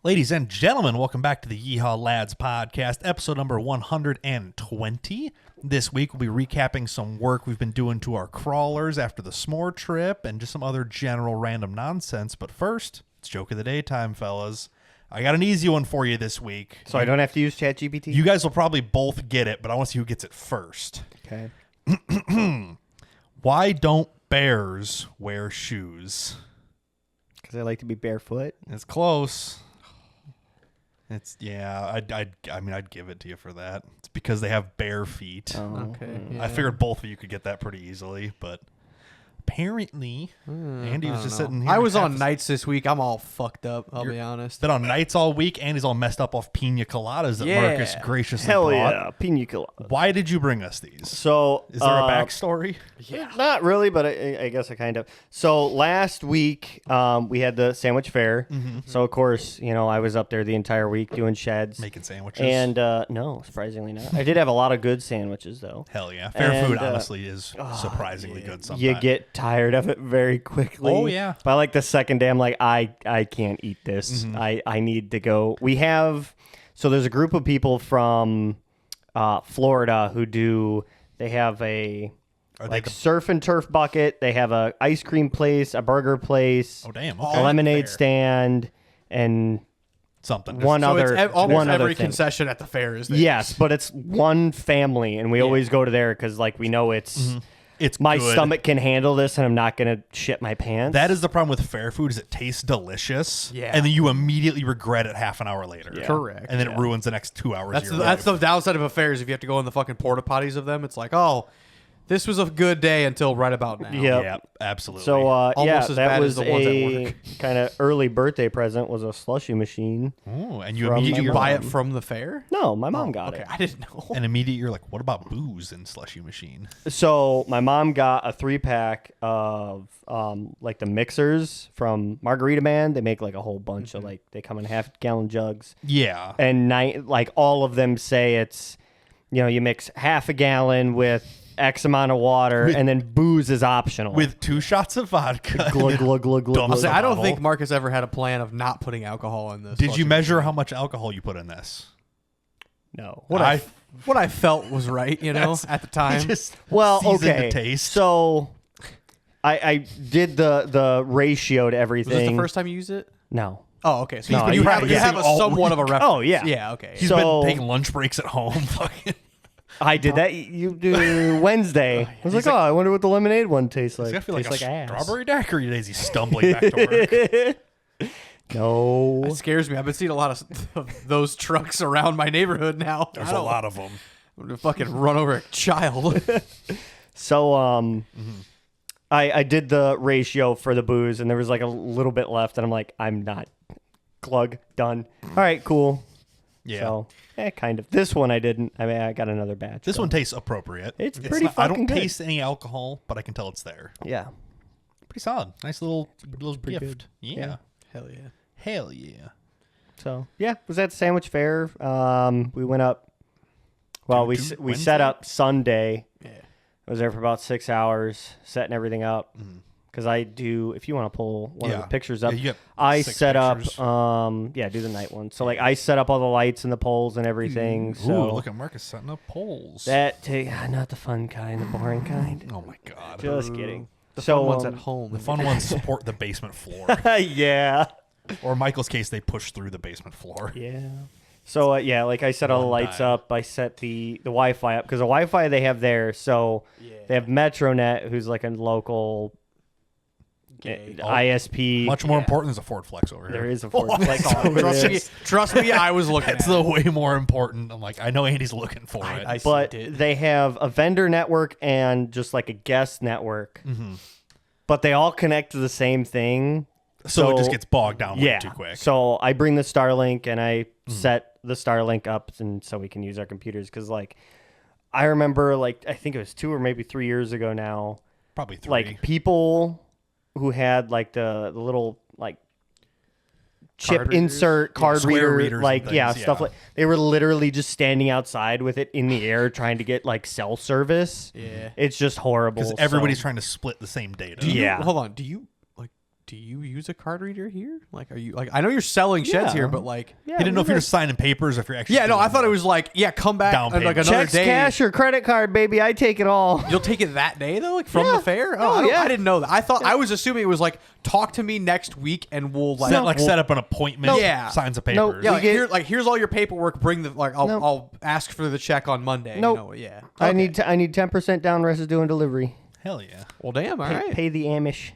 Ladies and gentlemen, welcome back to the Yeehawlads podcast, episode number 120. This week we'll be recapping some work we've been doing to our crawlers after the s'more trip and just some other general random nonsense. But first, it's joke of the day time, fellas. I got an easy one for you this week. So I don't have to use ChatGPT? You guys will probably both get it, but I want to see who gets it first. Okay. Why don't bears wear shoes? Because I like to be barefoot. It's close. I'd give it to you for that. It's because they have bare feet. Oh, Okay. I figured both of you could get that pretty easily, but apparently Andy was just sitting here. I was on nights this week. I'm all fucked up, I'll be honest. Been on nights all week. Andy's all messed up off pina coladas that Yeah. Marcus graciously Hell brought. yeah, pina colada. Why did you bring us these? So Is there a backstory? Not really, but I guess I kind of. So last week we had the sandwich fair. So of course, I was up there the entire week doing sheds, Making sandwiches. and no, surprisingly not. I did have a lot of good sandwiches though. Hell yeah. Fair And, food honestly is surprisingly good sometimes. You get tired of it very quickly. Oh, yeah. By like the second day, I'm like, I can't eat this. I need to go. So there's a group of people from Florida who they have a surf and turf bucket. They have a ice cream place, a burger place, Oh damn. a Okay. lemonade Fair. stand, and Something. one So other it's almost one other every thing. concession at the fair is there. Yes, but it's one family, and we always go to there because we know it's my good. stomach can handle this, and I'm not gonna shit my pants. That is the problem with fair food is it tastes delicious. Yeah. And then you immediately regret it half an hour later. Yeah. Correct. And then it ruins the next 2 hours That's of your life. the downside of affairs. If you have to go in the fucking porta potties of them, it's like, oh, this was a good day until right about now. Yep. Yeah, absolutely. So Almost as that bad was as the ones at a work. kind of early birthday present. Was a slushy machine. Ooh, and you From Did immediately you my buy it mom. from the fair? No, my mom got Okay, it. I didn't know. and immediately you're like, what about booze in slushy machine? So my mom got a 3-pack of like the mixers from Margarita Man. They make like a whole bunch of they come in half-gallon jugs, Yeah. and all of them say it's you mix half a gallon with X amount of water, and then booze is optional. With 2 shots of vodka. glug glug glug glug. Dump I'll glug. say, I don't bottle. think Marcus ever had a plan of not putting alcohol in this. Did you slushy measure machine. how much alcohol you put in this? No. What I felt was right, at the time. Just Well, seasoned okay. to taste. So I did the ratio to Was everything. this the first time you used it? No. Oh, okay. So No, you I have used a it all somewhat of a reference. Oh, yeah. Yeah, okay. He's So- been taking lunch breaks at home. Fucking. I did that. You do Wednesday. I was like, I wonder what the lemonade one tastes like. He's got to feel like Tastes a ass. strawberry daiquiri days. He's stumbling back to work. No. That scares me. I've been seeing a lot of those trucks around my neighborhood now. There's a lot of them. I'm gonna fucking run over a child. So I did the ratio for the booze, and there was like a little bit left, and I'm like, I'm not. Glug done. All right, cool. Yeah. So kind of. This one I didn't. I mean, I got another batch. This so. one tastes appropriate. It's pretty I don't fucking good. taste any alcohol, but I can tell it's there. Yeah. Pretty solid. Nice little pretty gift. good. Yeah. Yeah. Hell yeah. Hell yeah. So yeah, was at the sandwich fair. We went up. Well, we set Wednesday? up Sunday. Yeah. I was there for about 6 hours setting everything up. Because I do, if you want to pull one of the pictures up, Yeah, you got I 6 set pictures. up. Do the night one. So I set up all the lights and the poles and everything. So Ooh, look at Marcus setting up poles. that not the fun kind, the boring kind. Oh my god. Just kidding. The So, fun ones um, at home. The fun ones support the basement floor. yeah. Or in Michael's case, they push through the basement floor. Yeah. So like I set all the One lights time. up. I set the Wi-Fi up because the Wi-Fi they have there. So they have MetroNet, who's like a local ISP. Much more important is a Ford Flex over here. There is a Ford Flex over Trust there. me, trust me, I was looking That's at the way more important. I'm like, I know Andy's looking for it. I But seen it. they have a vendor network and just like a guest network. But they all connect to the same thing. so it just gets bogged down way Yeah. too quick. So I bring the Starlink and I set the Starlink up and so we can use our computers. Because I remember I think it was 2 or maybe 3 years ago now. Probably 3. People who had the little chip Card readers? insert card Square reader, readers and things, stuff yeah. like they were literally just standing outside with it in the air trying to get cell service. Yeah. It's just horrible. Because everybody's trying to split the same data. Yeah. Hold on. Do do you use a card reader here? Like, are you like? I know you're selling sheds Yeah. here, but like, Yeah, He didn't know if we you're got just signing papers or if you're actually. yeah, no, I doing thought it work. was like, yeah, come back Down on like payment. another checks, day. cash, or credit card, baby. I take it all. You'll take it that day though, like from Yeah. the fair. Oh, yeah. I didn't know that. I thought I was assuming it was like talk to me next week and we'll like set up an appointment. No. Yeah. Sign some No. papers. Yeah, We like, here's all your paperwork. Bring the like. Nope. I'll ask for the check on Monday. Nope. You know, yeah. I Okay. need 10% down. Rest is doing delivery. Hell yeah. Well, damn. All right. Pay the Amish.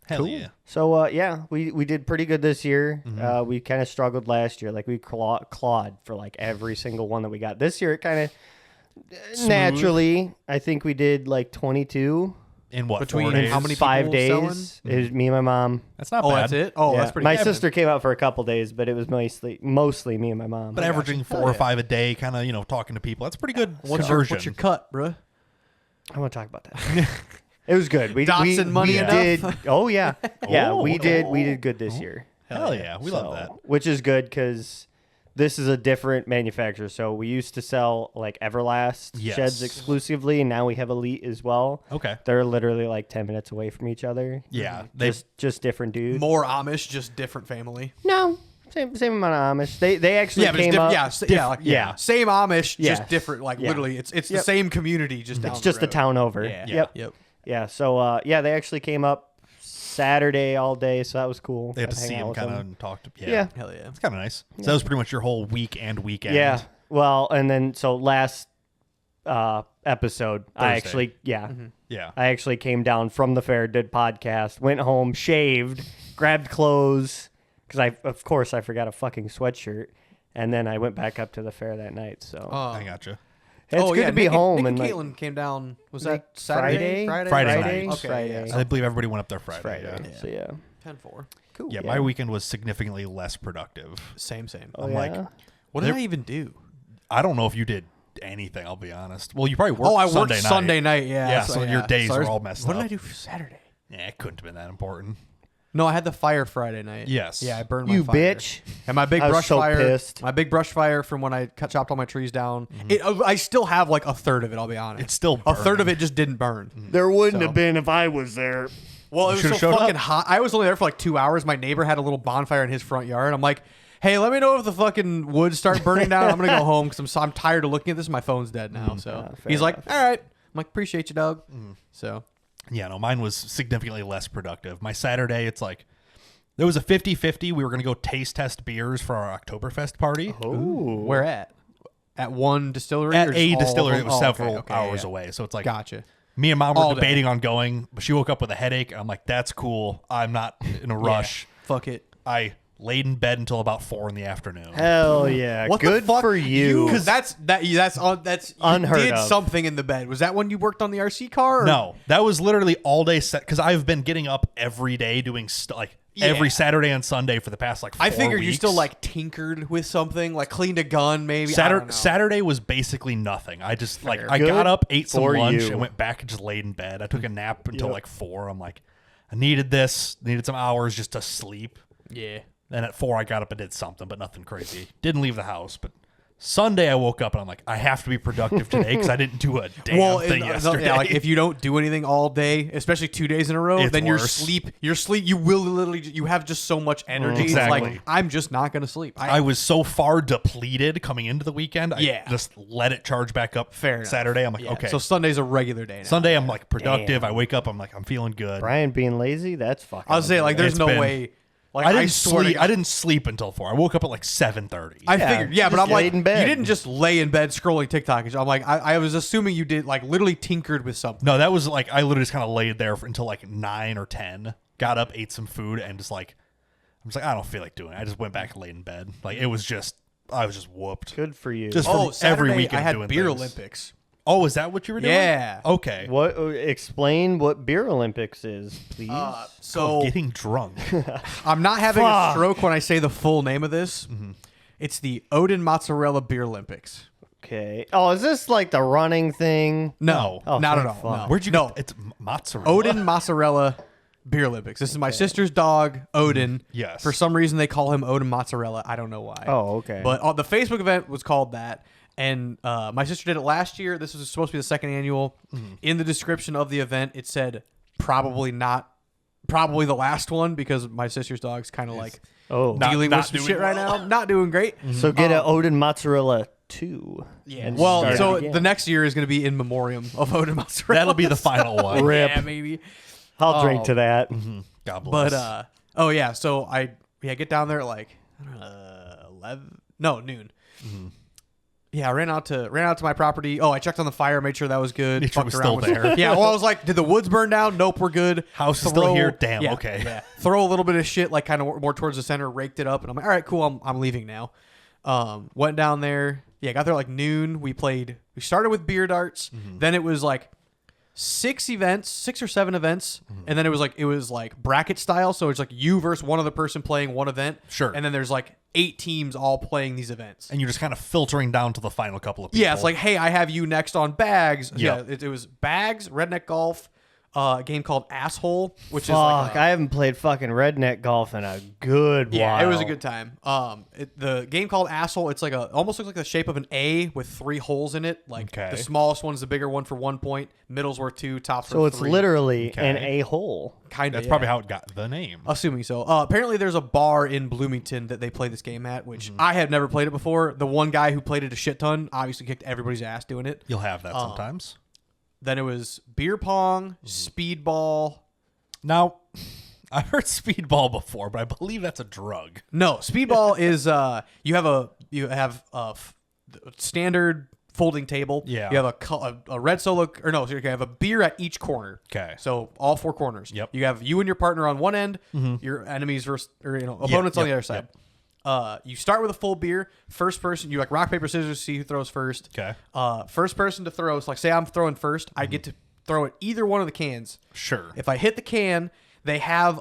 Hell yeah. So yeah, we did pretty good this year. We kind of struggled last year. Like we clawed for like every single one that we got. This year it kind of naturally. I think we did like 22 In what? Between 4 days? how many 5 people days. selling? It was me and my mom. That's not Oh, bad. that's it. Oh, Yeah. that's pretty. My good. sister came out for a couple days, but it was mostly me and my mom. But averaging 4 or 5 a day, kind of talking to people. That's pretty good What's conversion. your cut, bruh? I want to talk about that. It was good. We Dotson money we enough? did. Oh yeah, yeah. Oh, we okay. did good this year. Hell yeah. We love that. Which is good because this is a different manufacturer. So we used to sell like Everlast Yes. sheds exclusively, and now we have Elite as well. Okay. They're literally like 10 minutes away from each other. Yeah. They Just different dudes. More Amish, just different family. No, same amount of Amish. They actually Yeah, but it's came diff- up. yeah, same Amish, Yes. just different. Like Yeah. literally, it's the Yep. same community, just down It's just the the town over. road. Yeah. Yep. Yeah. So they actually came up Saturday all day, so that was cool. they had to Hang see out him with kind of them. and talk to. Yeah. Hell yeah. It's kind of nice. So that was pretty much your whole week and weekend. Yeah. Well, and then so last episode, I Thursday. actually Yeah. I actually came down from the fair, did podcast, went home, shaved, grabbed clothes because of course I forgot a fucking sweatshirt, and then I went back up to the fair that night. So I gotcha. it's good to be Nick home Nick and like Caitlin came down. Was Nick- that Saturday? Friday? Friday Friday. night. Okay, Friday. yeah. I believe everybody went up there Friday. Friday. Yeah. So yeah. 10-4. Cool. Yeah, Yeah. my weekend was significantly less productive. Same. Oh, I'm like, yeah? What did I even do? I don't know if you did anything, I'll be honest. Well, you probably worked I worked Sunday night. Sunday night. Yeah. Yeah, so your days I were was- all messed What up. did I do for Saturday? Yeah, it couldn't have been that important. No, I had the fire Friday night. Yes. Yeah, I burned my You fire. bitch. And my big I was brush so fire. pissed. My big brush fire from when I chopped all my trees down. I still have like a third of it. I'll be honest. It's still a third of burning. it just didn't burn. There wouldn't So- have been if I was there. Well, it was so should've showed fucking up. hot. I was only there for like 2 hours. My neighbor had a little bonfire in his front yard. I'm like, hey, let me know if the fucking woods start burning down. I'm gonna go home because I'm tired of looking at this. My phone's dead now. So fair he's like, all right. I'm like, appreciate you, Doug. So Yeah, no, mine was significantly less productive. My Saturday, it's like, there was a 50-50. We were going to go taste test beers for our Oktoberfest party. Ooh. where at? At one distillery? At or a just all of distillery them? that was Oh, okay, several okay, hours yeah. away. So it's like, Gotcha. me and mom were All day. debating on going, but she woke up with a headache. And I'm like, that's cool. I'm not in a rush. Fuck it. I laid in bed until about 4 in the afternoon. Hell yeah. What Good the fuck? for you. Because that's you Unheard did of. something in the bed. Was that when you worked on the RC car? Or? No, that was literally all day set because I've been getting up every day doing every Saturday and Sunday for the past 4 I figured you weeks. still like tinkered with something, like cleaned a gun, maybe. I don't know. Saturday was basically nothing. I just I Good got up, ate some for lunch, you. and went back and just laid in bed. I took a nap until Yep. like 4. I'm like, I needed some hours just to sleep. Yeah. Then at 4 I got up and did something, but nothing crazy. Didn't leave the house, but Sunday I woke up and I'm like, I have to be productive today because I didn't do a damn thing yesterday. Yeah, like if you don't do anything all day, especially 2 days in a row, It's then worse. your sleep, you will literally, you have just so much energy. Exactly. It's like, I'm just not going to sleep. I was so far depleted coming into the weekend. I just let it charge back up. Fair enough. Saturday, I'm like, Yeah, okay. So Sunday's a regular day now. Sunday, I'm like productive. Damn. I wake up, I'm like, I'm feeling good. Brian being lazy, that's fucking. I was saying, like, there's It's no been- way. Like, I didn't swear to sleep. God- I didn't sleep until 4. I woke up at like 7:30. I Yeah, figured, yeah, but just I'm like, laid in bed. you didn't just lay in bed scrolling TikTok. I'm like, I was assuming you did, like, literally tinkered with something. No, that was like I literally just kind of laid there until like 9 or 10. Got up, ate some food, and just like I'm just like I don't feel like doing it. I just went back and laid in bed. Like I was just whooped. Good for you. Just Oh, from Saturday, every weekend I had doing beer things. Olympics. Oh, is that what you were doing? Yeah. Okay. What? Explain what beer Olympics is, please. So Getting drunk. I'm not having a Fuck. stroke when I say the full name of this. Mm-hmm. It's the Odin Mozzarella Beer Olympics. Okay. Oh, is this like the running thing? No, Oh, not at thank all. fuck. No. Where'd you no. get it's mozzarella? Odin Mozzarella Beer Olympics. This is my sister's dog, Odin. Yes. For some reason, they call him Odin Mozzarella. I don't know why. Oh, okay. But the Facebook event was called that. And my sister did it last year. This was supposed to be the second annual. In the description of the event, it said probably not probably the last one because my sister's dog's kind of like dealing not with some doing shit right well. now. Not doing great. So get an Odin Mozzarella 2. Yeah. and Well, start so it again. the next year is going to be in memoriam of Odin Mozzarella. That'll be the final one. Rip. Yeah, maybe. I'll drink to that. God bless. But oh yeah, so I get down there at like I don't know, noon. Yeah, I ran out to my property. Oh, I checked on the fire, made sure that was good. Make sure it Fucked was around still with- there. Yeah, well, I was like, did the woods burn down? Nope, we're good. House is still here? Damn, okay. Yeah. Throw a little bit of shit, like kind of more towards the center, raked it up, and I'm like, all right, cool, I'm leaving now. Went down there. Yeah, got there like noon. We started with beer darts. Then it was like 6 or 7 events, and then it was like bracket style. So it's like you versus one other person playing one event. Sure. And then there's like 8 teams all playing these events. And you're just kind of filtering down to the final couple of people. Yeah, it's like, hey, I have you next on bags. Yeah. Yeah, it was bags, redneck golf, a game called Asshole, which is Fuck, like I haven't played fucking redneck golf in a good yeah, while. it was a good time. The game called Asshole, it's like almost looks like the shape of an A with 3 holes in it. Like Okay. the smallest one's the bigger one for 1 point, middle's worth 2, top's So worth it's 3. literally Okay. an A-hole. Kind of. that's probably how it got the name. Assuming so. Apparently, there's a bar in Bloomington that they play this game at, which I had never played it before. The one guy who played it a shit ton obviously kicked everybody's ass doing it. You'll have that sometimes. Then it was beer pong, speedball. Now, I've heard speedball before, but I believe that's a drug. No, speedball is you have a standard folding table. Yeah. You have a red solo, or no, so you have a beer at each corner. Okay. So all 4 corners. Yep. You have you and your partner on one end, your enemies versus opponents on the yep, other side. You start with a full beer. First person, you like rock paper scissors to see who throws first. Okay. First person to throw. So like, say I'm throwing first, I get to throw at either one of the cans. Sure. If I hit the can, they have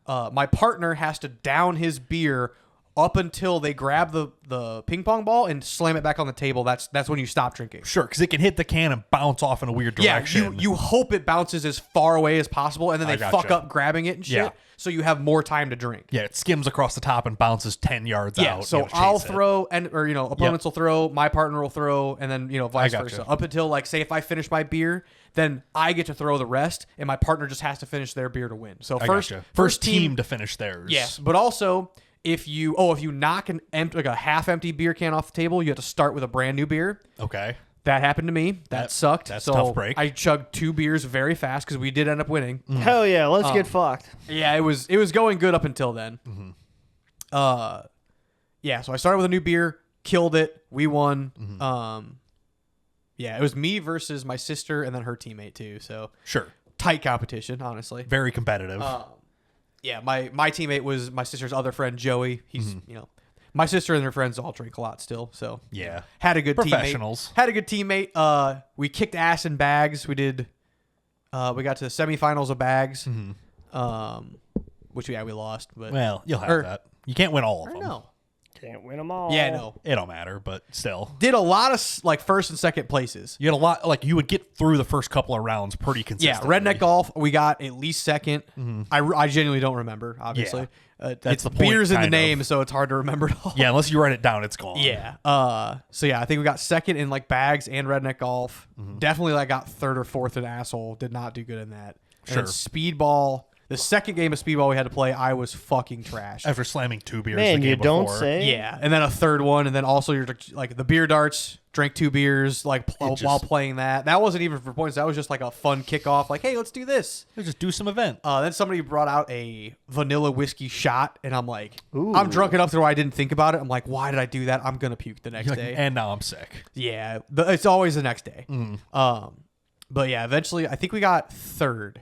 my partner has to down his beer up until they grab the ping pong ball and slam it back on the table. That's when you stop drinking. Sure, because it can hit the can and bounce off in a weird Yeah, direction. you hope it bounces as far away as possible, and then I they gotcha. fuck up grabbing it and shit, Yeah. so you have more time to drink. Yeah, it skims across the top and bounces 10 yards Yeah, out. so You gotta I'll chase it. throw, opponents will throw, my partner will throw, and then vice gotcha. versa. Up until like, say if I finish my beer, then I get to throw the rest, and my partner just has to finish their beer to win. So I first gotcha. First team to finish theirs. yes, but also if you knock like a half empty beer can off the table, you have to start with a brand new beer. Okay. That happened to me. That sucked. that's so a tough break. I chugged 2 beers very fast because we did end up winning. Hell yeah, let's get fucked. Yeah, it was going good up until then. Yeah, so I started with a new beer, killed it, we won. Yeah, it was me versus my sister and then her teammate too. So Sure. tight competition, honestly. Very competitive. Yeah, my teammate was my sister's other friend Joey. He's my sister and her friends all drink a lot still. So Yeah. had a good Professionals. teammate. Had a good teammate. We kicked ass in bags. We did. We got to the semifinals of bags. Which we lost, but Well, you'll have or- that. You can't win all of them. no. Can't win them all. Yeah, no. It don't matter, but still. Did a lot of like first and second places. You had a lot, like you would get through the first couple of rounds pretty Yeah, consistently. redneck golf. We got at least second. I genuinely don't remember. Obviously, That's it's the point, beers in the kind name, of. so it's hard to remember it all. Yeah, unless you write it down, it's gone. Yeah. So yeah, I think we got second in like bags and redneck golf. Definitely, like got third or fourth in asshole. Did not do good in that. And then Sure. speedball. The second game of speedball we had to play, I was fucking trash. After slamming 2 beers Man, the you game don't before. say. Yeah, and then a third one, and then also you're like the beer darts. Drank 2 beers like while playing that. That wasn't even for points. That was just like a fun kickoff. Like, hey, let's do this. Let's just do some event. Then somebody brought out a vanilla whiskey shot, and I'm like, Ooh. I'm drunk enough to where I didn't think about it. I'm like, why did I do that? I'm gonna puke the next You're like, day. and now I'm sick. Yeah, it's always the next day. But yeah, eventually I think we got third.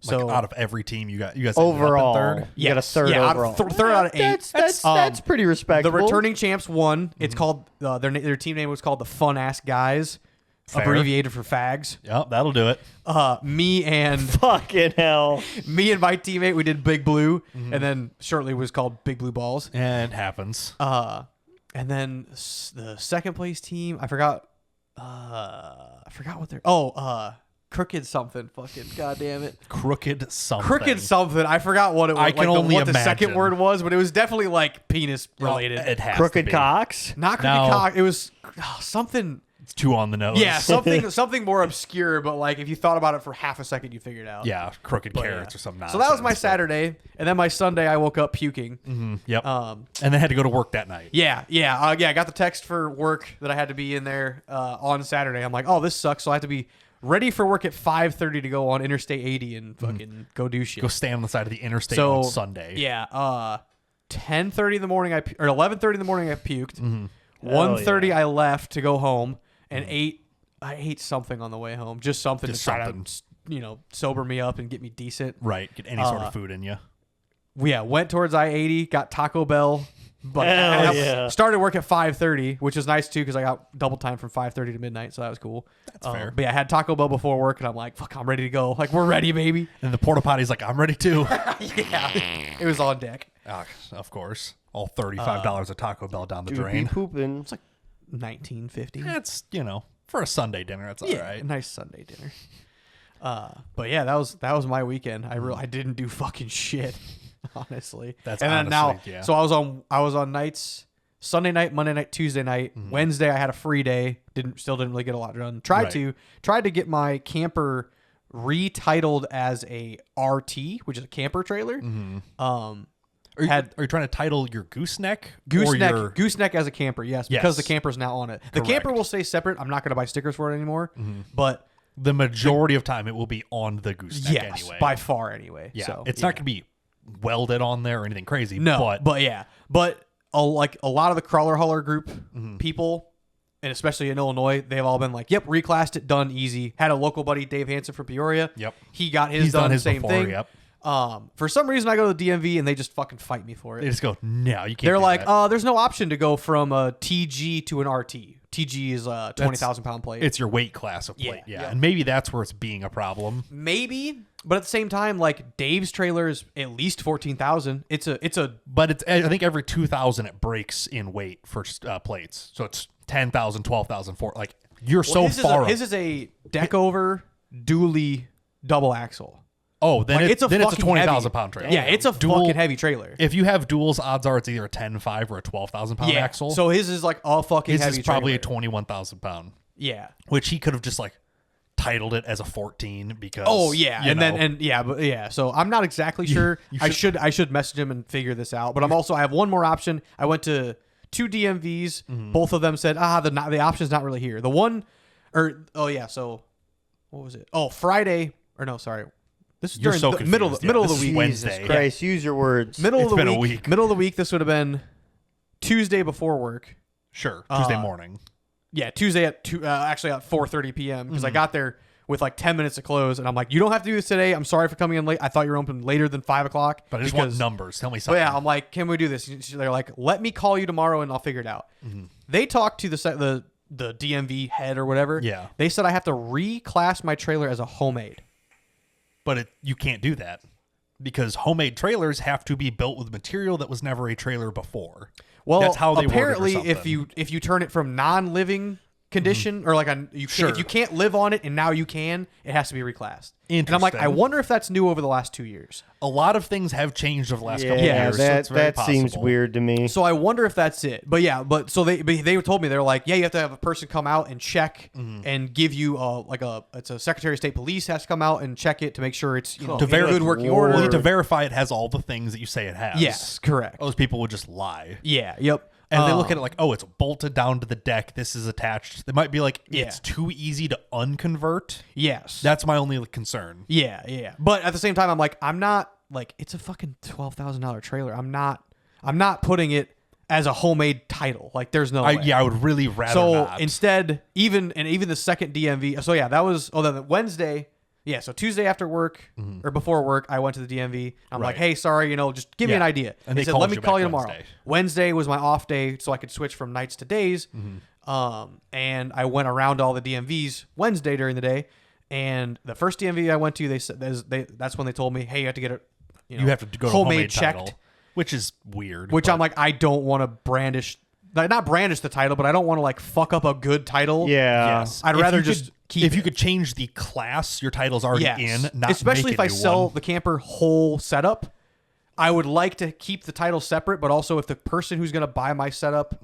So Like out of every team, you guys ended up in Overall, third. you got a third yeah, overall. Third out of 8. That's pretty respectable. The returning champs won. It's called their team name was called the Fun Ass Guys, Fair. abbreviated for fags. Yep, that'll do it. Me and Fucking hell. my teammate, we did Big Blue, and then shortly was called Big Blue Balls. And it happens. And then the second place team, I forgot what they're. Crooked something. Fucking goddamn it. Crooked something. Crooked something. I forgot what it was. I can only what the second imagine. word was, but it was definitely like penis related. It has to Crooked be. cocks. Not crooked No. cock. It was something. It's too on the nose. Yeah, something more obscure, but like if you thought about it for half a second, you figured it out. Yeah, crooked But, carrots yeah. or some nonsense. So that was my Saturday, and then my Sunday I woke up puking. Yep. And then had to go to work that night. Yeah. I got the text for work that I had to be in there on Saturday. I'm like, oh, this sucks. So I have to be ready for work at 5:30 to go on Interstate 80 and fucking go do shit. Go stand on the side of the interstate on Sunday. Yeah. 10:30 in the morning, or 11:30 in the morning, I puked. 1:30 I left to go home, and I ate something on the way home, just something Just to try something. to, sober me up and get me decent. Right. Get any sort of food in you. Yeah, went towards I-80, got Taco Bell, but Hell I yeah. started work at 5:30, which is nice too because I got double time from 5:30 to midnight, so that was cool. That's fair. But yeah, I had Taco Bell before work, and I'm like, fuck, I'm ready to go. Like, we're ready, baby. And the porta potty's like, I'm ready too. Yeah, it was on deck. Of course. All $35 of Taco Bell down the Dude, be drain. pooping. It's like $19.50. That's, for a Sunday dinner, that's all Yeah, right. a nice Sunday dinner. But yeah, that was my weekend. I didn't do fucking shit, honestly. That's and then honestly, now. yeah. So I was on nights, Sunday night, Monday night, Tuesday night. Wednesday I had a free day. Still didn't really get a lot done. Tried to get my camper retitled as a RT, which is a camper trailer. Are you trying to title your gooseneck? Gooseneck as a camper, yes, because the camper's now on it. The camper Correct. will stay separate. I'm not going to buy stickers for it anymore, but The majority of time, it will be on the gooseneck yes, anyway. by far anyway. Yeah, So, it's not going to be welded on there or anything crazy. No, but a lot of the crawler hauler group Mm-hmm. people, and especially in Illinois, they've all been like, "Yep, reclassed it, done, easy." Had a local buddy, Dave Hansen from Peoria. Yep. he got his He's done his same before, thing. yep. For some reason, I go to the DMV and they just fucking fight me for They it. just go, no, you can't. They're do like, that. there's no option to go from a TG to an RT. TG is a 20,000 pound plate. It's your weight class of plate. Yeah, Yeah. yeah. And maybe that's where it's being a problem. Maybe, but at the same time, like Dave's trailer is at least 14,000. It's a But I think every 2,000 it breaks in weight for plates. So it's 10,000, 12,000, like you're so far. His is a deck over dually double axle. Oh, then Like, it's a fucking 20,000 heavy. pound trailer. Yeah, it's a Dual- fucking heavy trailer. If you have duals, odds are it's either a 10.5 or a 12,000 pound Yeah. axle. So his is like a fucking his heavy is probably trailer. a 21,000 pound, Yeah. which he could have just like titled it as a 14 because. Oh yeah, you and know, then but yeah. So I'm not exactly sure. you I should message him and figure this out. But I have one more option. I went to 2 DMVs. Mm-hmm. Both of them said, the option's not really here. The one, So what was it? Oh, Friday or no, sorry. This is You're during so the middle confused. of the This is week. Wednesday. Jesus Christ, use your words. Middle It's of the been a week. week. Middle of the week. This would have been Tuesday before work. Sure, Tuesday morning. Yeah, Tuesday at actually at 4:30 p.m. because I Mm-hmm. got there with like 10 minutes to close, and I'm like, you don't have to do this today. I'm sorry for coming in late. I thought you were open later than 5 o'clock. But I just want numbers. Tell me But something. yeah, I'm like, can we do this? They're like, let me call you tomorrow and I'll figure it out. Mm-hmm. They talked to the DMV head or whatever. Yeah. They said I have to reclass my trailer as a homemade. But you can't do that because homemade trailers have to be built with material that was never a trailer before. Well, That's how they apparently, worded it or if you turn it from non-living condition or like Sure. if you can't live on it and now you can, it has to be reclassed. And I'm like, I Interesting. wonder if that's new over the last 2 years. A lot of things have changed over the last couple of Yeah, years. so it's very that seems possible. weird to me. So I wonder if that's it. But yeah, they told me, they're like, yeah, you have to have a person come out and check and give you it's a Secretary of State Police has to come out and check it to make sure it's in good working order. Well, to verify it has all the things that you say it has. Yes, correct. Those people would just lie. Yeah, yep. And they look at it like, oh, it's bolted down to the deck. This is attached. They might be like, Yeah. it's too easy to unconvert. Yes. That's my only concern. Yeah. But at the same time, I'm like, I'm not like, it's a fucking $12,000 trailer. I'm not putting it as a homemade title. Like, there's no way. I would really rather So not. instead, even the second DMV. So yeah, that was then Wednesday. Yeah, so Tuesday after work or before work, I went to the DMV. I'm like, Right. hey, sorry, just give me Yeah. an idea. And they said, called let me you call back you tomorrow. Wednesday. Wednesday was my off day, so I could switch from nights to days. And I went around to all the DMVs Wednesday during the day. And the first DMV I went to, they said that's when they told me, hey, you have to get it. you have to go to homemade title, which is weird. Which but I'm like, I don't want to brandish, not brandish the title, but I don't want to like fuck up a good title. Yeah. yes. I'd If rather you just could, keep if you it. could change the class your title's already Yes. in, not especially make if a I new sell one. the camper whole setup. I would like to keep the title separate, but also if the person who's going to buy my setup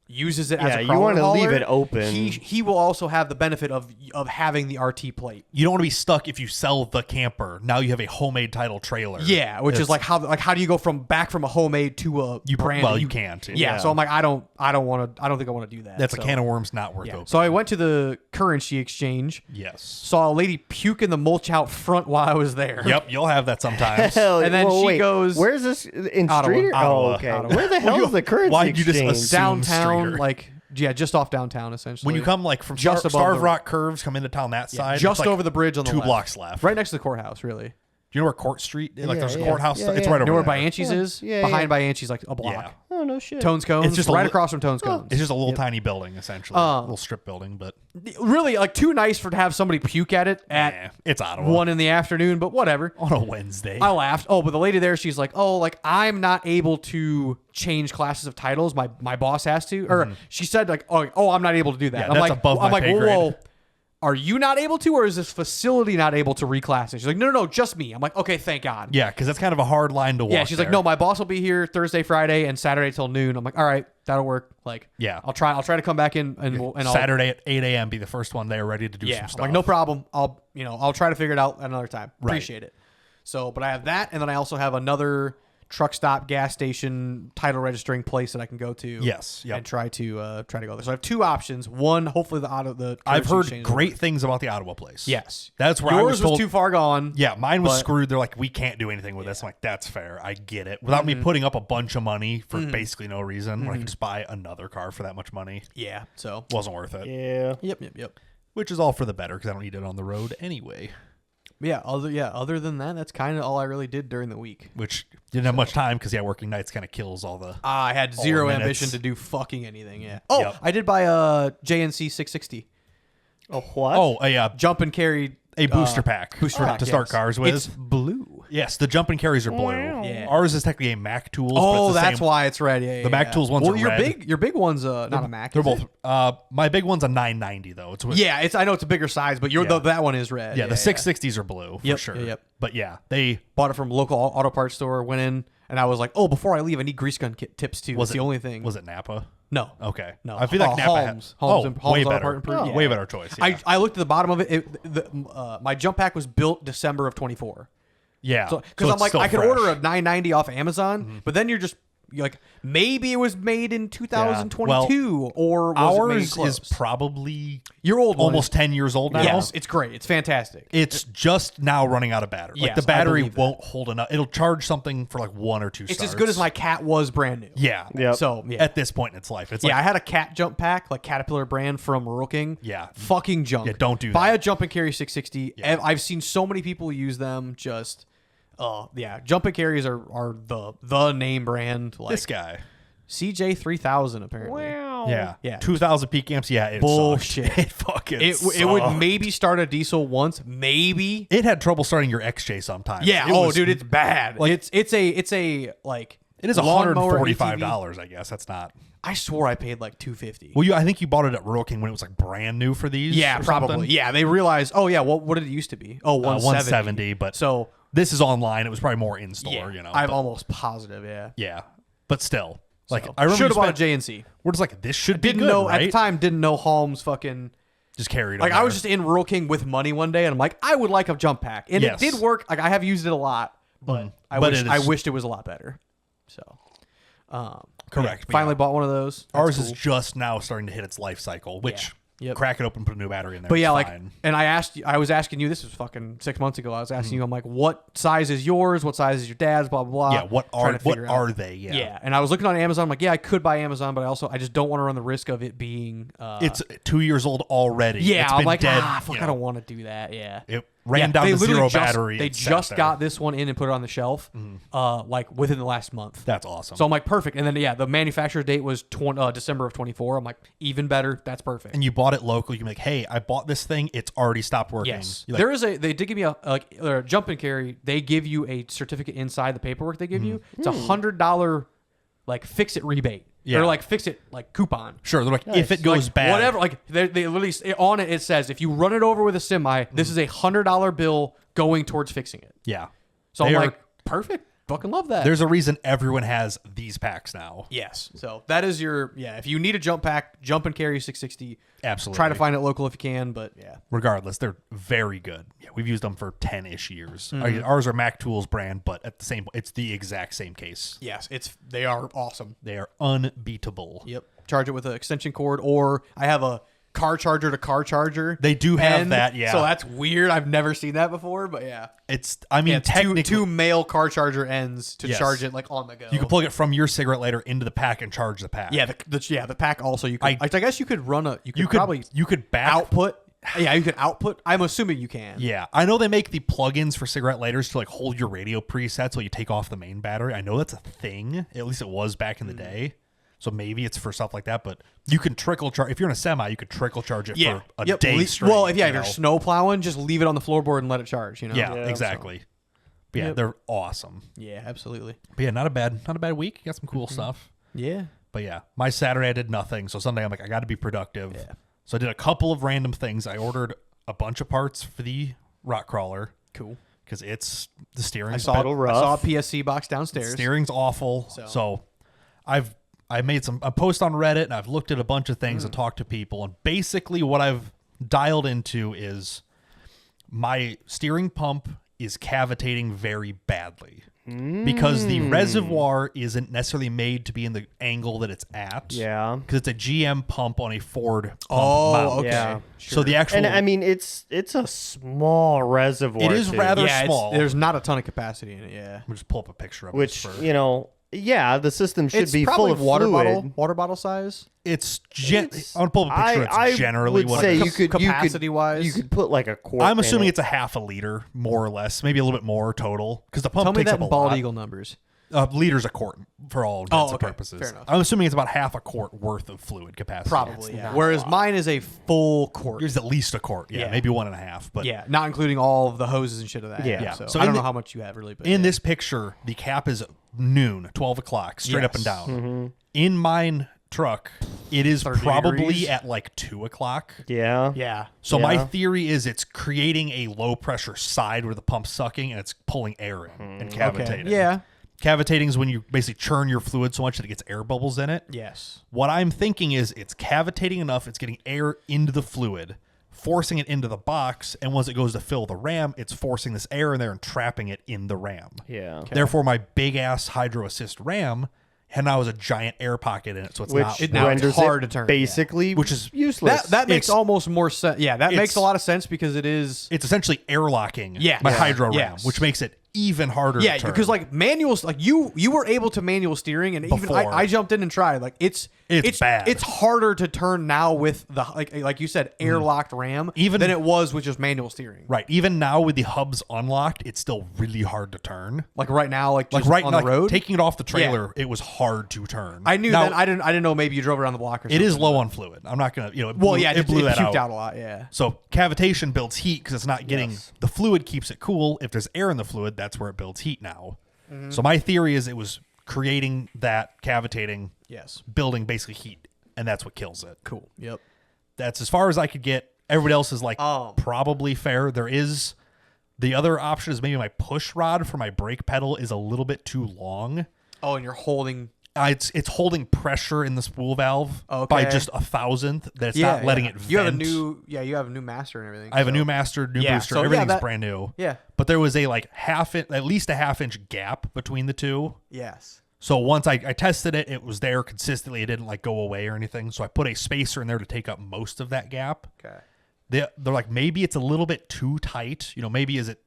uses it as a you crawler wanna leave hauler, it open. He will also have the benefit of having the RT plate. You don't want to be stuck if you sell the camper. Now you have a homemade title trailer. Yeah, which is like how do you go back from a homemade to a brand? Well, you can't. Yeah, so I'm like, I don't think I want to do that. That's so. a can of worms not worth opening. So I went to the currency exchange. Yes. Saw a lady puke in the mulch out front while I was there. Yep, you'll have that sometimes. And then she goes, "Where's this in Ottawa. Streeter? Ottawa. Oh, okay. Ottawa. Where the hell is the currency why'd you just exchange? assume downtown, Streeter? like just off downtown, essentially. When you come like from Just above Starved the- Rock Curves, come into town that side. just it's like over the bridge on the 2 left. blocks left. Right next to the courthouse, really. Do you know where Court Street? Like there's a yeah. courthouse. Yeah, it's yeah. right You know over where there. Banshie's is? Yeah, Behind Banshie's, like a block. Yeah. Oh no shit. Tones Cones. It's just right a- across from Tones Cones. It's just a little tiny building, essentially. A little strip building, but Really, like too nice to have somebody puke at it at it's Ottawa 1 in the afternoon, but whatever. on a Wednesday. I laughed. Oh, but the lady there, she's like, oh, like I'm not able to change classes of titles. My boss has to. Or she said like, oh, I'm not able to do that. Yeah, I'm that's like, above I'm my like, pay whoa, grade. whoa. Are you not able to, or is this facility not able to reclass it? She's like, no, just me. I'm like, okay, thank God. Yeah, because that's kind of a hard line to walk. Yeah, she's like, no, my boss will be here Thursday, Friday, and Saturday till noon. I'm like, all right, that'll work. Like, Yeah. I'll try to come back in and I'll Saturday at 8 a.m. be the first one there ready to do some I'm stuff. like, no problem. I'll try to figure it out another time. Right. Appreciate it. So, but I have that, and then I also have another truck stop, gas station, title registering place that I can go to. Yes, yep. And try to go there. So I have 2 options. One, hopefully the I've currency heard exchange great things about the Ottawa place. Yes, That's where I yours was told. too far gone. Yeah, mine was but- screwed. They're like, we can't do anything with this. I'm like, that's fair. I get it. Without me putting up a bunch of money for basically no reason, when I could just buy another car for that much money. Yeah. So. Wasn't worth it. Yeah. Yep. Which is all for the better because I don't need it on the road anyway. Yeah. Other than that, that's kind of all I really did during the week. Which didn't have much time because working nights kind of kills all the. I had all zero the minutes. ambition to do fucking anything. Yeah. Oh, Yep. I did buy a JNC 660 Oh what? Oh, a jump and carry. booster pack. Booster pack to start yes. cars with. It's blue. Yes, the jump and carries are blue. Yeah. Ours is technically a Mac Tools. but Oh, it's the that's same. why it's red. Yeah, The Mac Tools ones are your red. your big one's not a Mac. They're is both. it? My big one's a 990 though. It's with, Yeah, I know it's a bigger size, but Yeah. that one is red. yeah. The 660s are blue for Yep, sure. yep. But yeah, they Bought it from local auto parts store. Went in and I was like, oh, before I leave, I need grease gun tips too. was That's the only thing. Was it Napa? No. Okay. No. I feel like Napa Holmes. had, Holmes and- Holmes way Auto better. Part Improvement. Way Yeah. better choice. Yeah. I looked at the bottom of it. My jump pack was built December of 24. yeah. Because So I'm it's like, still I could fresh. order a 990 off Amazon, but then you're like, maybe it was made in 2022 or was it made Ours close? is probably Your old one almost 10 years old now. Yes, it's great. It's fantastic. It's just now running out of battery. Like Yes, the I battery believe that. won't hold enough. It'll charge something for like 1 or 2 It's starts. as good as my cat was brand new. Yeah. Yep. So yeah, At this point in its life, it's yeah. like I had a cat jump pack, like Caterpillar brand from Rural King. Yeah. fucking junk. Yeah, don't do Buy that. a jump and carry 660. Yeah. I've seen so many people use them. Just, yeah, jump and carries are the name brand. Like this guy. CJ 3000 apparently. Yeah. Yeah. 2,000 peak amps. Yeah. It Bullshit. sucked. It fucking It would sucked. maybe start a diesel once, maybe. It had trouble starting your XJ sometimes. Yeah. It was- dude, it's bad. like- it's a like It is lawnmower $145, I guess. That's not. I swore I paid like $250. Well, I think you bought it at Rural King when it was like brand new for these. Yeah, or probably. something. Yeah, they realized. Oh yeah, what did it used to be? Oh, 170. 170, but So this is online. It was probably more in store. yeah, You know. I'm but- almost positive. Yeah. yeah, but still, like So, I remember should have you bought a spent- JNC. We're just like this should be Didn't good, know right? at the time. Didn't know Holmes fucking. Just carried. Like on I was there. just in Rural King with money one day, and I'm like, I would like a jump pack, and Yes. it did work. Like I have used it a lot, but But it I is- wished it was a lot better. So. Correct, yeah, but finally yeah. bought one of those. That's Ours cool. is just now starting to hit its life cycle, which Yep. crack it open, put a new battery in there. But yeah, it's like, fine. and I was asking you, this was fucking 6 months ago. I was asking you, I'm like, what size is yours? What size is your dad's? Blah, blah, blah. yeah, what Trying to figure it out. are they? Yeah. Yeah. And I was looking on Amazon. I'm like, yeah, I could buy Amazon, but I just don't want to run the risk of it being. It's 2 years old already. yeah, It's I'm been like, dead, fuck, you I know. don't want to do that. Yeah. It ran Yeah, down they to literally zero just- battery. They and sat just there. got this one in and put it on the shelf, like within the last month. That's awesome. So I'm like, perfect. And then yeah, the manufacturer date was December of 24. I'm like, even better. That's perfect. and you bought it local. You make, hey, I bought this thing. It's already stopped working. Yes, You're there is they did give me a jump and carry. They give you a certificate inside the paperwork they give you. It's $100 like fix it rebate. Yeah. Or like fix it like coupon. Sure, they're like, if it goes Like, bad, whatever. Like they literally on it says if you run it over with a semi, this is $100 bill going towards fixing it. Yeah. So They I'm are- like, perfect. fucking love that. There's a reason everyone has these packs now. Yes. So that is your if you need a jump pack, jump and carry 660. Absolutely. Try to find it local if you can, but yeah. Regardless, they're very good. Yeah, we've used them for 10-ish years. Mm-hmm. Ours are Mac Tools brand, but at the same, it's the exact same case. Yes, they are awesome. They are unbeatable. Yep. Charge it with an extension cord, or I have a car charger to car charger. They do have pen, that, yeah. So that's weird. I've never seen that before, but yeah. It's, I mean, Yeah, technically, two male car charger ends to Yes. charge it like on the go. you can plug it from your cigarette lighter into the pack and charge the pack. Yeah, the pack also you could. I guess you could run probably you could back output. Yeah, you could output. I'm assuming you can. Yeah, I know they make the plugins for cigarette lighters to like hold your radio presets while you take off the main battery. I know that's a thing. At least it was back in the day. So maybe it's for stuff like that. But you can trickle charge. If you're in a semi, you could trickle charge it for a day straight. Well, if you you're know? snow plowing, just leave it on the floorboard and let it charge. You know. Yeah, Yeah, exactly. But yeah, Yep. they're awesome. Yeah, absolutely. But yeah, not a bad week. Got some cool stuff. Yeah. But yeah, my Saturday I did nothing. So Sunday I'm like, I got to be productive. Yeah. So I did a couple of random things. I ordered a bunch of parts for the rock crawler Cool. because it's the steering. I saw little rough. I saw a PSC box downstairs. Steering's awful. So- So I made a post on Reddit and I've looked at a bunch of things and talked to people, and basically what I've dialed into is my steering pump is cavitating very badly because the reservoir isn't necessarily made to be in the angle that it's at. Yeah. Because it's a GM pump on a Ford pump Oh, mount. okay. Yeah. So the actual And I mean, it's a small reservoir. It is too, rather Yeah, small. there's not a ton of capacity in it. Yeah. We'll just pull up a picture of which this for, yeah, the system should It's be probably full of water fluid. bottle size. it's It's- I'm gonna pull up a picture. I It's generally would what say it you is. could capacity-wise. you could put like a quart. I'm in assuming it. it's a half a liter, more or less, maybe a little bit more total, because the pump Tell me takes that up a in bald lot. eagle numbers. Liter's a quart for all intents and okay. purposes. Fair enough. I'm assuming it's about half a quart worth of fluid capacity. Probably. That's Yeah. not Whereas a lot. mine is a full quart. Yours is at least a quart. Yeah, Yeah. maybe 1.5. But Yeah, not including all of the hoses and shit of that. Yeah. Yeah. So, So I in don't the- know how much you have really, but in yeah. this picture, the cap is noon, 12 o'clock, straight up and Yes. down. Mm-hmm. In mine truck, it is 30 probably degrees. at like 2 o'clock. Yeah. Yeah. So my Yeah. theory is it's creating a low pressure side where the pump's sucking and it's pulling air in and cavitating. Okay. Yeah. Cavitating is when you basically churn your fluid so much that it gets air bubbles in it. Yes. What I'm thinking is it's cavitating enough, it's getting air into the fluid, forcing it into the box, and once it goes to fill the ram, it's forcing this air in there and trapping it in the ram. Yeah. Therefore, my big ass hydro assist ram now has a giant air pocket in it, so it's Which not. now it's renders hard it to turn, basically, Which is useless. That makes It's- almost more sense. Yeah, that makes it's- a lot of sense because it is. It's essentially airlocking Yeah. my Yeah. hydro ram, Yes. which makes it even harder Yeah, to turn. because like manuals, like you were able to manual steering, and even Before. I jumped in and tried. Like it's bad. It's harder to turn now with the like you said airlocked RAM Even- than it was with just manual steering. Right. Even now with the hubs unlocked, it's still really hard to turn. Like right now, like Like just right on now, the road. taking it off the trailer, it was hard to turn. I knew now, that. I didn't know. Maybe you drove around the block or It something. is low on fluid. I'm not gonna, it Well, blew, yeah, it blew that puked out. a lot. Yeah. So cavitation builds heat because it's not getting Yes. the fluid keeps it cool. If there's air in the fluid, that's where it builds heat now. Mm-hmm. So my theory is it was creating that cavitating, Yes. building basically heat, and that's what kills it. Cool. Yep. That's as far as I could get. Everybody else is like Um. probably fair. There is the other option is maybe my push rod for my brake pedal is a little bit too long. Oh, and you're holding. It's holding pressure in the spool valve by Okay. just 1,000th. That's not letting it vent. You have a new. Yeah, you have a new master and everything. I have a so- new master, new Yeah, booster. so, yeah, Everything's that- brand new. Yeah. But there was a like at least a half-inch gap between the two. Yes. So once I tested it, it was there consistently. It didn't like go away or anything. So I put a spacer in there to take up most of that gap. Okay. They're like, maybe it's a little bit too tight. Maybe as it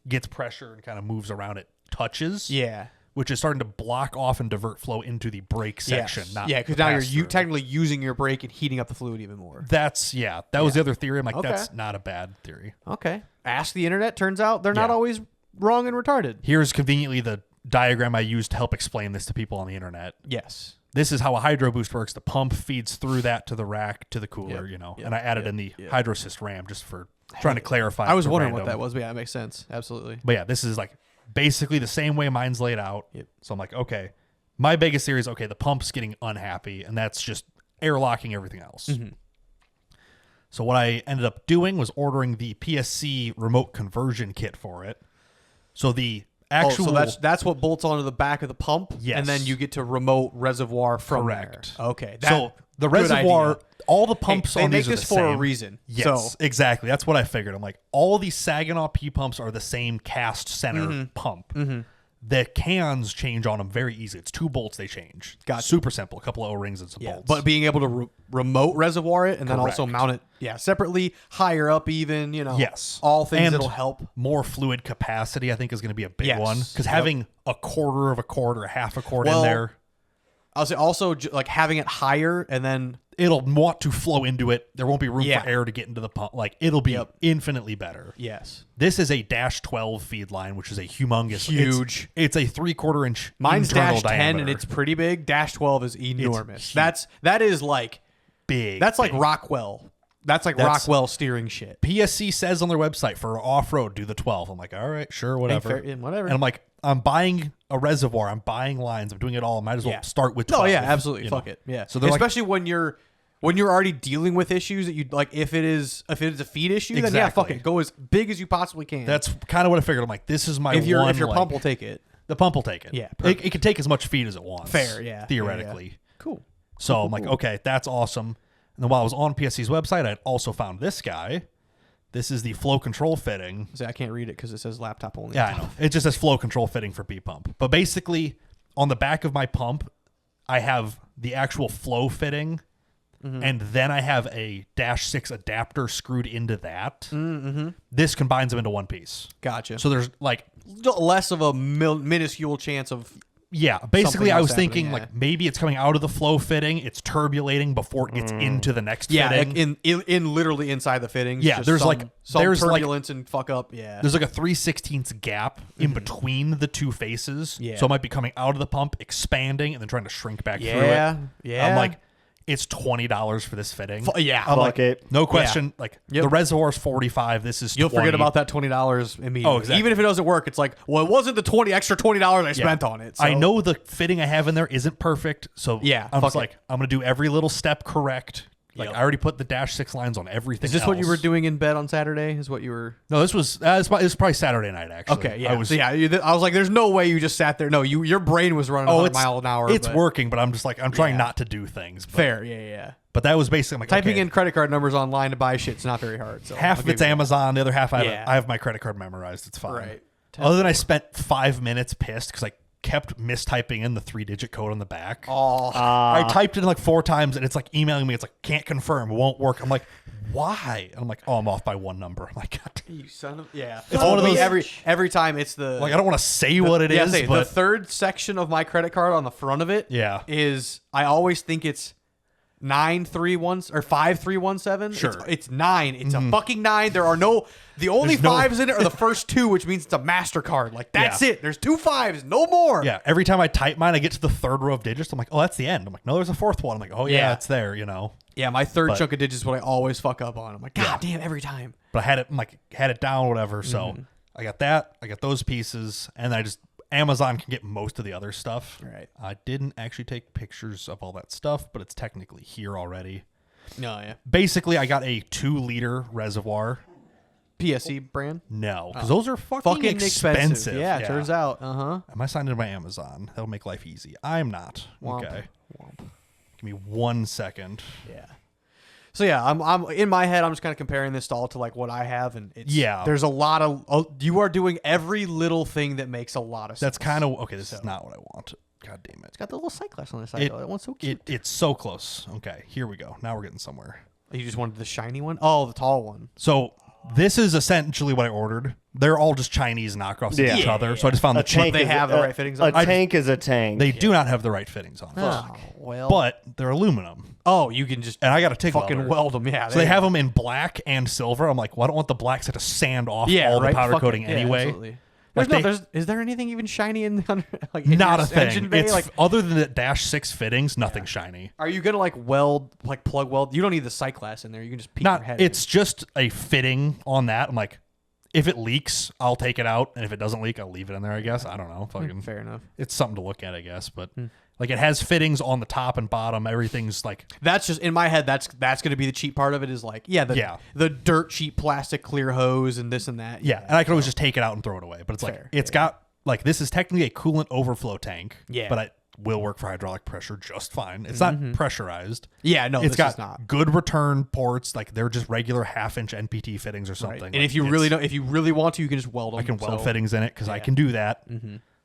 gets pressure and kind of moves around, it touches. Yeah. Which is starting to block off and divert flow into the brake section. Yes. Not Yeah, because the now you're pass-through. technically using your brake and heating up the fluid even more. That was the other theory. I'm like, Okay. that's not a bad theory. Okay. Ask the internet. Turns out they're not Yeah. always wrong and retarded. Here's conveniently the diagram I used to help explain this to people on the internet. Yes. This is how a hydro boost works. The pump feeds through that to the rack to the cooler, Yep, yep, and I added yep, in the yep. hydro assist RAM just for trying to clarify. I was for wondering what random. that was, but yeah, that makes sense. Absolutely. But yeah, this is like basically the same way mine's laid out. Yep. So I'm like, okay, my biggest theory is, okay, the pump's getting unhappy, and that's just airlocking everything else. Mm-hmm. So what I ended up doing was ordering the PSC remote conversion kit for it. So the Actual. so that's what bolts onto the back of the pump. Yes. And then you get to remote reservoir from Correct. there. Okay. So the good reservoir, idea. all the pumps They on make these are this the for a same. reason. Yes, So exactly. That's what I figured. I'm like, all these Saginaw P pumps are the same cast center pump. The cans change on them very easy. It's 2 bolts they change. Gotcha. Super simple. A couple of O-rings and some bolts. but being able to remote reservoir it and then also Correct. mount it, separately, higher up, even, Yes. all things And that'll help. more fluid capacity, I think, is going to be a big Yes. one. Because Yep. having a quarter of a cord or a half a cord Well, in there, I'll say also like having it higher and then it'll want to flow into it. There won't be room Yeah. for air to get into the pump. Like, it'll be Yep. infinitely better. yes. This is a -12 feed line, which is a humongous, Huge. It's a 3/4 inch. Mine's internal -10 diameter. and it's pretty big. -12 is enormous. huge. That is like big. that's like big. Rockwell. That's like That's- Rockwell steering shit. PSC says on their website for off road, do the 12. I'm like, all right, sure, whatever. Whatever. And I'm like, I'm buying a reservoir, I'm buying lines, I'm doing it all. I might as well Yeah. start with 12. Oh yeah, absolutely. you Fuck know? it. Yeah. So they're like- especially when you're already dealing with issues that you like. If it is a feed issue, then yeah, fuck Exactly. it. Go as big as you possibly can. That's kind of what I figured. I'm like, this is my if your one, pump will take it. the pump will take it. Yeah, it can take as much feed as it wants. Fair, yeah. Theoretically. Yeah, yeah. Cool. So I'm like, okay, that's awesome. And then while I was on PSC's website, I also found this guy. This is the flow control fitting. See, I can't read it because it says laptop only. Yeah, I know. It just says flow control fitting for B pump. But basically, on the back of my pump, I have the actual flow fitting, and then I have a -6 adapter screwed into that. This combines them into one piece. Gotcha. So there's like, less of a minuscule chance of yeah, basically Something I else was thinking happening, like maybe it's coming out of the flow fitting, it's turbulating before it gets into the next fitting. like in literally inside the fittings. Yeah, just there's some, like- some there's like- turbulence and fuck up. Yeah. There's like a 3/16 gap in between the two faces. Yeah. So it might be coming out of the pump, expanding, and then trying to shrink back through it. Yeah. Yeah. I'm like, it's $20 for this fitting. yeah. I'm Fuck like, it. no question. Like Yep. the reservoir's $45. This is You'll 20. forget about that $20 immediately. Oh, exactly. Even if it doesn't work, it's like, well, it wasn't the extra $20 I spent on it. So. I know the fitting I have in there isn't perfect, so Yeah, I'm fuck just it. like, I'm gonna do every little step correct. Like Yep. I already put the -6 lines on everything. Is this what you else. were doing in bed on Saturday? Is what you were? No, this was it was probably Saturday night actually. Okay, yeah. I was, So, yeah, I was like, there's no way you just sat there. No, your brain was running 100 mile an hour. It's but- working, but I'm just like I'm trying Yeah. not to do things. But, Fair, yeah. But that was basically I'm like, Typing okay, in credit card numbers online to buy shit's not very hard. So half I'll of it's give you that. Amazon, the other half I Yeah. have my credit card memorized. It's fine. Right. Other than I spent 5 minutes pissed because I kept mistyping in the 3-digit code on the back. Oh, I typed it in like 4 times and it's like emailing me. It's like, can't confirm, won't work. I'm like, why? And I'm like, oh, I'm off by 1 number. I'm like, God. you son of yeah. It's one of those- every time it's the Like, I don't want to say what it is, the but third section of my credit card on the front of it Yeah. is I always think it's 931 or 5317. Sure. It's 9. It's a fucking 9. There are the only There's no- fives in it are the first 2, which means it's a MasterCard. Like that's Yeah. it. There's 2 5s, no more. yeah, every time I type mine, I get to the 3rd row of digits. I'm like, oh, that's the end. I'm like, no, there's a 4th one. I'm like, oh, yeah, Yeah. it's there, you know. Yeah, my third But- chunk of digits is what I always fuck up on. I'm like, God damn, every time. But I had it, I'm like, had it down, whatever. So I got that. I got those pieces. And I just, Amazon can get most of the other stuff. Right. I didn't actually take pictures of all that stuff, but it's technically here already. No, yeah. Basically, I got a 2-liter reservoir. PSC brand. No, because those are fucking expensive. Yeah, it turns out. Uh-huh. Am I signed into my Amazon? That'll make life easy. I'm not. Womp. Okay. Give me 1 second. Yeah. So yeah, I'm in my head. I'm just kind of comparing this all to like what I have, and it's There's a lot of you are doing every little thing that makes a lot of sense. That's kind of okay. This is not what I want. God damn it! It's got the little sight glass on the side. Though. That one's so cute. It's so close. Okay, here we go. Now we're getting somewhere. You just wanted the shiny one? Oh, the tall one. So this is essentially what I ordered. They're all just Chinese knockoffs of each other. So I just found the cheap. They have the right fittings on A it? tank is a tank. They do not have the right fittings on. Oh, well. But they're aluminum, oh, you can just and I got a TIG fucking welder. weld them. Yeah. So they have them in black and silver. I'm like, well, I don't want the blacks to sand off all the powder coating anyway. Absolutely. Like Is there anything even shiny in like Not your a thing. engine bay? It's Like, other than the -6 fittings, nothing shiny. are you gonna like weld, like plug weld? You don't need the sight glass in there. You can just peek Not. your head. It's just a fitting on that. I'm like, if it leaks, I'll take it out, and if it doesn't leak, I'll leave it in there. I guess. I don't know. Fucking. fair enough. It's something to look at, I guess. But like, it has fittings on the top and bottom. Everything's like. That's just in my head. That's gonna be the cheap part of it. Is like the dirt cheap plastic clear hose and this and that. Yeah, and I could always just take it out and throw it away. But it's Fair. like it's got like this is technically a coolant overflow tank. Yeah. But it will work for hydraulic pressure just fine. It's not pressurized. Yeah, no, It's this got is not. good return ports. Like they're just regular 1/2-inch NPT fittings or something. Right. Like, And if you really want to, you can just weld them. I can weld fittings in it because I can do that.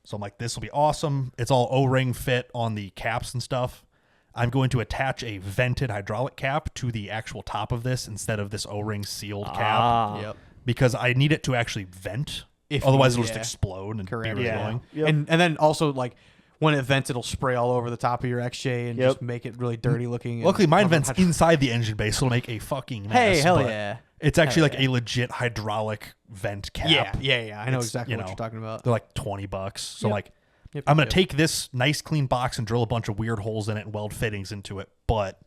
So I'm like, this will be awesome. It's all O-ring fit on the caps and stuff. I'm going to attach a vented hydraulic cap to the actual top of this instead of this O-ring sealed cap Yep. because I need it to actually vent. If Otherwise, you- it'll just explode and Correct. be really Yeah. annoying. Yep. And then also like when it vents, it'll spray all over the top of your XJ and Yep. just make it really dirty looking. and Luckily, mine cover vents inside the engine base, so it'll make a fucking mess. Hey, hell but yeah. It's actually Hell like a legit hydraulic vent cap. Yeah. I know It's, exactly you what know, you're talking about. They're like $20. So Yep. like, Yep, I'm going yep. to take this nice clean box and drill a bunch of weird holes in it and weld fittings into it. But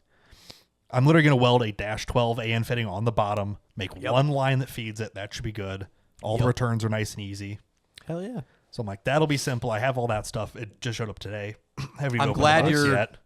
I'm literally going to weld a -12 AN fitting on the bottom, make one line that feeds it. That should be good. All the returns are nice and easy. Hell yeah. So I'm like, that'll be simple. I have all that stuff. It just showed up today. Haven't even I'm opened glad the box you're yet.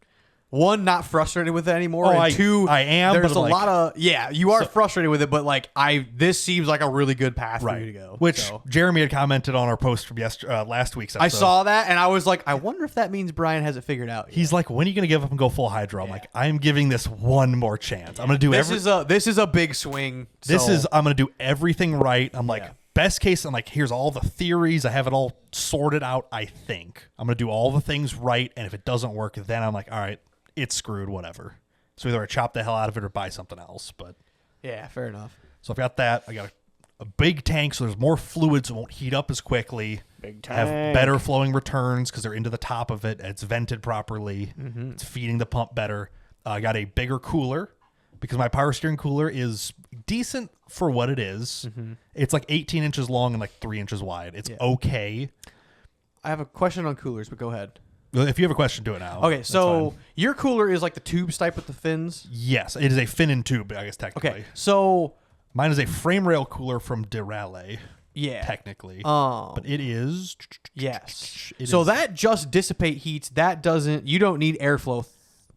One, not frustrated with it anymore. Oh, and two, I am, There's but a like- lot of you are frustrated with it, but like this seems like a really good path for you to go. Which so. Jeremy had commented on our post from last week's episode. I saw that and I was like, I wonder if that means Brian has it figured out. He's like, when are you going to give up and go full hydro? I'm like, I'm giving this one more chance. I'm going to do This is a big swing. I'm going to do everything right. I'm like, best case, I'm like, here's all the theories. I have it all sorted out, I think. I'm going to do all the things right. And if it doesn't work, then I'm like, all right, it's screwed, whatever. So either I chop the hell out of it or buy something else. But yeah, fair enough. so I've got that. I got a big tank, so there's more fluid, so it won't heat up as quickly. Big Have tank. better flowing returns because they're into the top of it. It's vented properly. It's feeding the pump better. I got a bigger cooler because my power steering cooler is decent for what it is. It's like 18 inches long and like 3 inches wide. It's okay. I have a question on coolers, but go ahead. If you have a question, do it now. Okay, That's so fine. your cooler is like the tubes type with the fins. Yes, it is a fin and tube, I guess, technically. Okay, so Mine is a frame rail cooler from Durale, yeah, technically. but It is... yes. It So is- that just dissipate heats. That doesn't. You don't need airflow.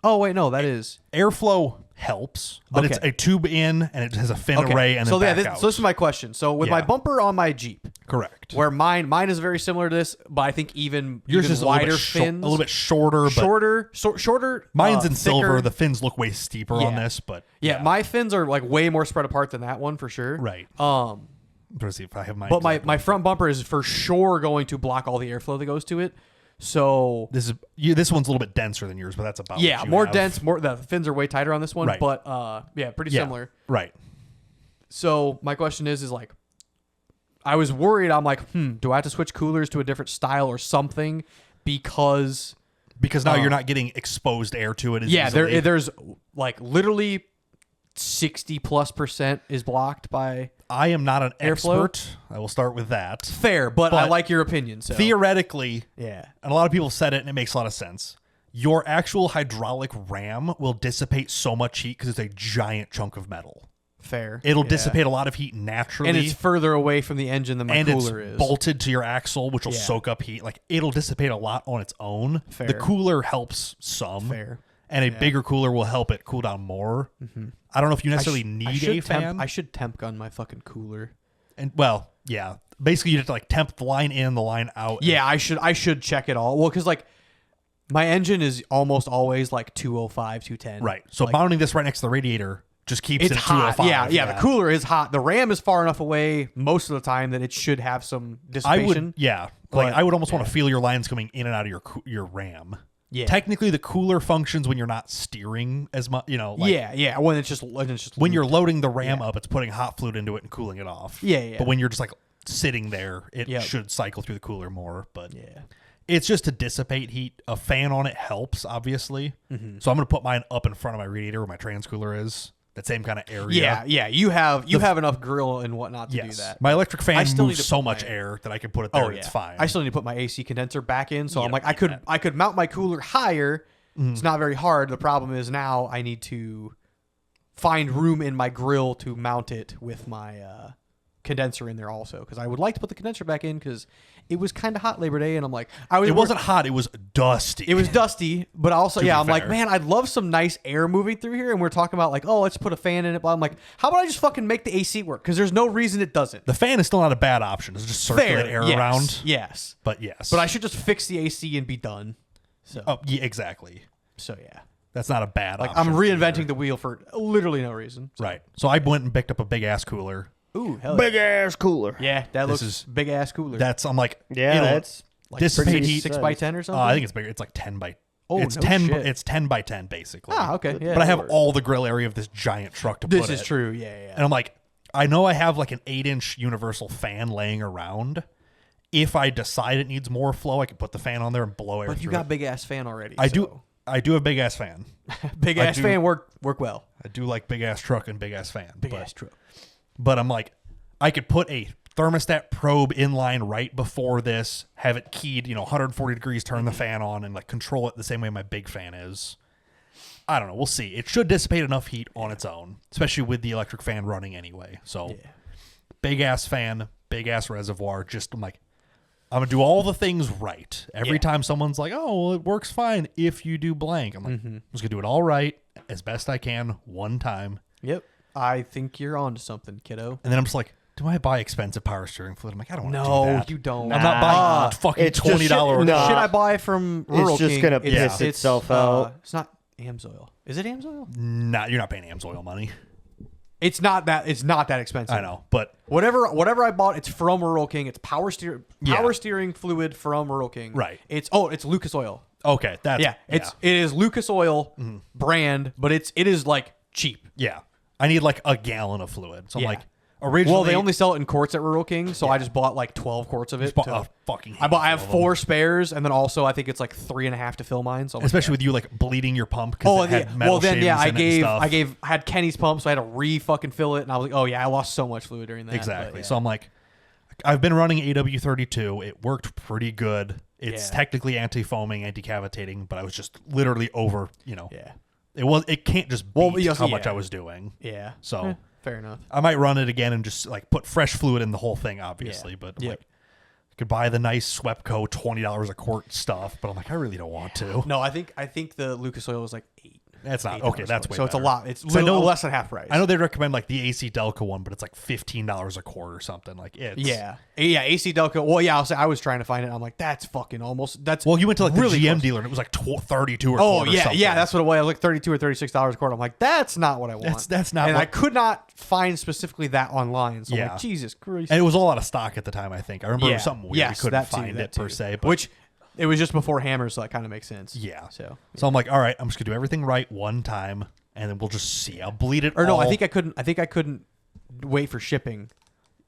Oh wait, no, that is. Airflow helps, but it's Okay. a tube in and it has a fin Okay. array and then so back this, out. so this is my question. So with my Yeah. bumper on my Jeep, Correct. where mine is very similar to this, but I think even Yours even is wider a fins, little bit shorter, but shorter. mine's in thicker. silver. The fins look way steeper on Yeah. this, but Yeah, my fins are like way more spread apart than that one for sure. right. Um, Let's see if I have mine. but exactly. my front bumper is for sure going to block all the airflow that goes to it. So this one's a little bit denser than yours, but that's about yeah, what you more have. dense. The fins are way tighter on this one, Right. but yeah, pretty Yeah, similar. right? So my question is like, I was worried. I'm like, do I have to switch coolers to a different style or something? Because Because now you're not getting exposed air to it. As yeah, easily. there's like literally 60+% is blocked by I am not an Airflow? expert. I will start with that. fair, but I But like your opinion. So Theoretically, yeah, and a lot of people said it, and it makes a lot of sense. Your actual hydraulic ram will dissipate so much heat because it's a giant chunk of metal. fair. It'll Yeah. dissipate a lot of heat naturally. and it's further away from the engine than my and cooler it's is. bolted to your axle, which will Yeah. soak up heat. Like it'll dissipate a lot on its own. Fair. The cooler helps some, Fair. and a bigger cooler will help it cool down more. I don't know if you necessarily need a fan. I should temp gun my fucking cooler. And well, yeah, basically you have to like temp the line in, the line out. Yeah, I should check it all. Well, because like my engine is almost always like 205, 210. right. So like, mounting this right next to the radiator just keeps it's it at hot. 205. Yeah. The cooler is hot. The RAM is far enough away most of the time that it should have some I dissipation. would, yeah. But, Like I would almost want to feel your lines coming in and out of your RAM. Yeah. Technically, the cooler functions when you're not steering as much. You know, like yeah. When it's just when you're loading the RAM up, it's putting hot fluid into it and cooling it off. Yeah. But when you're just like sitting there, it Yep. should cycle through the cooler more. But yeah. it's just to dissipate heat. A fan on it helps, obviously. Mm-hmm. So I'm going to put mine up in front of my radiator where my trans cooler is. That same kind of area. Yeah. You have enough grill and whatnot to Yes. do that. My electric fan I still need moves to so put much my- air that I can put it there and it's fine. I still need to put my AC condenser back in, so You I'm like, don't need that. I could mount my cooler higher. It's not very hard. The problem is now I need to find room in my grill to mount it with my condenser in there also, because I would like to put the condenser back in because it was kind of hot Labor Day, and I'm like, it wasn't hot, it was dusty. It was dusty, but also, I'm fair. like, man, I'd love some nice air moving through here, and we're talking about like, oh, let's put a fan in it, but I'm like, how about I just fucking make the AC work? Because there's no reason it doesn't. The fan is still not a bad option. It's just circulate air yes, around. Yes. But yes. But I should just fix the AC and be done. So, Oh, yeah, exactly. so yeah. That's not a bad Like, option. I'm reinventing the wheel for literally no reason. So. Right. So I went and picked up a big ass cooler. Ooh, hell Big ass cooler. yeah. That This looks is- big ass cooler. I'm like, Yeah, it'll that's like dissipate pretty heat. 6 by 10 or something. I think it's bigger. It's like 10 by. Oh, it's no 10. shit. It's 10 by 10 basically. Ah, okay. Yeah. But I have all the grill area of this giant truck to This put is it. true. Yeah. And I'm like, I know I have like an 8-inch universal fan laying around. If I decide it needs more flow, I can put the fan on there and blow air But you through got it. big ass fan already. I so. do. I do have big ass fan. Big I ass do- fan work well. I do like big ass truck and big ass fan. Big but, ass truck. But I'm like, I could put a thermostat probe in line right before this, have it keyed, 140 degrees, turn the fan on, and like control it the same way my big fan is. I don't know. We'll see. It should dissipate enough heat on its own, especially with the electric fan running anyway. So, big ass fan, big ass reservoir. Just I'm like, I'm gonna do all the things right. Every time someone's like, "Oh, well, it works fine if you do blank," I'm like, I'm just gonna do it all right as best I can one time. Yep. I think you're onto something, kiddo. And then I'm just like, do I buy expensive power steering fluid? I'm like, I don't want to do No, that. you don't. I'm not buying fucking it's just $20. shit- no. Shit I buy from Rural just King, gonna it's- piss itself out. It's not Amsoil. Is it Amsoil? Nah, you're not paying Amsoil money. It's not that. It's not that expensive. I know, but Whatever I bought, it's from Rural King. It's power steering fluid from Rural King. Right. It's Lucas Oil. okay, that's It is Lucas Oil brand, but it is like cheap. yeah. I need like a gallon of fluid. So I'm Yeah. like, originally, Well, they only sell it in quarts at Rural King, so I just bought like 12 quarts of it. bought to- a fucking. I have handful of 4 spares, and then also I think it's like 3.5 to fill mine. So I'm them. like, Especially with you like bleeding your pump oh because it yeah. had metal Well then yeah, shavings I in it and stuff. I had Kenny's pump, so I had to fucking fill it, and I was like, oh yeah, I lost so much fluid during that. exactly. But, yeah. So I'm like, I've been running AW32. It worked pretty good. It's Yeah. technically anti-foaming, anti-cavitating, but I was just literally over. yeah, It can't just beat yes, how much yeah. I was doing. yeah. So- Eh, fair enough. I might run it again and just like put fresh fluid in the whole thing, obviously. Yeah. But I'm Yep. like, I could buy the nice Swepco $20 a quart stuff, but I'm like, I really don't want to. No, I think the Lucas Oil was like 8. That's not $8 okay. That's way so it's a better. lot. It's 'Cause I know- less than half price. I know they recommend like the AC Delco one, but it's like $15 a quart or something. Like it's Yeah, AC Delco. Well, yeah, I was trying to find it. I'm like, that's fucking almost. That's Well, you went to like really the GM close. dealer and it was like 32 or Oh quart or yeah, something. yeah, that's what it was. It was like $32 or $36 a quart. I'm like, that's not what I want. That's not And what- I could not find specifically that online. So I'm Yeah. like, Jesus Christ. And it was all out of stock at the time. I think I remember it was something weird. Yes, we couldn't that too, find that it per too. se. But Which it was just before Hammers, so that kind of makes sense. yeah. So I'm like, all right, I'm just gonna do everything right one time, and then we'll just see. I'll bleed it. or no, all. I think I couldn't wait for shipping.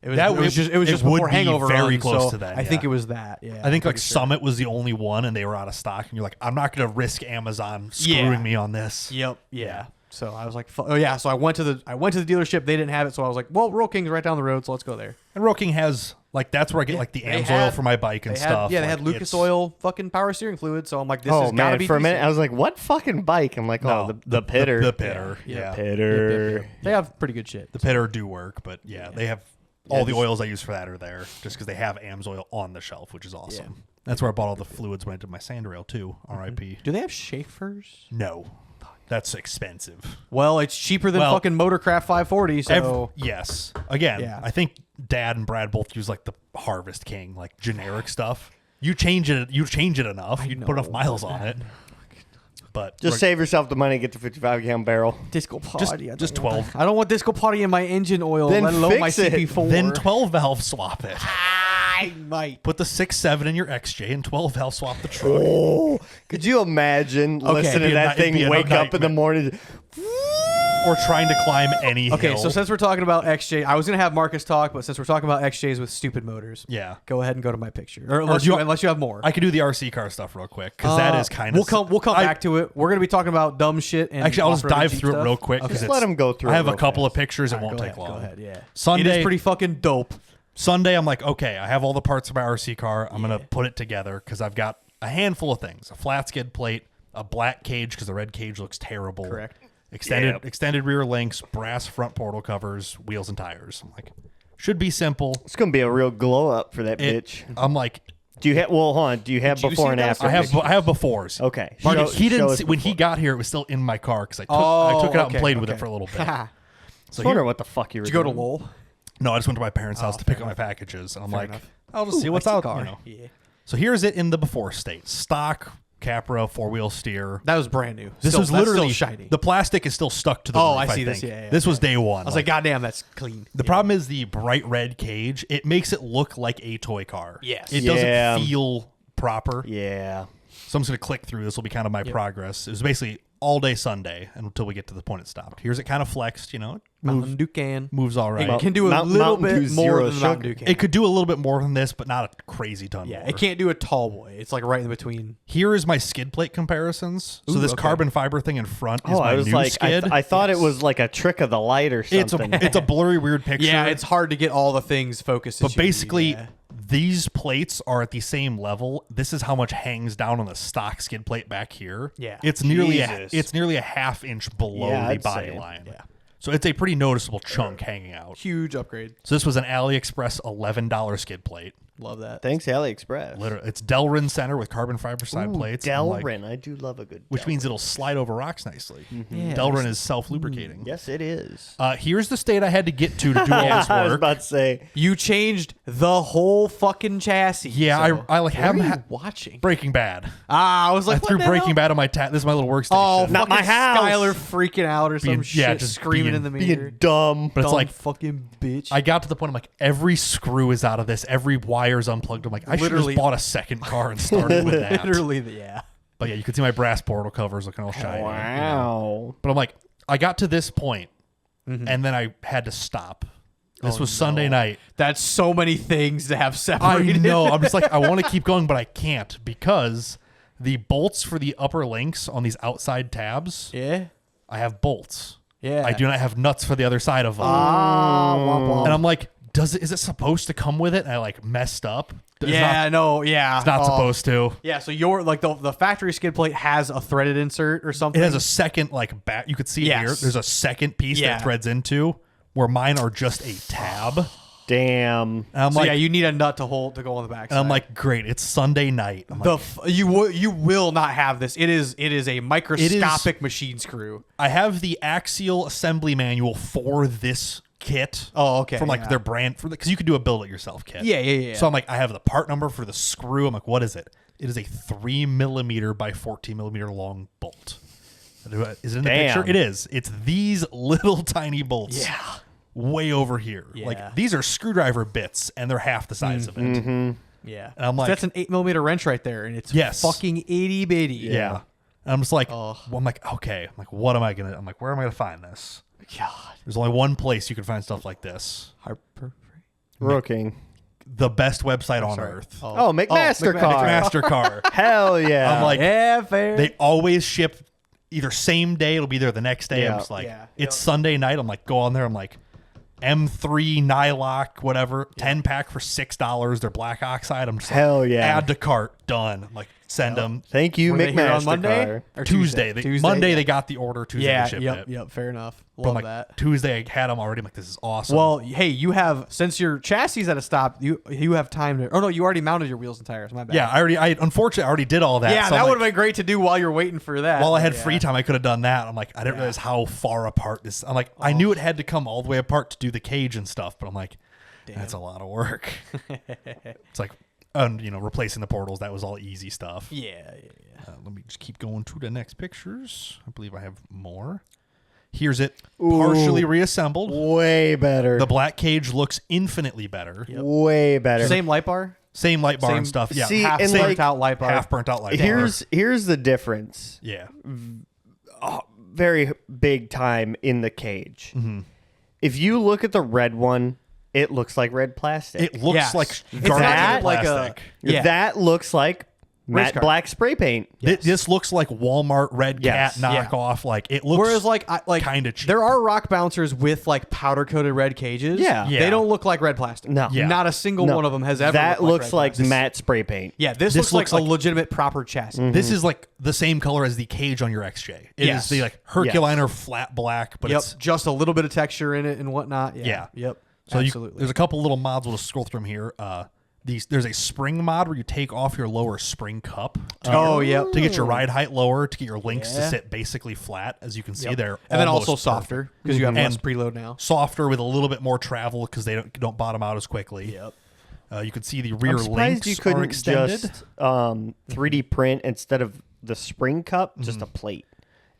It was, That it was just it would before be Hangover very Run, close so to that, I think yeah. it was that. Yeah, I think I'm like pretty sure. Summit was the only one, and they were out of stock. And you're like, I'm not gonna risk Amazon screwing Yeah. me on this. Yep. Yeah. So I was like, oh yeah. So I went to the dealership. They didn't have it, so I was like, well, Rural King's right down the road, so let's go there. And Roking has like that's where I get like the They AMS had- oil for my bike and They stuff. had, they Like, had Lucas it's- Oil fucking power steering fluid. So I'm like, this Oh has got to man, be for a minute decent. I was like, "What fucking bike?" I'm like, No, "Oh, the pitter." The pitter. Yeah. Yeah. Pitter. They have pretty good shit. The pitter do work, but yeah, they have all the oils I use for that are there just because they have AMS oil on the shelf, which is awesome. That's where I bought all the fluids when I did my sand rail too. R.I.P. Do they have Schaefer's? No, that's expensive. Well, it's cheaper than Well, fucking Motorcraft 540. So Yes. Again, Yeah. I think Dad and Brad both use like the Harvest King, like generic stuff. You change it enough, you put enough miles on it. But Just save yourself the money, get the 55-gallon barrel. Disco Party. I don't just want 12. that. I don't want Disco Party in my engine oil, Then let alone my fix it. CP4. Then 12 valve swap it. I might. Put the 6.7 in your XJ and 12 valve swap the truck. Oh, could you imagine listening it'd to that be thing a wake up in the nightmare. morning? Or trying to climb any Okay, hill. so since we're talking about XJ, I was gonna have Marcus talk, but since we're talking about XJs with stupid motors, yeah, go ahead and go to my picture, or unless do you- you have more. I could do the RC car stuff real quick because that is kind of. We'll come back to it. We're gonna be talking about dumb shit. And Actually, I'll just off-road dive Jeep through stuff. it real quick. 'cause Just it's- let him go through I it have a real couple of fast. pictures. It All right, won't go take ahead, long. Go ahead, yeah. Sunday, It is pretty fucking dope. Sunday, I'm like, okay, I have all the parts of my RC car. I'm gonna put it together because I've got a handful of things: a flat skid plate, a black cage because the red cage looks terrible. Correct. Extended rear links, brass front portal covers, wheels and tires. I'm like, Should be simple. It's gonna be a real glow up for that bitch. I'm like, Do you have? Well, hold on. Do you have Did you before see and those? after? I have befores. Okay. Mark, Show- he show didn't us see, when he before. got here. It was still in my car because I took it out and played with it for a little bit. I So was here, wondering what the fuck you were Did you go to doing. Lowell? no, I just went to my parents' house to pick up my packages, and I'm like, I'll just see what's out. You know. Yeah. So here's it in the before state: stock Capra 4-wheel steer. That was brand new. This Still- was that's literally still shiny. The plastic is still stuck to the Oh, roof, I see this. think. Yeah, this was day one. I was like, God damn, that's clean. the problem is the bright red cage. It makes it look like a toy car. Yes. It Yeah. doesn't feel proper. Yeah. So I'm just going to click through. This will be kind of my progress. It was basically all day Sunday until we get to the point it stopped. Here's it kind of flexed, you know. Mountain Dew can. Moves all right. It can do a Mountain little Dew bit more Zero than the Mountain sugar. Dew can. It could do a little bit more than this, but not a crazy ton Yeah, more. it can't do a tall boy. It's like right in between. Here is my skid plate comparisons. So Ooh, this okay. carbon fiber thing in front is Oh, my I was new like, skid. I thought it was like a trick of the light or something. it's a blurry, weird picture. Yeah, it's hard to get all the things focused. But basically, these plates are at the same level. This is how much hangs down on the stock skid plate back here. Yeah. it's nearly a half inch below Yeah, the I'd body say. line. Yeah. So it's a pretty noticeable chunk hanging out. huge upgrade. So this was an AliExpress $11 skid plate. Love that. Thanks, AliExpress. Literally, it's Delrin center with carbon fiber side plates. I'm like- Delrin. I do love a good which Delrin. means it'll slide over rocks nicely. Yeah, Delrin is self-lubricating. Yes, it is. Here's the state I had to get to do all this I was work. about to say. You changed the whole fucking chassis. Yeah, so- I like What haven't are you had watching. Breaking Bad. I was like, I threw what the Breaking hell? Bad on my this is my little workstation. Oh, Not my fucking house. Skylar freaking out or some Being- shit, yeah, just screaming being- in the mirror. Being dumb. but it's Dumb like fucking bitch. I got to the point I'm like every screw is out of this, every wire's unplugged. I'm like I should have Literally- just bought a second car and started with that. Literally, yeah. But yeah, you can see my brass portal covers looking all shiny. you know. Wow. But I'm like, I got to this point, and then I had to stop. This was Sunday night. That's so many things to have I separated. know. I'm just like, I want to keep going, but I can't because the bolts for the upper links on these outside tabs, Yeah. I have bolts. Yeah. I do not have nuts for the other side of them. Ah, womp womp. And I'm like, is it supposed to come with it? And I like messed up. It's Yeah, no, yeah. It's not supposed to. Yeah, so your like the factory skid plate has a threaded insert or something. It has a second like back. You could see it Yes. here. There's a second piece Yeah. that threads into where mine are just a tab. Damn. And I'm so like, yeah, you need a nut to go on the back. and I'm like, great. It's Sunday night. I'm like, you will not have this. It is a microscopic machine screw. I have the axial assembly manual for this kit. Oh, okay, From like yeah. their brand, because you could do a build it yourself kit. Yeah. So I'm like, I have the part number for the screw. I'm like, what is it? It is a 3mm by 14mm long bolt. Is it in the Damn. picture? It is. It's these little tiny bolts. Yeah. Way over here. Yeah. Like these are screwdriver bits and they're half the size of it. Yeah. And I'm like- that's an 8mm wrench right there, and it's Yes. fucking itty bitty. Yeah. And I'm just like, Oh. well, I'm like, okay. I'm like, what am I gonna? I'm like, where am I gonna find this? God. There's only one place you can find stuff like this. Harper. Rooking. The best website on earth. Oh, McMastercard. MasterCard. Hell yeah. I'm like, Yeah, fair. they always ship either same day. It'll be there the next day. Yeah. I'm just like, Yeah. it's Sunday night. I'm like, go on there. I'm like, M3 Nylock, whatever, 10-pack for $6. They're black oxide. I'm just like, Hell yeah. add to cart, done. I'm like, send them. Thank you, Were they here on Monday McMastercard. or Tuesday. Monday yeah. they got the order. Tuesday Yeah. they shipped it. Yep. Fair enough. But I'm Love like, that. Tuesday I had them already. I'm like, this is awesome. Well, hey, you have since your chassis is at a stop, you have time to. Oh no, you already mounted your wheels and tires. My bad. yeah, unfortunately I already did all that. Yeah, so that I'm would have like, been great to do while you're waiting for that. while I had Yeah. free time, I could have done that. I'm like, I didn't realize how far apart this. I'm like, I knew it had to come all the way apart to do the cage and stuff, but I'm like, that's a lot of work. It's like, replacing the portals. That was all easy stuff. Yeah. Let me just keep going to the next pictures. I believe I have more. Here's it, partially reassembled. Way better. The black cage looks infinitely better. Way better. Same light bar. Same light bar Same- and stuff. Yeah, See, half and burnt like- out light bar. half burnt out light bar. Here's the difference. Yeah. Very big time in the cage. Mm-hmm. If you look at the red one, it looks like red plastic. It looks Yes. like It's garbage not like a- plastic. Yeah. That looks like Race matte car. black spray paint. This looks like Walmart Red Yes. Cat knockoff. Like it looks. Whereas like kinda cheap. there are rock bouncers with like powder coated red cages. Yeah. Yeah. They don't look like red plastic. No. Yeah. Not a single No. one of them has ever. That looked looks red like plastic. matte spray paint. Yeah, this This looks looks like like- a legitimate proper chassis. This is like the same color as the cage on your XJ. It is Yes. the like Herculiner flat black, but Yep, it's just a little bit of texture in it and whatnot. Yeah. Yeah. Yep. So Absolutely. there's a couple little mods. We'll just scroll through them here. There's a spring mod where you take off your lower spring cup to get your ride height lower, to get your links to sit basically flat, as you can see there. And then also almost softer because you have less preload now. Softer with a little bit more travel because they don't bottom out as quickly. Yep. You can see the rear I'm surprised links you are couldn't extended. just 3D print instead of the spring cup, just a plate.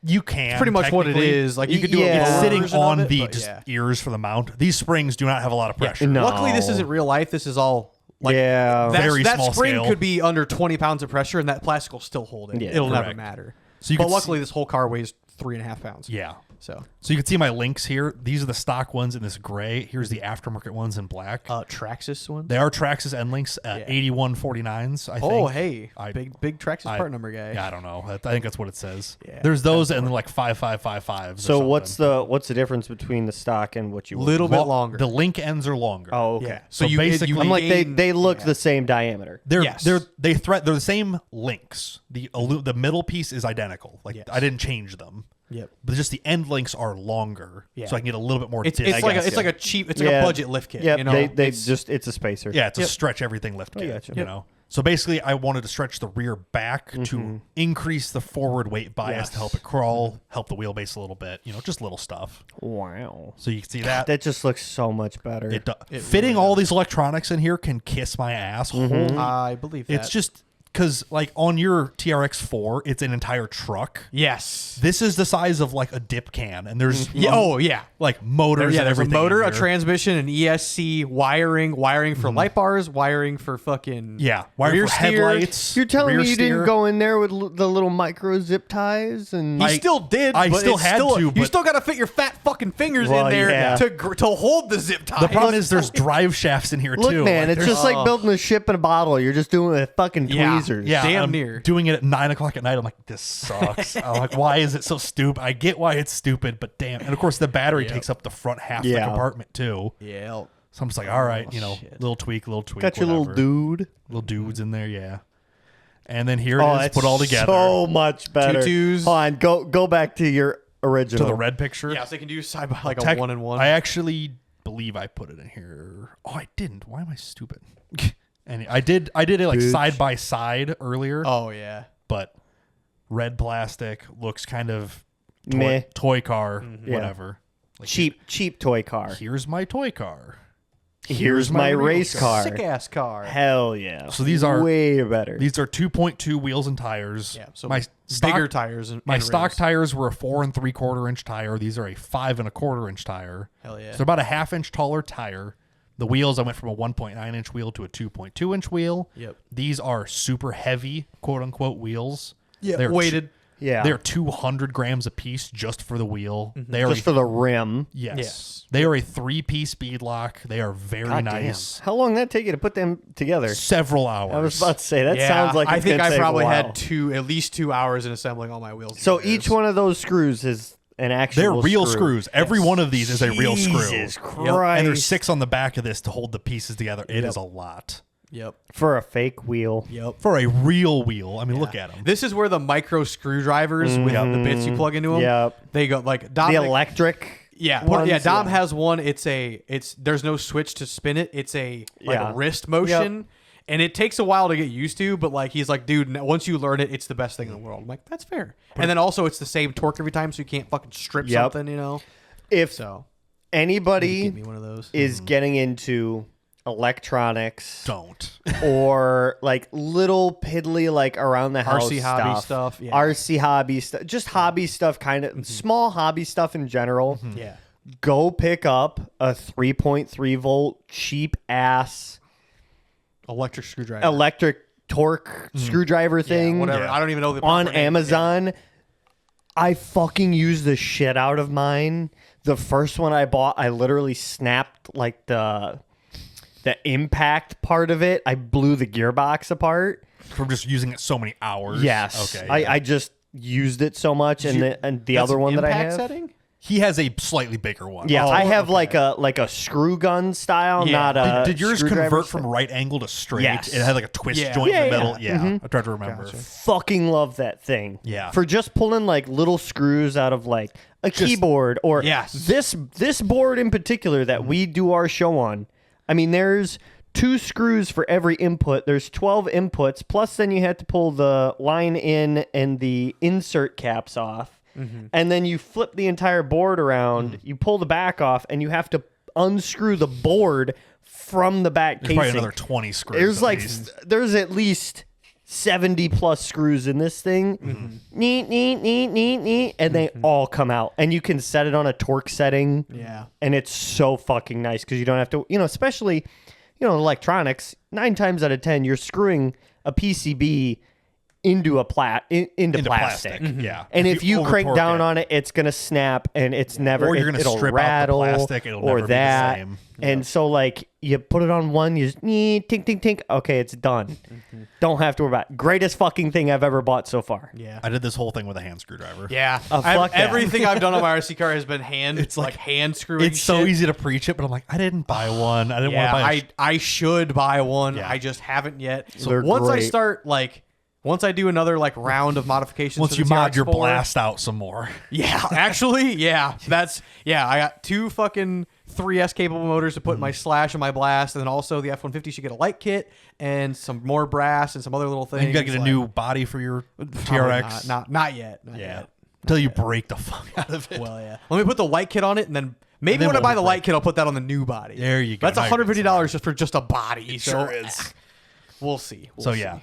You can Pretty much what it technically. is. Like you could do Yeah. a It's lower sitting version on of it, the but just ears for the mount. These springs do not have a lot of pressure. No. Luckily, this isn't real life. This is all like Yeah. Very that small spring scale. could be under 20 pounds of pressure, and that plastic will still hold it. Yeah. It'll never Correct. matter. So you but can luckily, this whole car weighs 3.5 pounds. Yeah. So So you can see my links here. These are the stock ones in this gray. Here's the aftermarket ones in black. Traxxas one. They are Traxxas end links, 8149s, I think. Oh, hey, I- big Traxxas part number guy. Yeah, I don't know. I think that's what it says. Yeah. There's those and then like 5555s. So what's the difference between the stock and what you Little bit longer. The link ends are longer. Oh, okay. Yeah. So you basically- I'm like gain- they look yeah. the same diameter. They're Yes. they're the same links. The middle piece is identical. Like Yes. I didn't change them. Yep. But just the end links are longer, Yeah. so I can get a little bit more. It's distance. like guess, it's yeah. like a cheap. It's like a budget lift kit. Yeah, You know, they It's- just it's a spacer. Yeah, it's a stretch everything lift kit. gotcha. You know, so basically, I wanted to stretch the rear back to increase the forward weight bias to help it crawl, help the wheelbase a little bit. You know, just little stuff. Wow. So you can see that. That just looks so much better. Fitting all these electronics in here can kiss my ass. Holy, I believe that. it's just because like on your TRX4, it's an entire truck. yes. This is the size of like a dip can, and there's Yeah. Oh yeah. like motors. Yeah, and there's a everything motor, in a here. transmission, an ESC, wiring for light bars, wiring for fucking Yeah, wire rear for steer. headlights. You're telling rear me you steer. didn't go in there with the little micro zip ties and He still did. I but still it's had to, You but- still got to fit your fat fucking fingers Well, in there yeah. to hold the zip tie. The problem is there's drive shafts in here look, too. man, Like, it's there's- just like building a ship in a bottle. You're just doing it with fucking Yeah. tweezers. yeah, damn I'm near. doing it at 9:00 at night. I'm like, this sucks. I'm like, why is it so stupid? I get why it's stupid, but damn. And of course, the battery takes up the front half of the Yeah. compartment too. yeah. So I'm just like, all right, shit. little tweak, Got your little whatever. dude. little dudes in there, yeah. And then here Oh, it is, that's put all together so much better. Tutus. Hold on, go back to your original. to the red picture. Yeah, so they can do side by like a Tech- 1-in-1. I actually believe I put it in here. Oh, I didn't. Why am I stupid? And I did it like Bitch. side by side earlier, oh yeah. but red plastic looks kind of Meh. toy car, Yeah. whatever. Like, cheap toy car. here's my toy car. Here's my real race car. Sick ass car. Hell yeah. So these are- way better. These are 2.2 wheels and tires. Yeah, so my bigger stock, tires. And my and stock rims. tires were a 4 3/4 inch tire. These are a 5 1/4 inch tire. Hell yeah. So they're about a half inch taller tire. The wheels, I went from a 1.9 inch wheel to a 2.2 inch wheel. Yep. These are super heavy, quote unquote, wheels. Yeah, They're weighted. yeah. They're 200 grams a piece just for the wheel. They are just for the rim. yes. Yes. They are a 3-piece bead lock. They are very God nice. damn. How long did that take you to put them together? Several hours. I was about to say that Yeah, sounds like I it's think gonna I take a probably while. had at least 2 hours in assembling all my wheels. So and each tires. one of those screws is an actual. They're real screw. screws. Every one of these is a real screw. Jesus Yep. Christ! And there's 6 on the back of this to hold the pieces together. It is a lot. Yep. for a fake wheel. Yep. For a real wheel. I mean, look at them. This is where the micro screwdrivers with the bits you plug into them. Yep. They go like The Dominic. electric. Yeah, ones, yeah. Dom yeah. has one. It's there's no switch to spin it. It's a Yeah. wrist motion, and it takes a while to get used to. But like he's like, dude, once you learn it, it's the best thing in the world. I'm like, that's fair. And then also it's the same torque every time, so you can't fucking strip Yep. something. You know. If So anybody give me one of those. is getting into electronics Don't. or like little piddly like around the house RC hobby stuff, yeah. RC hobby stuff, just hobby stuff, kind of small hobby stuff in general. Yeah. Go pick up a 3.3 volt cheap ass Electric screwdriver. electric torque screwdriver thing Whatever. Yeah. I don't even know the on proper name. Amazon. I fucking used the shit out of mine. The first one I bought, I literally snapped like the impact part of it. I blew the gearbox apart. From just using it so many hours. Yes. Okay. I just used it so much, and the other one that I Impact have. setting? He has a slightly bigger one. Yeah, I have like a screw gun style, not a. Did yours screwdriver convert style. from right angle to straight? Yes. It had like a twist Yeah. joint in Yeah, the middle. yeah. Yeah, I tried to remember. Gotcha. Fucking love that thing. Yeah. For just pulling like little screws out of like a keyboard or Yes. this board in particular that we do our show on. I mean, there's 2 screws for every input. There's 12 inputs. Plus, then you have to pull the line in and the insert caps off. And then you flip the entire board around. You pull the back off, and you have to unscrew the board from the back There's casing. probably another 20 screws. There's at like least. there's at least 70 plus screws in this thing. Neat, neat, neat, neat, neat, and they all come out. And you can set it on a torque setting. Yeah. And it's so fucking nice because you don't have to, especially, electronics. 9 times out of 10, you're screwing a PCB into into plastic. Yeah. And if you crank over-torque down it, on it, it's gonna snap, and it's never. Or you're gonna it'll strip out the rattle, plastic, it'll or never be the that. same. And so, like, you put it on one, you just tink, tink, tink. Okay, it's done. Don't have to worry about it. Greatest fucking thing I've ever bought so far. Yeah. I did this whole thing with a hand screwdriver. Yeah. Fuck that. Everything I've done on my RC car has been hand. It's like- hand screwing. It's so shit. easy to preach it, but I'm like, I didn't buy one. I didn't Yeah, want to buy I should buy one. Yeah. I just haven't yet. So They're once I great. start once I do another round of modifications, Once to you the mod your TRX4, blast out some more. Yeah, actually, yeah, I got 2 fucking 3S capable motors to put in my Slash and my blast, and then also the F-150 should get a light kit and some more brass and some other little things. And you gotta get a new body for your TRX. Not yet. Not Yeah. yet. Until you break the fuck out of it. Well, yeah. Let me put the light kit on it, and then maybe then when I we'll buy the break light kit, I'll put that on the new body. There you go. That's Now you're getting $150 just for just a body. It so, sure is. We'll see. So yeah,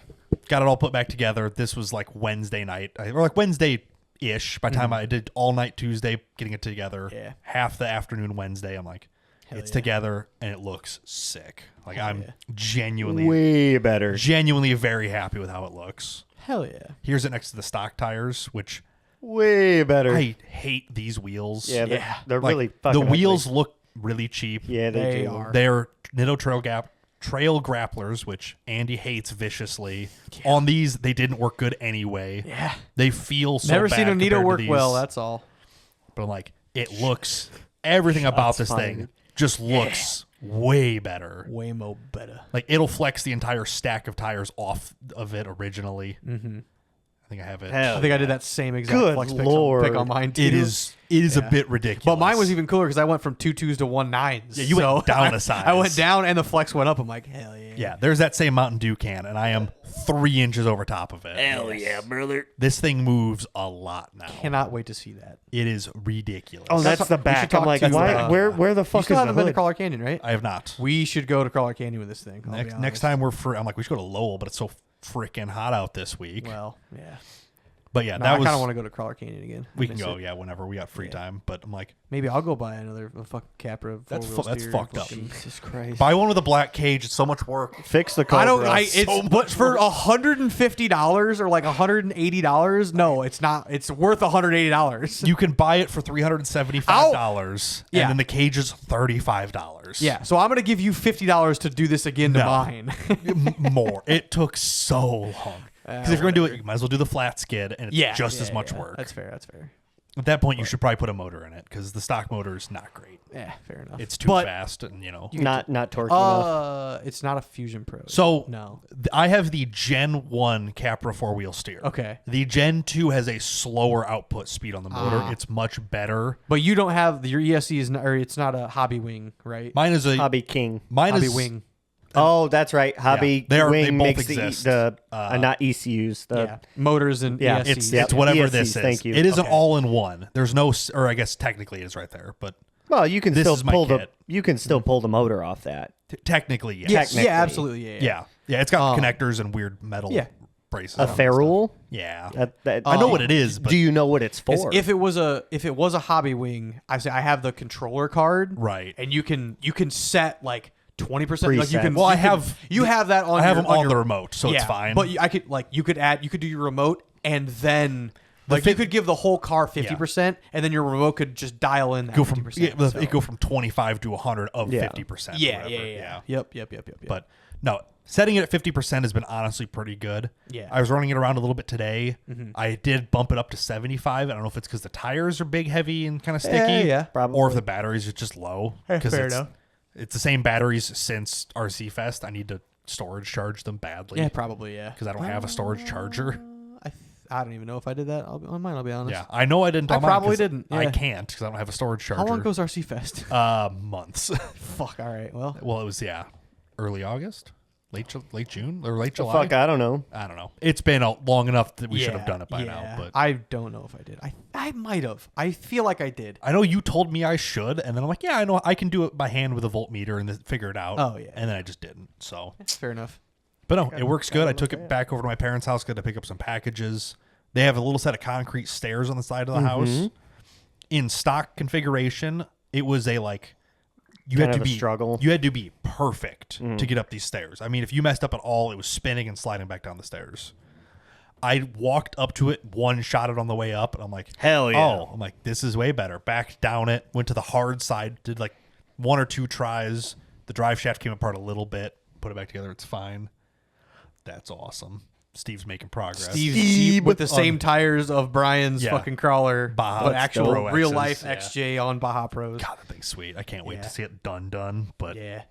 got it all put back together. This was like Wednesday night, or like Wednesday-ish. By the time I did all night Tuesday, getting it together. Yeah. Half the afternoon Wednesday, I'm like, it's together and it looks sick. Like I'm genuinely Way better. very happy with how it looks. Hell yeah. Here's it next to the stock tires, which Way better. I hate these wheels. yeah, Yeah. they're Like, really the fucking ugly. wheels look really cheap. Yeah, They do. are. They're Nitto Trail grapplers, which Andy hates viciously. On these, they didn't work good anyway. Yeah. They feel so Never bad seen a Nito compared to work these. well. That's all. But like, it looks, everything about this fired. thing just looks way better. Way more better. Like, it'll flex the entire stack of tires off of it originally. Mm-hmm. I think I have it. Hell I think I did that same exact Good flex Lord. pick on mine too. It is a bit ridiculous. But mine was even cooler because I went from 2.2s to 1.9s. Yeah, you went down a size. I went down and the flex went up. I'm like, hell yeah. Yeah, there's that same Mountain Dew can, and I am 3 inches over top of it. Hell yeah, brother. This thing moves a lot now. Cannot wait to see that. It is ridiculous. Oh, that's the we should back. I'm talk like, to, why? Where the You fuck still is haven't the been to hood? Crawler Canyon, right? I have not. We should go to Crawler Canyon with this thing. I'll be Next honest. time we're free, I'm like, we should go to Lowell, but it's so freaking hot out this week. Well, yeah. But yeah, No, that I was. kind of want to go to Crawler Canyon again. We can Miss go, it. yeah, whenever we got free time. But I'm like, Maybe I'll go buy another fucking Capra. That's four-wheel that's steer fucked up. fucking- Jesus Christ. buy one with a black cage. It's so much work. Fix the car. I don't. for us. It's so but much for work. $150 or like $180. No, it's not. It's worth $180. You can buy it for $375, Yeah. and then the cage is $35. Yeah. So I'm gonna give you $50 to do this again to No. mine. More. It took so long. Because if you're gonna do it, you might as well do the flat skid, and it's just as much work. That's fair. That's fair. At that point, you should probably put a motor in it because the stock motor is not great. Yeah, fair enough. It's too But, fast, and not torque enough. It's not a Fusion Pro. So no. I have the Gen 1 Capra 4-wheel steer. Okay. The Gen 2 has a slower output speed on the motor. It's much better. But you don't have your ESC is not, or it's not a Hobby Wing, right? Mine is a Hobby King. mine Hobby is Wing. Oh, that's right. Hobby they Wing both makes exist. not ECUs. Yeah. Motors and yeah, ESCs. It's whatever ESCs, this is. thank you. It is an Okay. all-in-one. There's no, or I guess technically it is right there, but Well, you can This still is my pull the kit. motor off that. technically, yes. Yes, Technically. yeah, absolutely. Yeah. Yeah. Yeah, it's got connectors and weird metal Yeah. braces. A on it and ferrule. stuff. Yeah. I I know what it is, but Do you know what it's It's- for? If it was a Hobby Wing, I say I have the controller card, Right. And you can set like 20%. Like you Preset. can. Well, you I can- have- You have that on. I have your, them on your, the remote, so it's fine. But I could you could do your remote and then you could give the whole car 50%, and then your remote could just dial in that go from 50%. it go from 25 to 100 of Yeah. 50%. or Yeah, whatever. yeah. Yep. But No, setting it at 50% has been honestly pretty good. Yeah. I was running it around a little bit today. I did bump it up to 75. I don't know if it's because the tires are big, heavy, and kind of sticky. Yeah, probably. Or if the batteries are just low. Because fair enough. it's the same batteries since RC Fest. I need to storage charge them badly. Yeah, probably, yeah. Because I don't have a storage charger. I don't even know if I did that. I might, I'll be honest. Yeah, I know I didn't. I on mine probably 'cause didn't, I yeah. can't because I don't have a storage charger. How long goes RC Fest? Months. Fuck, all right. Well, Well, it was early August, late June or late July. Fuck, I don't know. I don't know. It's been long enough that we should have done it by now. But I don't know if I did. I might have. I feel like I did. I know you told me I should, and then I'm like, yeah, I know I can do it by hand with a voltmeter and then figure it out. Oh, yeah. And then I just didn't. So, Fair enough. but no, it works good. I took it back over to my parents' house, got to pick up some packages. They have a little set of concrete stairs on the side of the house. In stock configuration, it was a you Kind had to of a be struggle. You had to be perfect to get up these stairs. I mean, if you messed up at all, it was spinning and sliding back down the stairs. I walked up to it, one shot it on the way up, and I'm like, Hell yeah. Oh, I'm like, this is way better. Backed down it, went to the hard side, did like 1 or 2 tries. The drive shaft came apart a little bit, put it back together. It's fine. That's awesome. Steve's making progress. Steve with the same tires of Brian's Yeah. fucking crawler, Baja but actual Pro real X's, life yeah. XJ on Baja Pros. God, that thing's sweet. I can't wait Yeah. to see it done. But Yeah.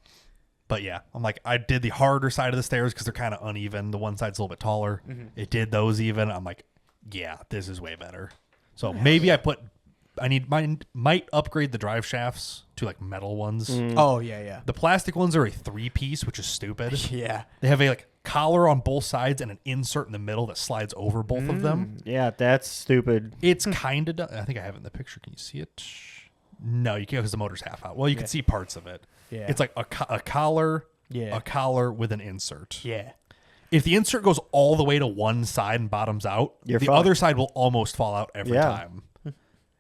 But yeah, I'm like, I did the harder side of the stairs because they're kind of uneven. The one side's a little bit taller. It did those even. I'm like, yeah, this is way better. So maybe might upgrade the drive shafts to like metal ones. Oh yeah. The plastic ones are a 3-piece, which is stupid. Yeah. They have a collar on both sides and an insert in the middle that slides over both of them. Yeah, that's stupid. It's kind of I think I have it in the picture. Can you see it? No, you can't because the motor's half out. Well, you can see parts of it. Yeah. It's like a collar, Yeah. a collar with an insert. Yeah. If the insert goes all the way to one side and bottoms out, You're the fucked. other side will almost fall out every Yeah. time.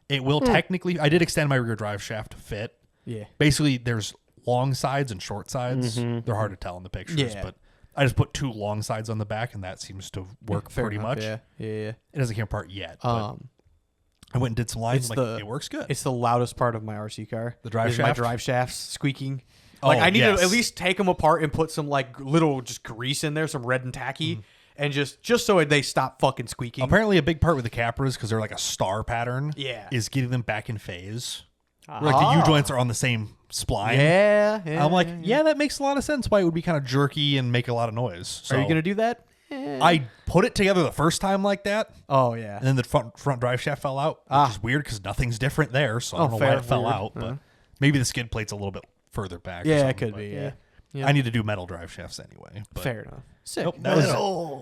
It will technically. I did extend my rear drive shaft to fit. Yeah. Basically, there's long sides and short sides. They're hard to tell in the pictures, Yeah. but I just put 2 long sides on the back, and that seems to work Fair pretty enough, much. Yeah. It doesn't come apart yet. But Um, I went and did some lines. it's I'm like, it works good. It's the loudest part of my RC car. The drive is my shaft? drive shafts squeaking. Oh, Like I need to yes. at least take them apart and put some like little just grease in there, some red and tacky, and just so they stop fucking squeaking. Apparently, a big part with the Capras, because they're like a star pattern, Yeah. is getting them back in phase. Where, like the U joints are on the same spline. Yeah. I'm like, yeah, that makes a lot of sense why it would be kind of jerky and make a lot of noise. So Are you gonna do that? I put it together the first time like that, Oh yeah. and then the front drive shaft fell out, which is weird because nothing's different there. So I don't know why fair, it fell weird. out, but maybe the skid plate's a little bit further back. or Yeah, something, it could but be. Yeah. Yeah. I need to do metal drive shafts anyway. But Fair enough. Sick. Nope, that was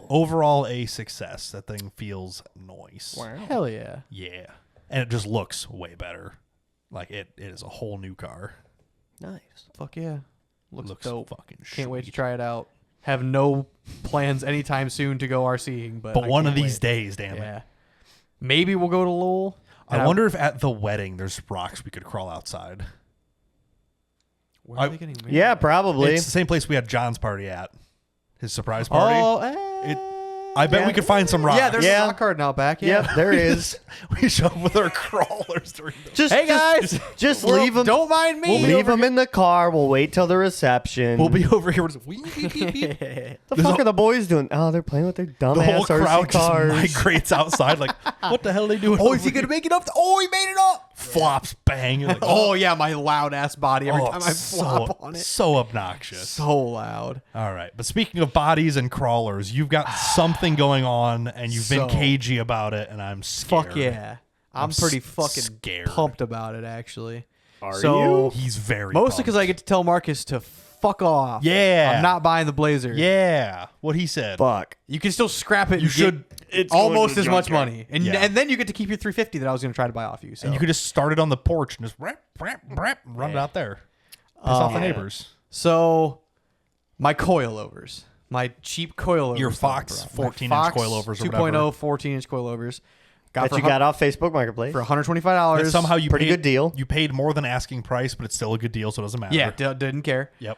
overall a success. That thing feels nice. Hell yeah. Yeah, and it just looks way better. Like it is a whole new car. Nice. Fuck yeah. Looks dope. fucking. Can't wait to sweet. try it out. Have no plans anytime soon to go RCing, but I But one of can't these wait. days, damn it. Yeah. Maybe we'll go to Lowell. I wonder if at the wedding there's rocks we could crawl outside. Where are they getting married? Yeah, probably. It's the same place we had John's party at. His surprise party. Oh, I bet we could find some rocks. yeah, there's a rock garden out back. Yeah. Yep, there is. We show up with our crawlers during the Just, Hey guys, just Well, leave them. Don't mind me. Leave them in the car. We'll wait till the reception. We'll be over here. We're just, beep, beep, beep, beep. the fuck are the boys doing? Oh, they're playing with their The whole dumbass crowd RC just cars. migrates outside. Like, what the hell are they doing? Oh, over is he here? gonna make it up? Oh, he made it up. Flops, bang. You're like, Oh yeah, my loud ass body every oh, time I flop on it. So obnoxious. So loud. All right. But speaking of bodies and crawlers, you've got something going on and you've been So- cagey about it, and I'm scared. Fuck yeah. I'm pretty fucking scared. pumped about it actually. Are So He's very mostly because pumped. I get to tell Marcus to fuck off. Yeah. I'm not buying the Blazer. Yeah. What he said. Fuck. You can still scrap it. And You should- It's going almost to as the much junkyard. money, and Yeah. and then you get to keep your 350 that I was going to try to buy off you. So And you could just start it on the porch and just rap, run it out there. Piss off the neighbors. So, my coilovers, my cheap coilovers. Your Fox 14-inch coilovers or 2.0 whatever. 14-inch coilovers. That you got off Facebook Marketplace. for $125. And somehow you Pretty paid, good deal. You paid more than asking price, but it's still a good deal, so it doesn't matter. Yeah, didn't care. Yep.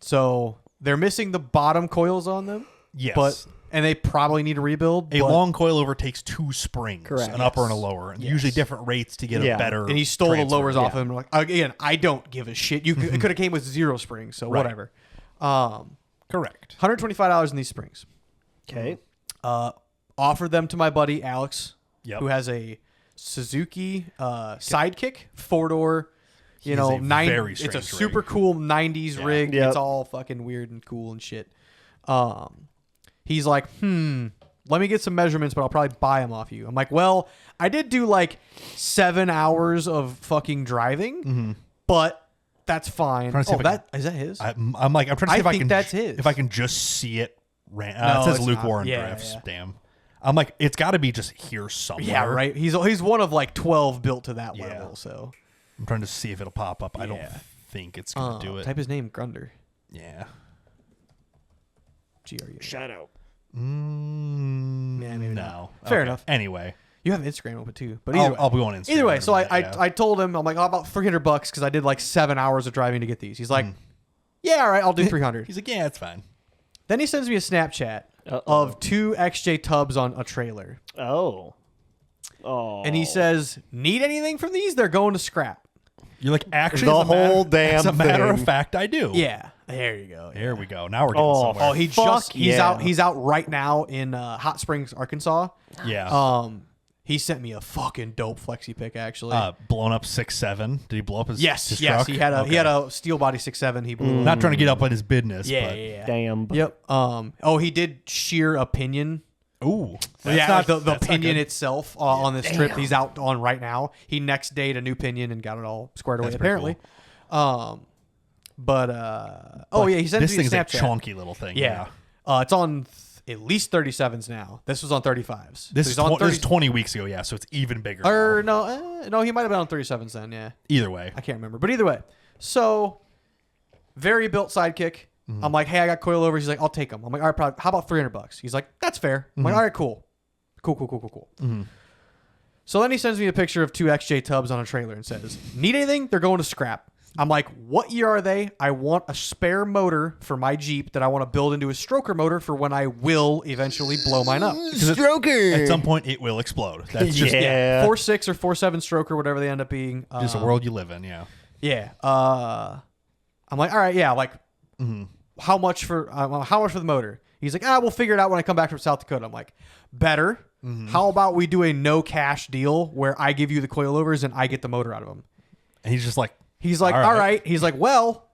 So they're missing the bottom coils on them. Yes. And they probably need a rebuild. A but- long coilover takes 2 springs, Correct. an upper and a Yes. lower, and usually different rates to get Yeah. a better. and he stole transfer. the lowers off of him. Like, again, I don't give a shit. It could have came with 0 springs, so Right. whatever. Correct. $125 in these springs. Okay. Offered them to my buddy Alex, Yep. who has a Suzuki Sidekick 4-door. You know, It's a very it's a strange super rig. cool 90s rig. Yep. It's all fucking weird and cool and shit. He's like, let me get some measurements, but I'll probably buy them off you. I'm like, well, I did do like 7 hours of fucking driving, but that's fine. Trying to see Oh, if I that is that his? I'm trying to see I if I think can. that's his. If I can just see it. No, it says it's Luke not. Warren Yeah, drifts. yeah. Damn. I'm like, it's got to be just here somewhere. Yeah, right. He's one of like 12 built to that Yeah. level. So I'm trying to see if it'll pop up. I don't Yeah. think it's gonna do it. Type his name, Grunder. Yeah. GRU. Shout out. Yeah, maybe No. not. Fair Okay. enough. Anyway, You have Instagram open too, but either way. I'll be on Instagram. Either way, so in a minute, I told him, I'm like, oh, about $300 because I did like 7 hours of driving to get these. He's like, yeah, all right, I'll do 300. He's like, yeah, it's fine. Then he sends me a Snapchat of 2 XJ tubs on a trailer, Oh. and he says, need anything from these? They're going to scrap. You're like, actually, The as a matter- whole damn As a matter of thing. fact, I do. Yeah, there you go. There we go. Now we're getting Oh, somewhere. Oh, Fuck he's yeah. out. He's out right now in Hot Springs, Arkansas. Yeah. He sent me a fucking dope flexi pick actually. Blown up 6.7. Did he blow up his? yes, his yes. truck? He had Okay. a steel body 6.7. He blew. Not trying to get up on his business. Yeah, but, yeah, yeah. Damn. Yep. Oh, he did sheer a pinion. Ooh. Yeah, not the that's not pinion good. itself on this trip he's out on right now. He next dayed a new pinion and got it all squared away That's pretty apparently. cool. Oh yeah, he sent This me a thing's a Snapchat. chunky little thing. Yeah. It's on at least 37s now. This was on 35s. This So is he's on this is 20 weeks ago. Yeah, so it's even bigger. Or now. no, he might have been on 37s then. Yeah, Either way. I can't remember. But either way, so very built sidekick. Mm-hmm. I'm like, hey, I got coilovers. He's like, I'll take them. I'm like, all right, probably, how about $300? He's like, that's fair. I'm like, all right, cool. Mm-hmm. So then he sends me a picture of 2 XJ tubs on a trailer and says, need anything? They're going to scrap. I'm like, what year are they? I want a spare motor for my Jeep that I want to build into a stroker motor for when I will eventually blow mine up. Stroker. At some point, it will explode. That's just Yeah. 4.6 or 4.7 stroker, whatever they end up being. just a world you live in. Yeah. Yeah. I'm like, all right, yeah. Like, how much for the motor? He's like, we'll figure it out when I come back from South Dakota. I'm like, better. How about we do a no cash deal where I give you the coilovers and I get the motor out of them? And he's just like, He's like, All all right. right. He's like, well,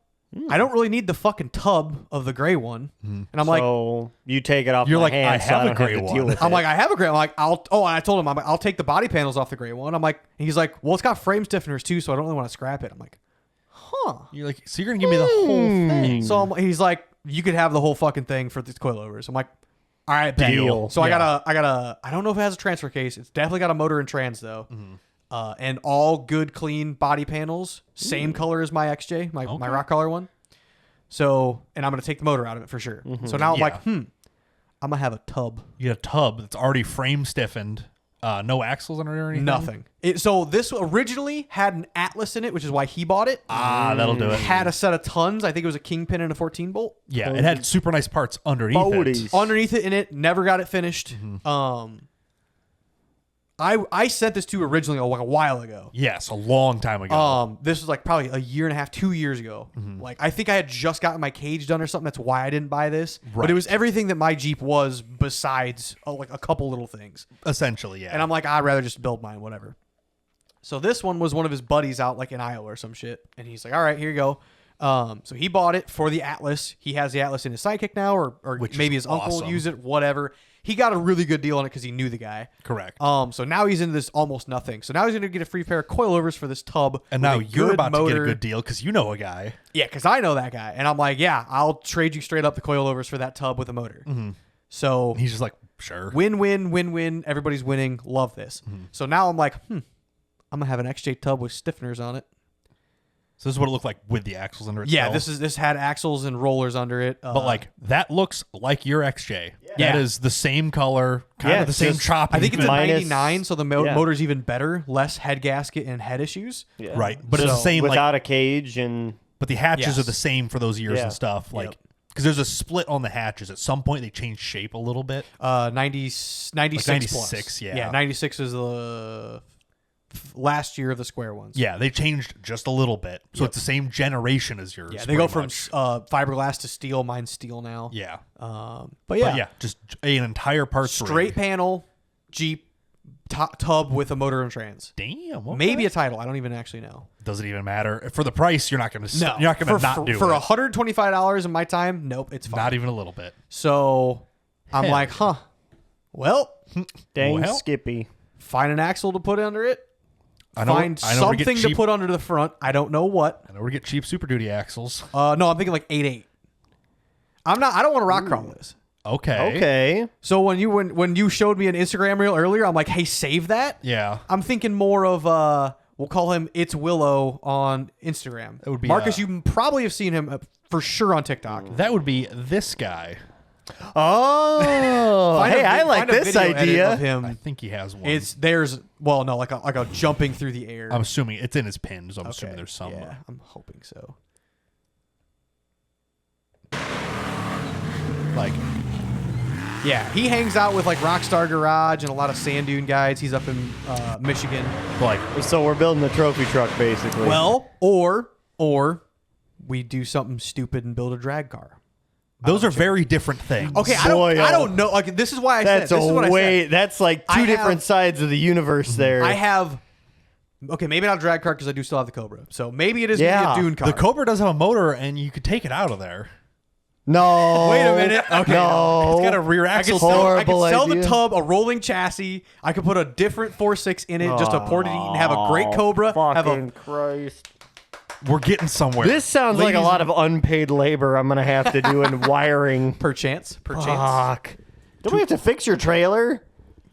I don't really need the fucking tub of the gray one. And I'm like, So you take it off. You're my like, hands, I so have a don't gray to one. deal with I'm it. like, I have a gray. I'm like, and I told him, I'll take the body panels off the gray one. I'm like, he's like, well, it's got frame stiffeners too, so I don't really want to scrap it. I'm like, huh. you're like, so you're gonna give me the whole thing? So he's like, you could have the whole fucking thing for the coilovers. I'm like, all right, bet. Deal. So Yeah. I got a, I don't know if it has a transfer case. It's definitely got a motor and trans though. And all good, clean body panels, same color as my XJ, my Okay. rock collar one. So, and I'm gonna take the motor out of it for sure. So now I'm Yeah. like, I'm gonna have a tub. You get a tub that's already frame stiffened, no axles on it or anything. Nothing. So this originally had an Atlas in it, which is why he bought it. That'll do it. Had a set of tons. I think it was a Kingpin and a 14 bolt. Yeah, it had super nice parts underneath Bodies. it. Underneath it in it, never got it finished. I sent this to you originally a while ago. Yes, a long time ago. This was like probably a year and a half, 2 years ago. Like I think I had just gotten my cage done or something. That's why I didn't buy this. But Right. it was everything that my Jeep was besides like a couple little things. Essentially, yeah. And I'm like, I'd rather just build mine, whatever. So this one was one of his buddies out like in Iowa or some shit. And he's like, all right, here you go. So he bought it for the Atlas. He has the Atlas in his Sidekick now, or Which maybe is his uncle awesome. used it, whatever. He got a really good deal on it because he knew the guy. Correct. So now he's into this almost nothing. So now he's going to get a free pair of coilovers for this tub. and with now a you're good about motor. to get a good deal because you know a guy. Yeah, because I know that guy. And I'm like, yeah, I'll trade you straight up the coilovers for that tub with a motor. So He's just like, sure. win-win, win-win. Everybody's winning. Love this. So now I'm like, I'm going to have an XJ tub with stiffeners on it. So this is what it looked like with the axles under it. Yeah, this had axles and rollers under it. But like that looks like your XJ. Yeah. That is the same color, kind Yeah, of the it's same just- chop. I think it's a minus- 99, so the yeah. motor's even better. Less head gasket and head issues. Yeah. right, but it's the So, same. Like, without a cage and but the hatches Yes. are the same for those years Yeah. and stuff. Like, Yep. because there's a split on the hatches. At some point, they change shape a little bit. 96 plus. 96, yeah. 96 is the last year of the square ones. Yeah, they changed just a little bit. So it's the same generation as yours. Yeah, they go from much. fiberglass to steel. Mine's steel now. Yeah. But yeah, just an entire parts straight rig. panel Jeep tub with a motor and trans. Damn. Okay. Maybe a title. I don't even actually know. Doesn't even matter. For the price, you're not going to No, you're not going to not do for it. $125 in my time. Nope, it's fine. Not even a little bit. So I'm Hell like, huh. Well, Dang Well. Skippy. find an axle to put under it. I know, Find I know where to get something to cheap, put under the front. I don't know what. I know where to get cheap Super Duty axles. No, I'm thinking like 8.8. I don't want to rock crawl this. Okay. Okay. So when you showed me an Instagram reel earlier, I'm like, hey, save that. Yeah. I'm thinking more of we'll call him It's Willow on Instagram. It would be, Marcus. You probably have seen him for sure on TikTok. That would be this guy. Oh, Find hey, a I like find a this video edit idea. of him. I think he has one. Like a jumping through the air. I'm assuming it's in his pin, so I'm assuming there's some. Yeah, I'm hoping so. Like, Yeah, he hangs out with like Rockstar Garage and a lot of sand dune guys. He's up in Michigan. like So we're building the trophy truck, basically. Well, or we do something stupid and build a drag car. those are very different things. Okay, I don't know. Like this is why I that's said this is what I said. That's like two I different have- sides of the universe there. I have. Okay, maybe not a drag car because I do still have the Cobra. So maybe it is Yeah. gonna be a dune car. The Cobra does have a motor, and you could take it out of there. no. Wait a minute. Okay, No. It's got a rear I could axle. sell, I could Horrible sell the idea. tub, a rolling chassis. I could put a different 4.6 in it, just a ported and have a great Cobra. Have a Fucking Christ. We're getting somewhere. This sounds like a Ladies- lot of unpaid labor I'm going to have to do in wiring. perchance. Fuck. Don't we have to fix your trailer?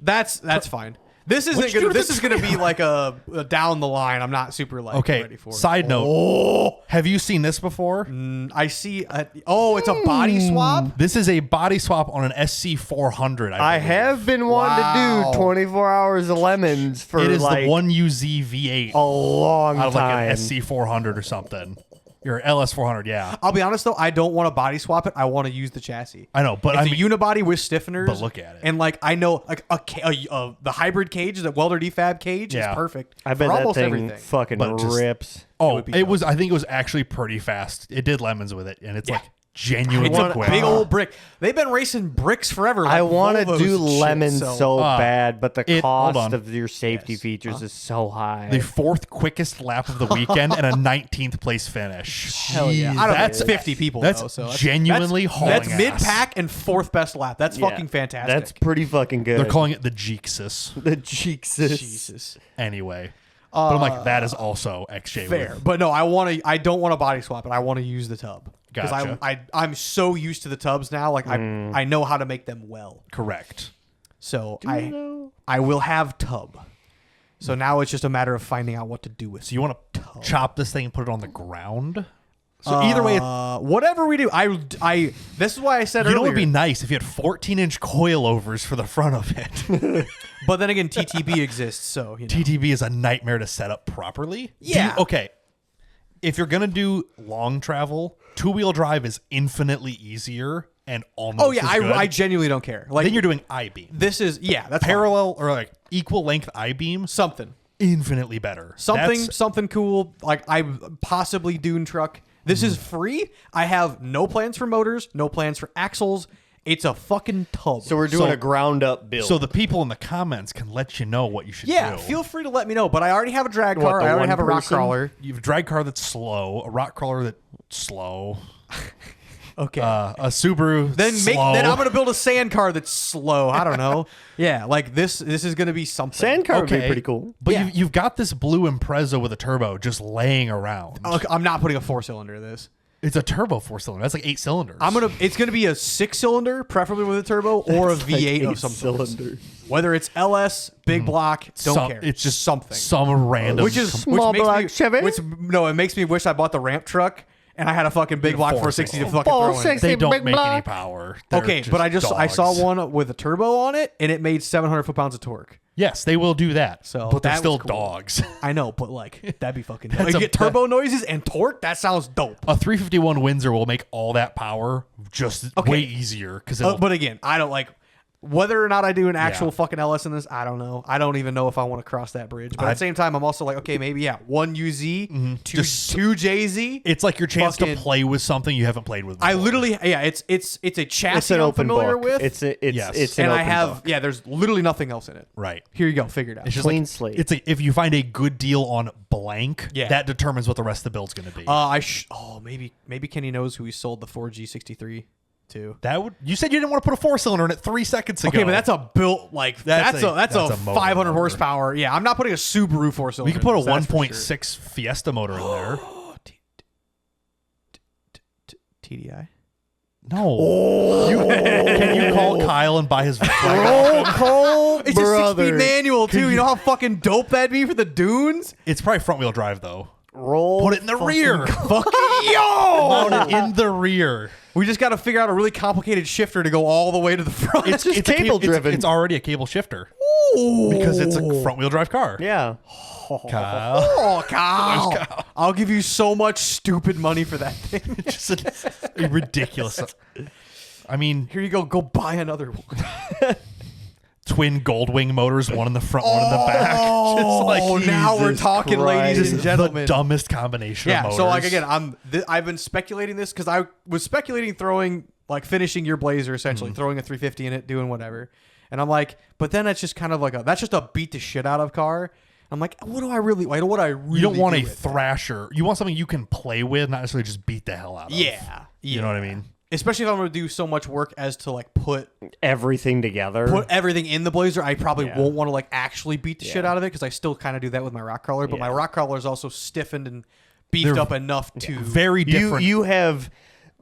That's fine. This isn't What'd you gonna. do to This the is gonna be like a down the line. I'm not super like Okay. ready for. Side note. Oh, Have you seen this before? I see. It's a body swap. This is a body swap on an SC400. I believe. have been wanting Wow. to do 24 hours of lemons for It is like the 1UZ V8 a long out of like time. an SC400 or something. Your LS400, yeah. I'll be honest though, I don't want to body swap it. I want to use the chassis. I know, but It's I mean, a unibody with stiffeners. But look at it. And like I know, like the hybrid cage, the welder defab cage Yeah. is perfect. I bet for that almost thing everything. fucking But just- rips. oh, would be it was. I think it was actually pretty fast. It did lemons with it, and it's Yeah. like genuinely It's a quick. big old brick. They've been racing bricks forever. I like want to Volvos do and shit, lemons so bad, but the hold cost on. of your safety features is so high. The fourth quickest lap of the weekend and a 19th place finish. Hell yeah! I don't That's know, 50 people. That's though, so genuinely hauling That's ass. mid pack and fourth best lap. That's Yeah. fucking fantastic. That's pretty fucking good. They're calling it the Jeeksis. the Jesus. Jesus. Anyway, but I'm like, that is also XJ. Fair, with- but no, I don't want to body swap it. I want to use the tub because Gotcha. I'm so used to the tubs now. Like I know how to make them well. Correct. So I will have tub. So now it's just a matter of finding out what to do with it. So you want to chop this thing and put it on the ground? So either way, whatever we do, I this is why I said you know earlier. what would be nice if you had 14-inch coilovers for the front of it. But then again, TTB exists, so you know. TTB is a nightmare to set up properly. Yeah. Okay. If you're gonna do long travel, two-wheel drive is infinitely easier and almost. Oh yeah, as good. I genuinely don't care. Like Then you're doing I-beam. this is that's fine. Parallel or like equal length I-beam, something. infinitely better. That's- Something cool. Like I possibly dune truck. This is free. I have no plans for motors, no plans for axles. It's a fucking tub. So we're doing So- a ground up build. So the people in the comments can let you know what you should yeah, do. feel free to let me know. But I already have a drag What, car. the I already one have a rock person? crawler. You have a drag car that's slow, a rock crawler that's slow, Okay. a Subaru then slow. then I'm gonna build a sand car that's slow. I don't know. Yeah, like this is gonna be something. Sand car would be Okay. pretty cool. But Yeah. you've got this blue Impreza with a turbo just laying around. Look, I'm not putting a 4-cylinder in this. It's a turbo 4-cylinder. That's like 8 cylinders. It's gonna be a 6-cylinder, preferably with a turbo, or a V8 of some sort. cylinder. Whether it's LS, big block, don't Some- care. It's just something. some random. Which is Small which makes block me, Chevy? it makes me wish I bought the ramp truck and I had a fucking big block 460 to fucking throw in. 460. they don't big make any block. power. They're Okay, but I saw dogs. one with a turbo on it and it made 700 foot-pounds of torque. Yes, they will do that. So but they're that still was cool. dogs. I know, but like that'd be fucking dope. That's Like, a- you get turbo noises and torque. That sounds dope. A 351 Windsor will make all that power just way easier because But again, I don't like. Whether or not I do an actual fucking LS in this, I don't know. I don't even know if I want to cross that bridge. But at the same time, I'm also like, okay, maybe one UZ, two JZ. It's like your chance to play with something you haven't played with before. I literally, it's a chassis It's an I'm open familiar book. with. It's and an I open have book. there's literally nothing else in it. Right. Here you go, figure it out. It's just Clean like, slate. It's if you find a good deal on blank, that determines what the rest of the build's going to be. Maybe Kenny knows who he sold the 4G63 to. You said you didn't want to put a 4-cylinder in it 3 seconds ago. Okay, but that's a built that's a 500 motor. horsepower. Yeah, I'm not putting a Subaru 4-cylinder. We could put a in this, 1.6 Fiesta motor in there. TDI. No. Can you call Kyle and buy his Cole It's a 6-speed manual too. You know how fucking dope that'd be for the dunes? It's probably front wheel drive though. Put it in the rear. Fucking Mount it in the rear. We just got to figure out a really complicated shifter to go all the way to the front. It's cable driven. It's already a cable shifter. Ooh. Because it's a front wheel drive car. Yeah. Kyle. Oh, Kyle. I'll give you so much stupid money for that thing. Just a ridiculous. I mean, Here you go. Go buy another one. twin Goldwing motors, one in the front, one in the back. Oh, Just now we're Jesus talking, ladies Christ. and gentlemen. the dumbest combination of Yeah. motors. So like again, I've been speculating this because I was speculating finishing your Blazer essentially, throwing a 350 in it, doing whatever, and I'm like, but then it's just kind of like that's just a beat the shit out of car. I'm like, what do I really? You don't want do a with Thrasher. You want something you can play with, not necessarily just beat the hell out of. Yeah. You know what I mean? Especially if I'm going to do so much work as to like put Everything together. everything in the Blazer, I probably won't want to like actually beat the shit out of it because I still kind of do that with my rock crawler. But my rock crawler is also stiffened and beefed up enough to Very different. You have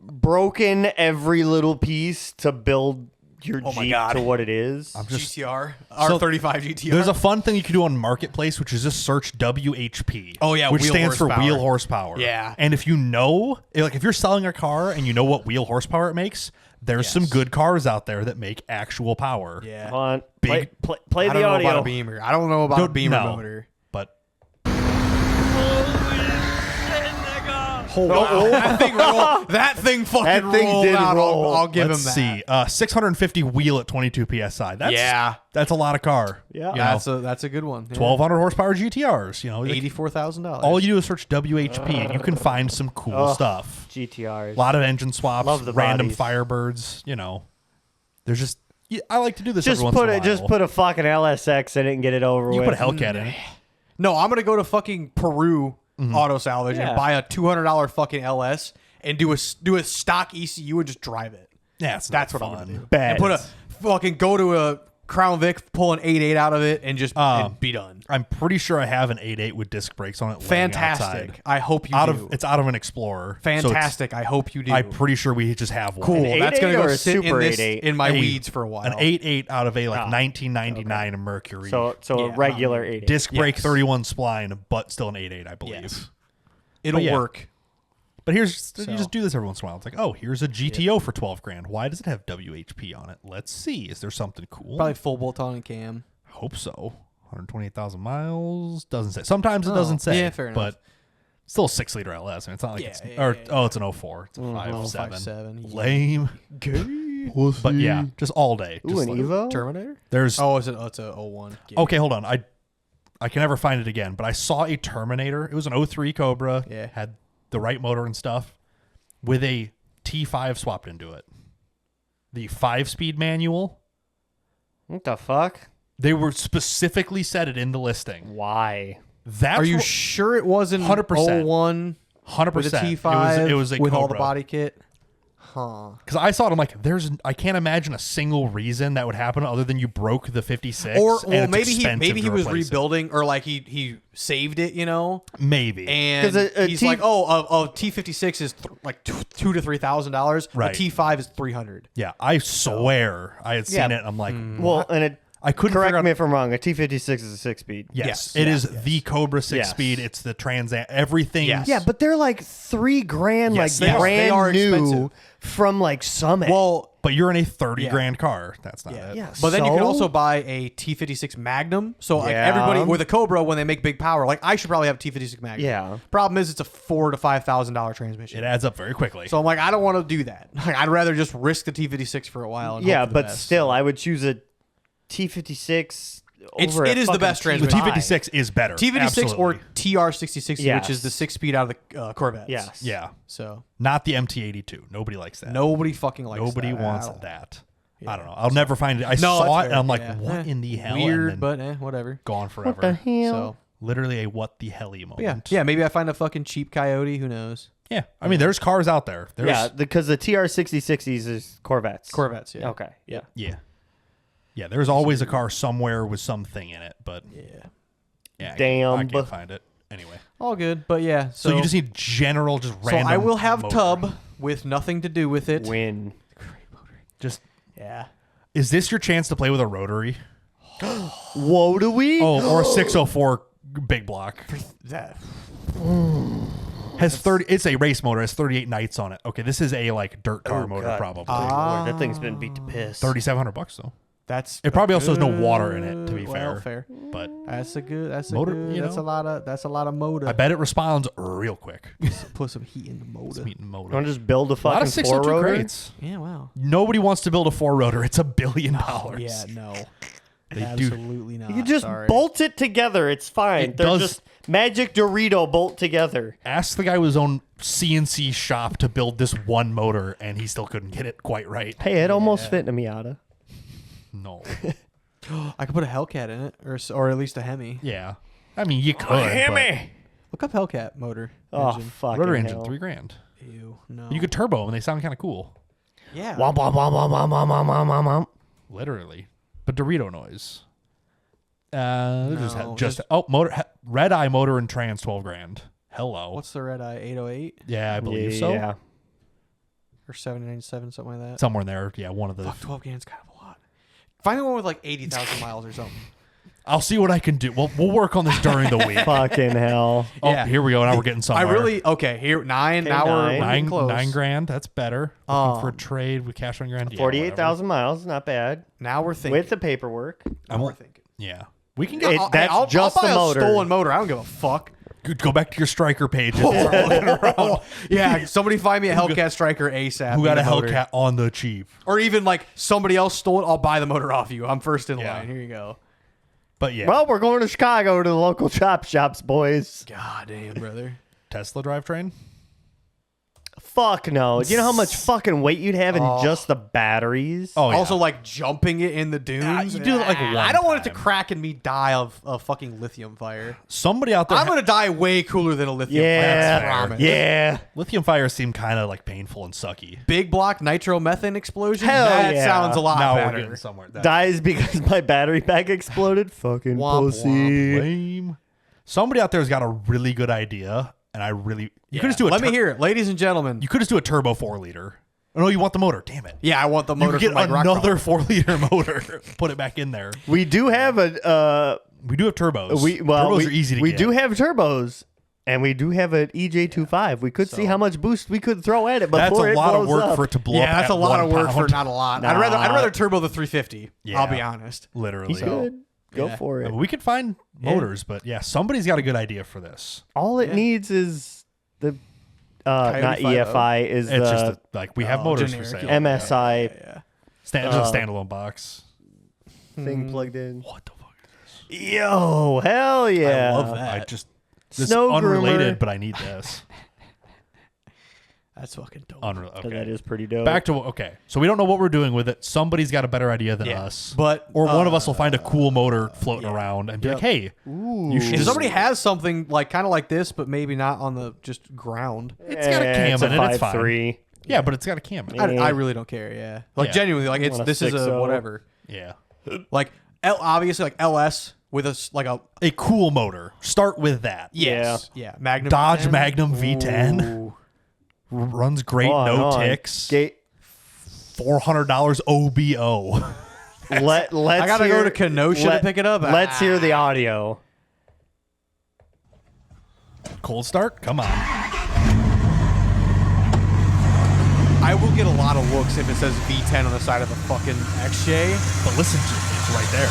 broken every little piece to build your my Jeep God. to what it is. GTR, R35 GTR. There's a fun thing you can do on Marketplace, which is just search WHP. Oh, yeah, which wheel stands for horsepower. wheel horsepower. Yeah. And if you know, like if you're selling a car and you know what wheel horsepower it makes, there's some good cars out there that make actual power. Yeah. Come on, Big- play I the don't know audio. about a Beamer. I don't know about a Beamer motor. But That thing fucking That thing rolled did out. roll. I'll give let's him see. that. 650 wheel at 22 psi. That's a lot of car. Yeah. You know, That's a good one. 1200 horsepower GTRs. You know, $84,000. all you do is search WHP and you can find some cool stuff. GTRs. A lot of engine swaps, Love the random bodies. Firebirds. You know, there's just I like to do this. Just every once in a while. just put a fucking LSX in it and get it over You with. put a Hellcat in it. No, I'm gonna go to fucking Peru auto salvage Yeah. and buy a $200 fucking LS and do a stock ECU and just drive it. Yeah, it's That's not what I'm fun. gonna do. Bet. And put a fucking go to a Crown Vic, pull an 8.8 out of it, and just and be done. I'm pretty sure I have an 8.8 with disc brakes on it. laying Fantastic. outside. I hope you do. It's out of an Explorer. so it's- Fantastic. I hope you do. I'm pretty sure we just have one. Cool. An That's gonna 8.8 go or a sit in Super this 8.8? in my weeds for a while. An 8.8 out of a 1999 Mercury. So a regular 8. disc brake Yes. 31 spline, but still an 8.8, I believe. Yes. It'll yeah. work. But you just do this every once in a while. It's like, oh, here's a GTO for 12 grand. Why does it have WHP on it? Let's see. Is there something cool? Probably full bolt on and cam. Hope so. 128,000 miles. Doesn't say. Sometimes it doesn't say. Yeah, fair enough. But still a 6-liter LS. I mean, it's not like it's it's an 04. It's a 5.7. 5.7. Yeah. Lame. But yeah, just all day. Ooh, Just an like- Evo? Oh, Terminator? There's It's a 01. okay. Hold on. I can never find it again. But I saw a Terminator. It was an 03 Cobra. Yeah. Had the right motor and stuff with a T5 swapped into it. The 5-speed manual. What the fuck? They were specifically said it in the listing. Why? That's Are you what- sure it wasn't 100%. 01 100%. with a T5 It was a with all the Cobra. body kit? Huh. Because I saw it, I'm like, I can't imagine a single reason that would happen other than you broke the 56. Or and well, it's maybe expensive he to was replace it. rebuilding, or like he saved it, you know. Maybe. And 'Cause a he's T- like, a T56 is like $2,000 to $3,000. Right. A T5 is $300. Yeah, I swear I had seen Yeah. it. And I'm like, Well, and I couldn't Correct figure out. me if I'm wrong. A T56 is a 6-speed. Yes, Yes, it is yes. the Cobra 6-speed. Yes. It's the Trans Am. Everything. Yes. Yeah, but they're like $3,000, Yes, like they are brand new expensive. from like Summit. Well, But you're in a 30 Yeah. grand car. That's not it. yeah, but then you can so? also buy a T56 Magnum. So like Yeah. everybody with a Cobra, when they make big power, like I should probably have a T56 Magnum. Yeah. Problem is, it's a $4,000 to $5,000 transmission. It adds up very quickly. So I'm like, I don't want to do that. Like, I'd rather just risk the T56 for a while. And Yeah, hope for the but best. still, I would choose a T56 over It a is the fucking best the transmission. T56 is better. T56 or Absolutely. TR6060, Yes. which is the 6-speed out of the Corvettes. Yes. Yeah. So Not the MT82. Nobody likes that. nobody fucking likes Nobody that. wants I don't- that. Yeah. I don't know. I'll never find it. I No, saw that's it fair. and I'm like, Yeah. what in the hell? Weird, and then but whatever. gone forever. What the hell? So Literally a what the helly moment. yeah, maybe I find a fucking cheap Coyote. Who knows? Yeah. I mean, there's cars out there. There's, Yeah, because the TR6060s is Corvettes. Corvettes. Yeah. Okay. Yeah. Yeah. Yeah. There's always a car somewhere with something in it, but Yeah. yeah, Damn. I can't find it anyway. All good, but yeah. So you just need general, just random. I will have motor. tub with nothing to do with it. Win. Just Yeah. is this your chance to play with a rotary? Whoa, do we? Oh, or a 604 big block. That. Has 30. It's a race motor. Has 38 nights on it. Okay, this is a like dirt car Oh, motor God. probably. Lord, that thing's been beat to piss. $3,700 though. That's. It probably also has no water in it, to be well, fair. But That's a good. That's a Motor, good. you That's know. a lot of. That's a lot of motor. I bet it responds real quick. Put some heat in the motor. Meeting You motor. want to just build a A lot fucking of 602 four-rotor? crates. Yeah. Wow. Nobody wants to build a 4-rotor. It's $1 billion. Yeah. No. They do. Absolutely not. You can just Sorry. bolt it together. It's fine. It They're does- just magic Dorito bolt together. Ask the guy with his own CNC shop to build this one motor, and he still couldn't get it quite right. Hey, it almost fit in a Miata. No. I could put a Hellcat in it, or at least a Hemi. Yeah. I mean, you could. but Look up Hellcat motor. Oh, engine. fucking Rotor hell. engine, $3,000. Ew. No. You could turbo them, and they sound kind of cool. Yeah. Womp, womp, womp, womp, womp, womp, womp, womp, womp. Literally. But Dorito noise. No, just motor red eye motor and trans $12,000. Hello. What's the red eye? 808 Yeah, I believe so. Yeah. or 797, something like that. Somewhere in there. Yeah, one of the. Fuck, 12 grand is kind of a lot. Find me one with like 80,000 miles or something. I'll see what I can do. We'll work on this during the week. Fucking hell. Oh, Yeah. here we go. Now we're getting somewhere. Here, 9. Okay, Now we're nine. getting close. $9,000. That's better. Looking for a Um, trade with cash on grand. Yeah, 48,000 miles. Not bad. Now we're thinking. With the paperwork. now we're thinking. Yeah, we can get. That's just I'll buy the motor. A stolen motor. I don't give a fuck. Go back to your striker page. And start looking around. Yeah, somebody find me a Hellcat Striker ASAP. Who got a Need motor. Hellcat on the cheap? Or even like somebody else stole it. I'll buy the motor off you. I'm first in Yeah. line. Here you go. But yeah, Well, we're going to Chicago to the local chop shops, boys. God damn, brother. Tesla drivetrain. Fuck no. Do you know how much fucking weight you'd have in just the batteries? Oh, yeah. Also, like jumping it in the dunes. you do it, like, one I don't want it to time. crack and me die of a fucking lithium fire. Somebody out there. I'm gonna die way cooler than a lithium fire. I yeah. promise. Yeah. Lithium fires seem kind of like painful and sucky. Big block nitromethane explosion. Hell that yeah. sounds a lot Now we're better. getting somewhere. That Dies because my battery pack exploded. Fucking Womp, pussy. lame. Somebody out there's got a really good idea, and I really you could just do a. Let me hear it, ladies and gentlemen. You could just do a turbo 4-liter. Oh, no, you want the motor? Damn it! Yeah, I want the You motor. could get from, like, rock another crawler. 4-liter motor. Put it back in there. We do have a We do have turbos. turbos turbos are easy to we get. do have turbos. And we do have an EJ25. We could see how much boost we could throw at it before That's a it lot of blows work up. for it to blow up. Yeah, that's at a lot of 1 work for pound. not a lot. Nah. I'd rather turbo the 350. Yeah. I'll be honest. Literally. Good. Go Yeah. for it. We could find motors, but yeah, somebody's got a good idea for this. All it needs is the not Coyote 5.0. EFI is It's the just like we have motors for generic, sale. yeah. MSI Yeah. Just a standalone box. thing plugged in. What the fuck is this? Yo, hell yeah! I love that. I just this Snow is unrelated, groomer. but I need this. That's fucking dope. Unrelated. That Okay. is pretty dope. Back to okay. So we don't know what we're doing with it. Somebody's got a better idea than Yeah. us, But or one of us will find a cool motor floating yeah. around and be Yep. like, "Hey, you should if just." somebody has something like kind of like this, but maybe not on the just ground, It's got a cam it's a in it. It's fine. 5.3. Yeah, but it's got a cam in it. Yeah. I really don't care. Yeah, like Yeah. genuinely, like it's Want a this is a 6.0. whatever. Yeah, Like obviously like LS with like a a cool motor. Start with that. yes, yeah, Magnum Dodge V10. Magnum V10 Ooh. runs great, Oh, no no, ticks. Gate. $400 OBO. Let's I gotta hear, go to Kenosha to pick it up. Let's hear the audio. Cold start? Come on. I will get a lot of looks if it says V10 on the side of the fucking XJ. But listen to it. It's right there.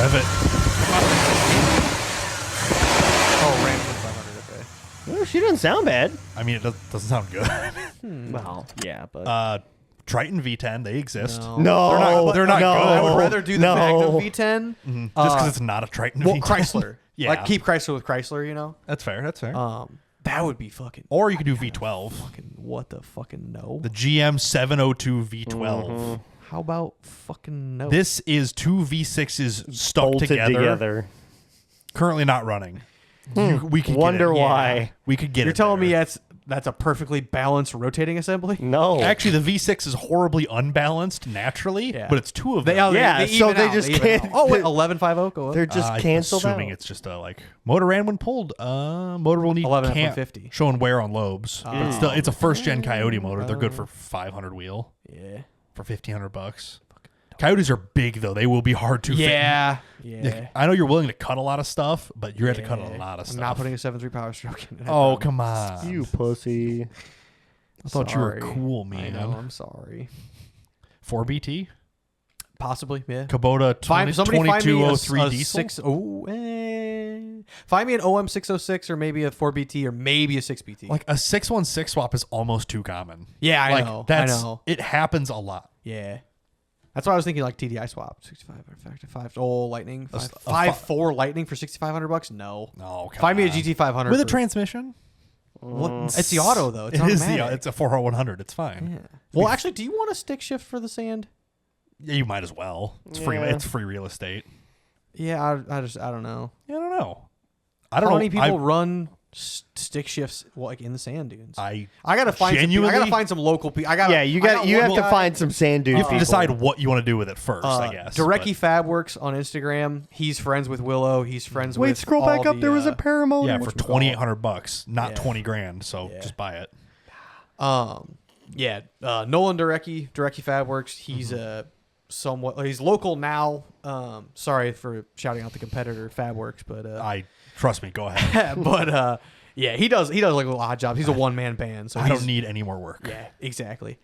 Rev it. Oh, random 500. Okay. Well, she doesn't sound bad. I mean, it doesn't sound good. Well, yeah, but Triton V10, they exist. no, they're not no, good. I would rather do the no. Magnum V10. Just because it's not a Triton Well, V10. Chrysler. Yeah. Like keep Chrysler with Chrysler, you know? That's fair. That's fair. That would be fucking Or you could do V12. fucking what the fucking no. The GM 702 V12. How about fucking no? This is two V6s stuck Bolted together. Currently not running. We could Wonder get it. why. Yeah, we could get You're it telling me there. that's a perfectly balanced rotating assembly? No. Actually, the V6 is horribly unbalanced naturally, Yeah. but it's two of them. Yeah, so even they out, just even can't- out. Oh wait, 1150 go up. They're just canceled assuming out. it's just like motor ran when pulled. Motor will need 11 cam- F150. showing wear on lobes. But still, it's a first gen Coyote motor. They're good for 500 wheel Yeah. for $1,500. Coyotes are big though. They will be hard to fit. Yeah. I know you're willing to cut a lot of stuff, but you're going to cut a lot of I'm stuff. not putting a 7.3 power stroke in it. Oh, come on. You pussy. I thought you were Sorry. cool, I man. know, I'm sorry. 4BT? Possibly, yeah. Kubota 20, Somebody find me a 2203 diesel? Find me an OM 606 or maybe a 4BT or maybe a 6BT. Like a 616 swap is almost too common. yeah, I Like know. that's I know. it happens a lot. Yeah. That's why I was thinking like TDI swap. 65 or factor 5. Oh, Lightning. A 5.4 Lightning for $6,500? No. No, come Find me a on. GT500 with a for- transmission. What? It's the auto though. It's It is the automatic. it's a 4R100. It's fine. Yeah. Well, actually, do you want a stick shift for the sand? Yeah, you might as well. It's free. Yeah. It's free real estate. Yeah, I don't know. Yeah, I don't know. I don't How know. many people run stick shifts like in the sand dunes? I gotta find genuinely- I gotta find some local people. I got You have to find some sand dunes. you have to decide what you want to do with it first. I guess. Direcky Fabworks on Instagram. He's friends with Willow. He's friends with. Wait, scroll back all up. the, There was a paramotor. Yeah, for $2,800, not Yeah. 20 grand. So Yeah. just buy it. Nolan Direcky Fabworks. He's he's local now. Sorry for shouting out the competitor Fabworks, but Trust me. Go ahead. but yeah, he does like little odd jobs. He's a one man band, so I he's- don't need any more work. Yeah, exactly.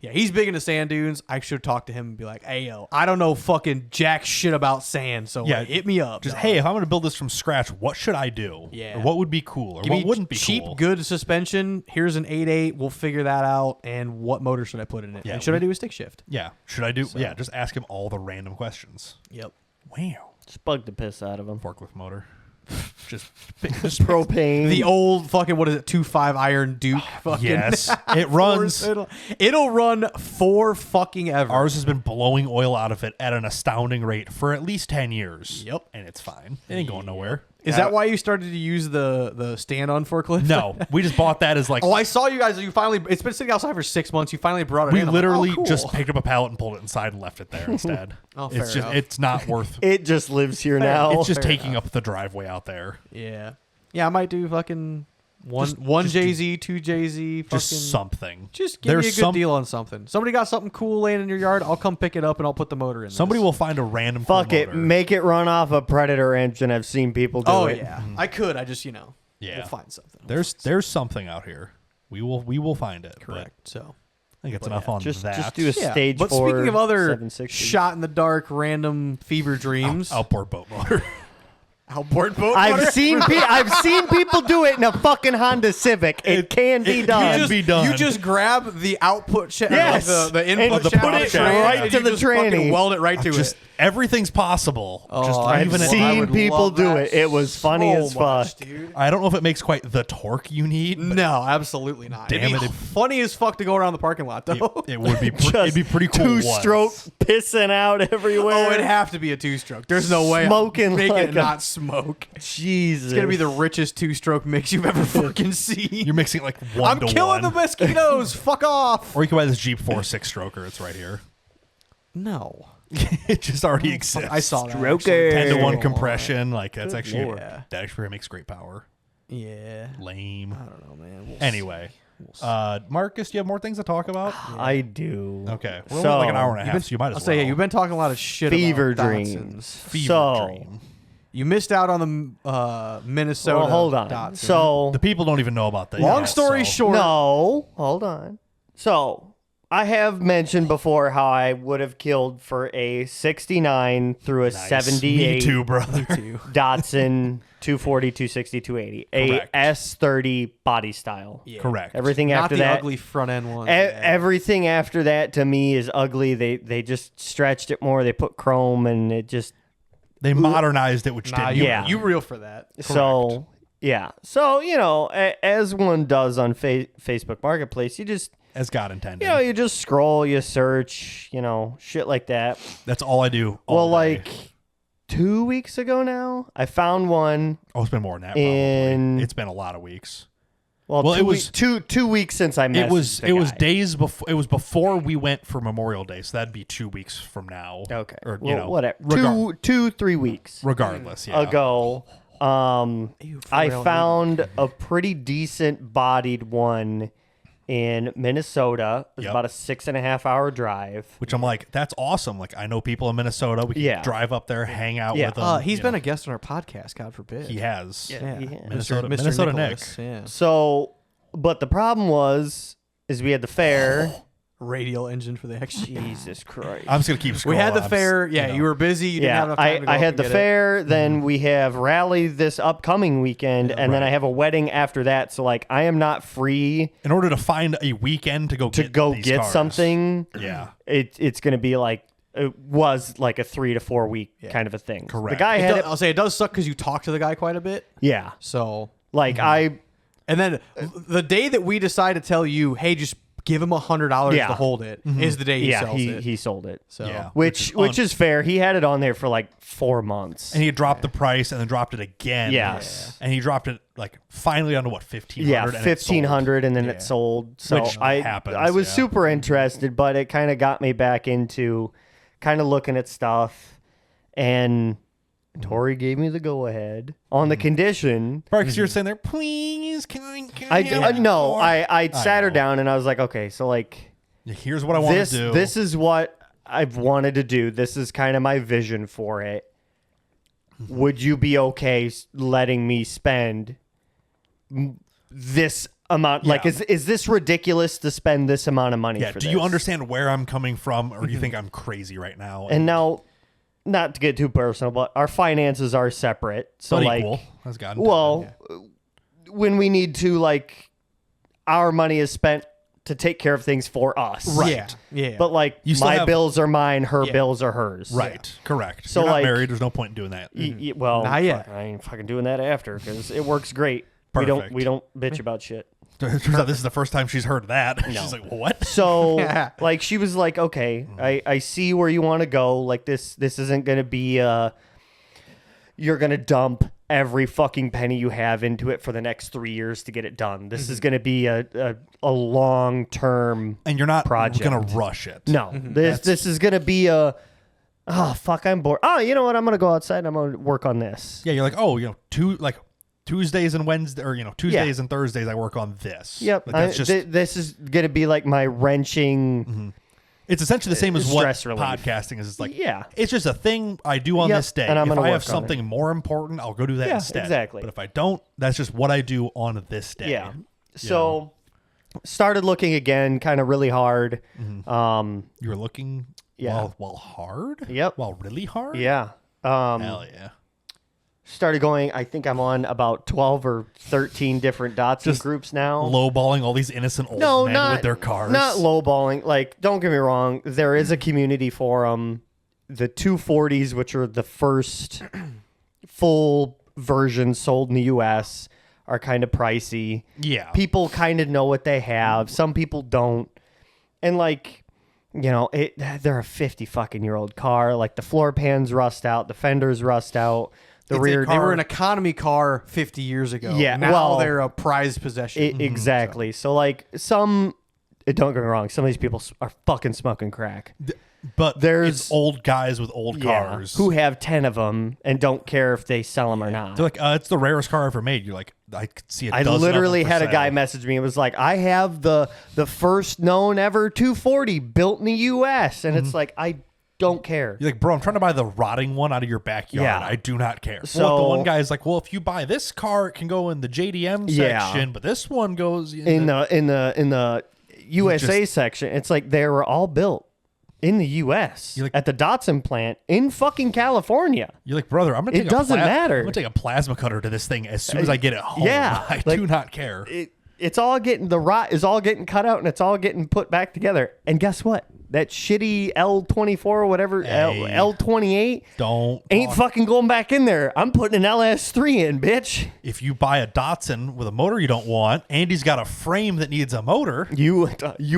Yeah, he's big into sand dunes. I should talk to him and be like, "Hey, yo, I don't know fucking jack shit about sand, so Yeah, like, hit me up." Just dog. hey, if I'm going to build this from scratch, what should I do? Yeah. Or what would be cool? Or give what me wouldn't be cheap, cool? good suspension. Here's an 8.8. We'll figure that out. And what motor should I put in it? Yeah, and should I do a stick shift? Yeah. Should I do? Yeah. Just ask him all the random questions. Yep. Wow. Just bug the piss out of him. Forklift motor. just Propane. The old fucking what is it? 2.5 Iron Duke. Fucking yes. It runs. It'll run for fucking ever. Ours has been blowing oil out of it at an astounding rate for at least 10 years. Yep. And it's fine. It ain't going nowhere. Is that why you started to use the stand-on forklift? No, we just bought that as like. Oh, I saw you guys. You finally. It's been sitting outside for 6 months. You finally brought it we in. I'm literally like, oh, cool. just picked up a pallet and pulled it inside and left it there instead. Oh, fair it's just enough. it's not worth. It just lives here now. It's just fair taking up the driveway out there. Yeah. Yeah, I might do fucking one Just JZ, two JZ, fucking Just something. Just give me a good deal on something. Somebody got something cool laying in your yard, I'll come pick it up and I'll put the motor in. Somebody this. will find a random. Fuck cool it. motor. Make it run off a Predator engine. I've seen people do Oh it. yeah. I could. I just Yeah. we'll find something. There's something out here. We will find it. but Correct. So I think it's enough on Just that. do a stage But 4 speaking of other 760. shot in the dark random fever dreams, outboard boat motor. outboard boat. I've motor? seen people do it in a fucking Honda Civic. It can be it done. can be done. You just grab the output shaft, Yes. the And input put shaft, it of the tranny, right and to you the just fucking tranny. weld it right to just it. everything's possible. just I've leaving I've it. I seen would people love do that it. It was funny so as much, fuck. dude. I don't know if it makes quite the torque you need. But No, absolutely not. Damn It'd be it. funny as fuck to go around the parking lot, though. it would be. Just It'd be pretty cool. Two-stroke once. pissing out everywhere. Oh, it'd have to be a two-stroke. There's no way Smoking I'm making like it a- not smoke. Jesus. It's gonna be the richest two-stroke mix you've ever fucking seen. You're mixing it like 1 I'm to killing 1. the mosquitoes. Fuck off. Or you can buy this Jeep 4 6-stroker. It's right here. No, It just already exists. I saw that. Stroker. actually. 10 to 1 Oh, compression. Like that's actually Lord. Yeah. that actually makes great power. Yeah. Lame. I don't know, man. We'll Anyway, Marcus, do you have more things to talk about? I do. Okay. We're So, only like an hour and a half, so you might as I'll well. say, yeah, you've been talking a lot of shit Fever about dreams. Datsuns. Fever dream. You missed out on the Minnesota. Well, hold on. Datsun. So The people don't even know about that. long yet, story so- short, no, hold on. So I have mentioned before how I would have killed for a 69 through a Nice. 78 Me too, brother. Datsun 240, 260, 280. Correct. A S30 body style. Yeah. Correct. Everything not after the that. ugly front end one. Everything after that to me is ugly. They just stretched it more. They put chrome and it just They modernized it, which Nah, didn't. you, Yeah. you real for that. so yeah. So as one does on Facebook Marketplace, you just as God intended. you just scroll, you search, shit like that. That's all I do. Well, all day. like 2 weeks ago now, I found one. Oh, it's been more than that. Probably. It's been a lot of weeks. Well, it was 2 weeks since I messaged It was the it was guy. days before. It was before we went for Memorial Day, so that'd be 2 weeks from now. Okay. Or Well, whatever. regar- 3 weeks regardless. Yeah. ago. I found a pretty decent bodied one in Minnesota. It was Yep. about a 6.5 hour drive. Which I'm like, that's awesome. Like I know people in Minnesota. We can Yeah. drive up there, hang out Yeah. with them. He's you been know. a guest on our podcast. God forbid. He has. Yeah. he has. Minnesota- Mr. Minnesota Nicholas, Nick. Yeah. So, but the problem is we had the fair. Radial engine for the X. Jesus Christ. I'm just gonna keep scrolling. We had the I'm fair. s- Yeah, know. you were busy. You didn't have Yeah, enough time to go I up had and the get it. fair, then we have rally this upcoming weekend, and then right. I have a wedding after that. So like I am not free In order to find a weekend to go to get go these get cars. something. Yeah. It's gonna be like it was like a 3 to 4 week kind of a thing. Correct. The guy had it. I'll say it does suck because you talk to the guy quite a bit. Yeah. So, Like Mm-hmm. and then the day that we decide to tell you, hey, just give him $100 Yeah. to hold it, is the day he sells it. he sold it. So Yeah. Which is fair. He had it on there for like 4 months. And he dropped the price and then dropped it again. Yes. And he dropped it like finally down to what, 1,500? Yeah, and it sold. 1,500, and then it sold. So Which I happens, was yeah. super interested, but it kind of got me back into kind of looking at stuff. And Tori gave me the go ahead on the condition. Right, because you're sitting there, please, can I have No, more?" I sat her know. down and I was like, okay, so like Here's what I want to do. this is what I've wanted to do. This is kind of my vision for it. Would you be okay letting me spend this amount? Like, Yeah. is this ridiculous to spend this amount of money Yeah. for Do this? you understand where I'm coming from, or do you think I'm crazy right now? And now, not to get too personal, but our finances are separate. So but like, equal, as God intended. well, when we need to, like, our money is spent to take care of things for us. Right. Yeah. But like, You still my have- bills are mine, her Yeah. bills are hers. Right. Correct. So, You're not like- married. There's no point in doing that. Well, Not yet. fuck, I ain't fucking doing that after because it works great. Perfect. We don't bitch about shit. Turns out this is the first time she's heard that. She's like, what? So like she was like, okay, I see where you want to go. Like this isn't gonna be you're gonna dump every fucking penny you have into it for the next 3 years to get it done. This is gonna be a long term. And you're not Project. going to rush it. No, this is gonna be a. Oh fuck! I'm bored. Oh, you know what? I'm gonna go outside and I'm gonna work on this. Yeah, you're like, oh, Tuesdays and Wednesdays, or Tuesdays and Thursdays, I work on this. Yep. Like, that's just. This is gonna be like my wrenching. It's essentially the same as what stress relief. podcasting is. It's like, Yeah. it's just a thing I do on Yep, this day. and I'm If gonna I have work on something more important, I'll go do that Yeah, instead. exactly. But if I don't, that's just what I do on this day. Yeah. So started looking again, kind of really hard. You're looking Yeah. while hard? Yep. While really hard? Yeah. Hell yeah. Started going. I think I'm on about 12 or 13 different Datsun Just groups now. Lowballing all these innocent old No, men not with their cars. Not lowballing. Like, don't get me wrong. There is a community for them. The 240s, which are the first full version sold in the U.S., are kind of pricey. Yeah. People kind of know what they have. Some people don't. And like, they're a 50 fucking year old car. Like the floor pans rust out, the fenders rust out, the rear. They were an economy car 50 years ago. Yeah, Now well, they're a prized possession. Exactly. So like don't get me wrong. Some of these people are fucking smoking crack. But There's- it's old guys with old cars. who have 10 of them and don't care if they sell them or not. They're like, it's the rarest car ever made. You're like, I could see a I dozen of literally them for had a sale. guy message me. It was like, I have the first known ever 240 built in the U.S. And it's like, I don't care. You're like, bro, I'm trying to buy the rotting one out of your backyard. Yeah. I do not care. So- Well, the one guy is like, well, if you buy this car, it can go in the JDM section, but this one goes In the USA section, it's like they were all built in the U.S. You're like- at the Datsun plant in fucking California. You're like, brother, I'm gonna It take doesn't I'm matter. gonna take a plasma cutter to this thing as soon as I get it home. Yeah, I like- do not care. It's all getting, the rot is all getting cut out and it's all getting put back together. And guess what? That shitty L24 or whatever, Hey. L28 Don't ain't talk. fucking going back in there. I'm putting an LS3 in, bitch. If you buy a Datsun with a motor you don't want, Andy's got a frame that needs a motor You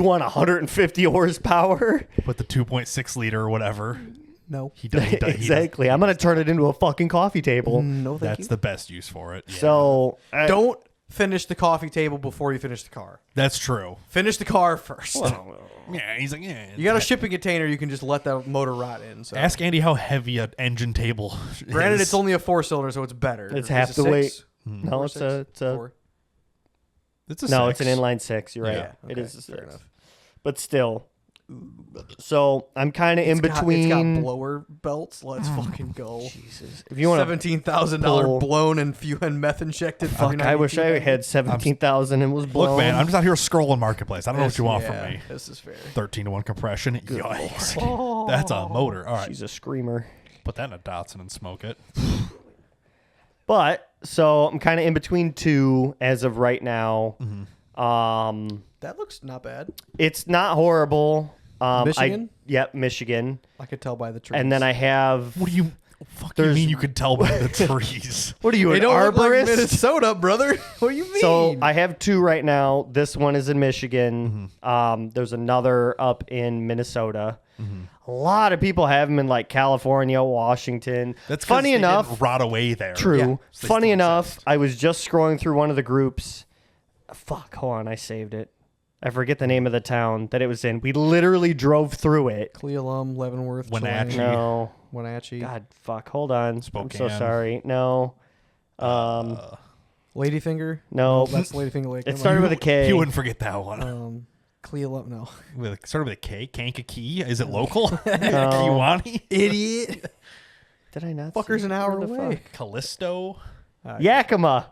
want 150 horsepower? with the 2.6 liter or whatever. No. He does. He does. Exactly. I'm gonna turn it into a fucking coffee table. No, thank That's you. the best use for it. Yeah. So Don't finish the coffee table before you finish the car. That's true. Finish the car first. Yeah, he's like, yeah. You got a shipping container you can just let that motor rot in. So. Ask Andy how heavy an engine table is. Granted, it's only a 4-cylinder, so it's better. It's Is half it the weight. 6? No, Four, it's six? a Four? It's a no, six. it's an inline 6. You're right. Yeah, It okay, is a 6. fair enough. But still. So I'm kind of in It's between. got blower belts. Let's fucking go. Jesus. If you want to $17,000 pull- blown and meth injected. fuck, I wish I had 17,000 and was blown. Look, man, I'm just out here scrolling Marketplace. I don't know what you want from me. This is fair. 13-to-1 compression. Yikes. That's a motor. All right. She's a screamer. Put that in a Datsun and smoke it. But so I'm kind of in between two as of right now. That looks not bad. It's not horrible. Michigan? Yep, Michigan. I could tell by the trees. And then I have. What do you fuck you mean you could tell by the trees? What are you, they an don't look like arborist? Minnesota, brother. What do you mean? So I have two right now. This one is in Michigan. There's another up in Minnesota. A lot of people have them in like California, Washington. That's 'cause funny they enough. didn't rot away there. True. Yeah. So they Funny still enough, exist. I was just scrolling through one of the groups. Fuck, hold on, I saved it. I forget the name of the town that it was in. We literally drove through it. Cleolum, Leavenworth, Wenatchee. Chelan, No. Wenatchee. God, fuck. Hold on. I'm so Spokane. sorry. No. Ladyfinger. No. That's Ladyfinger Lake. It started with a K. You wouldn't forget that one. Cleolum. No. Started with a K. Kankakee. Is it local? No. Kiwani. Idiot. Did I not? Fucker's see an it? hour Where the away. fuck? Callisto. Yakima.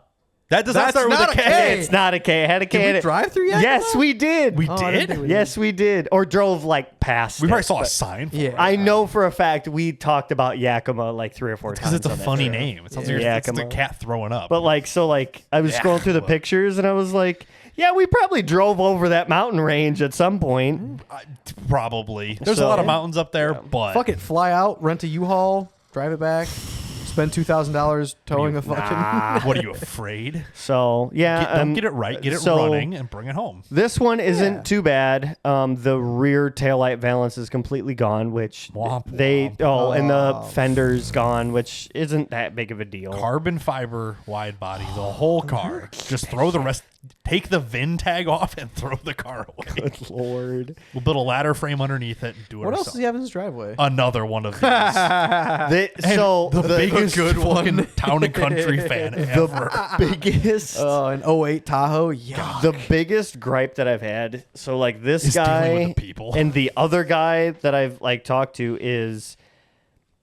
That does not That's start with not a a K. K. It's not a K. I had a K. Did in we it. drive through Yakima? Yes, we did. We Oh, I didn't did? think we Yes, we did. Or drove like past. We it, probably saw a but sign for Yeah. it. I know for a fact we talked about Yakima like 3 or 4 times. Because it's a on that funny trip. name. It sounds Yeah. like it's a Yakima. cat throwing up. But like, so like, I was scrolling through the Yakima. pictures and I was like, yeah, we probably drove over that mountain range at some point. Probably. There's a So- lot of mountains up there, but Fuck it. Fly out, rent a U-Haul, drive it back, spend $2,000 towing a fucking. what are you afraid? So yeah, Don't get it right. Get it so running and bring it home. This one isn't Yeah. too bad. The rear taillight valance is completely gone, which Womp they womp. and the fender's gone, which isn't that big of a deal. Carbon fiber wide body, the whole car. Just throw the rest. Take the VIN tag off and throw the car away. Good lord. We'll build a ladder frame underneath it and do it What else ourselves. does he have in his driveway? Another one of these. So the biggest good fucking one. Town and Country fan ever. the biggest An 08 Tahoe. Yeah. the biggest gripe that I've had, so like this Is dealing guy with the people. and the other guy that I've like talked to is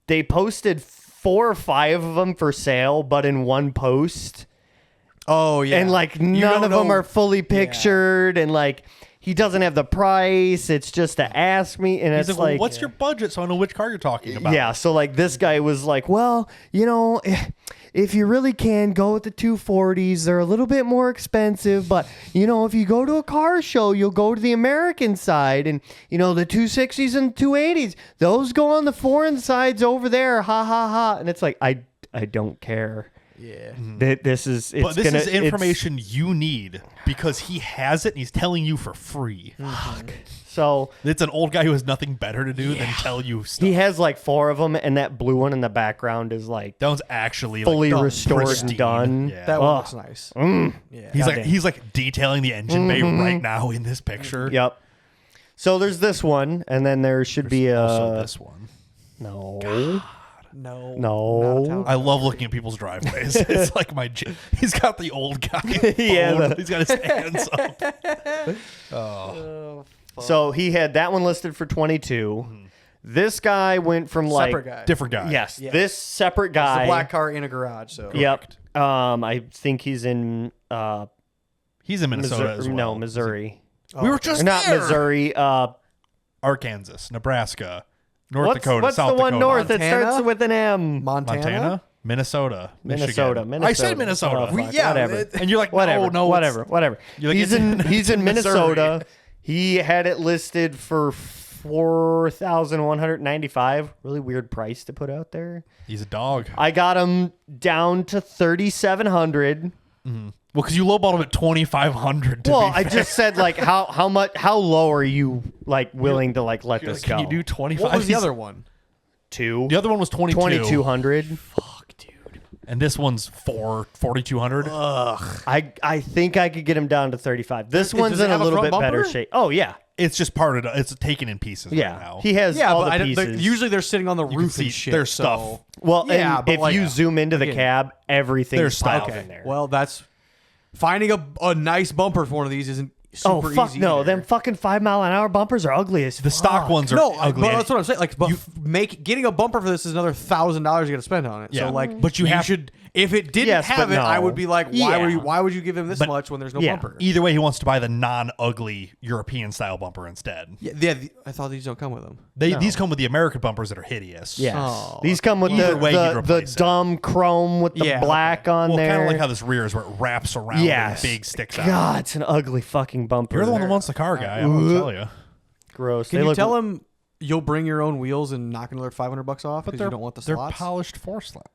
they posted 4 or 5 of them for sale, but in one post. Oh yeah. And like You none don't of them know- are fully pictured, and like he doesn't have the price. It's just to ask me, and He's it's like, well, like, what's your budget so I know which car you're talking about? yeah. So like this guy was like, well, you know, if you really can go with the 240s, they're a little bit more expensive, but you know, if you go to a car show, you'll go to the American side, and you know the 260s and 280s, those go on the foreign sides over there. Ha ha ha. And it's like I don't care. Yeah. This is it's But this gonna, is information you need because he has it and he's telling you for free. So It's an old guy who has nothing better to do than tell you stuff. he has like 4 of them, and that blue one in the background is like That one's actually fully like done, restored pristine. and done. Yeah. That one Oh. looks nice. Yeah. He's Goddamn. like detailing the engine bay right now in this picture. Yep. So there's this one, and then there should be Also this one. no. No. No. I love looking at people's driveways. It's like he's got the old guy. Yeah, phone. He's got his hands up. So he had that one listed for 22. This guy went from like Separate guy. Different guy. Yes, Yeah. this separate It's guy. a black car in a garage. So Yep. I think he's in He's in Minnesota Missouri. as well. No, Missouri. We were just Or not there. Missouri. Arkansas, Nebraska, North Dakota, what's South the one Dakota. north that Montana? starts with an M? Montana. Minnesota, Minnesota. Michigan. I said Minnesota. Oh, fuck, Yeah, whatever. And you're like, Whatever. no, whatever. You're like, he's in Minnesota. He had it listed for $4,195. Really weird price to put out there. He's a dog. I got him down to $3,700. Well, because you lowballed him at $2,500. Well, I just said like how low are you like willing to like let this can go? you do 25? What was the other one? Two. The other one was 2,200. Fuck, dude. and this one's $4,200. I think I could get him down to 35. This Does one's it in a have a little front bit better bumper? shape. Oh yeah, It's just part of it's taken in pieces yeah. right now. He has Yeah, all but the pieces. usually they're sitting on the You can roof see and shit. their so- stuff. well, Yeah, and but if like, you zoom into the again, cab, everything's there's stuff piled in there. Well, that's finding a nice bumper for one of these isn't oh super fuck easy. no, either. them fucking 5 mile an hour bumpers are ugly as The stock fuck. ones are No, ugly. but that's what I'm saying. Like, but getting a bumper for this is another $1,000 you got to spend on it. Yeah. So like, But you have- should. If it didn't Yes, have but it, I no. would be like, Yeah. why would you give him this But- much when there's no yeah. bumper? Either way, he wants to buy the non-ugly European style bumper instead. Yeah, I thought these don't come with them. These come with the American bumpers that are hideous. Yes. Oh. These come with Either way, you'd the replace it. dumb chrome with the Yeah, black on Well, there. kind of like how this rear is where it wraps around yes. and big sticks out. God, it's an ugly fucking bumper. You're the one that wants the car guy. I'm gonna tell you. Gross. Can They you look- tell him you'll bring your own wheels and knock another $500 off But because you don't want the they're slots? polished four slot.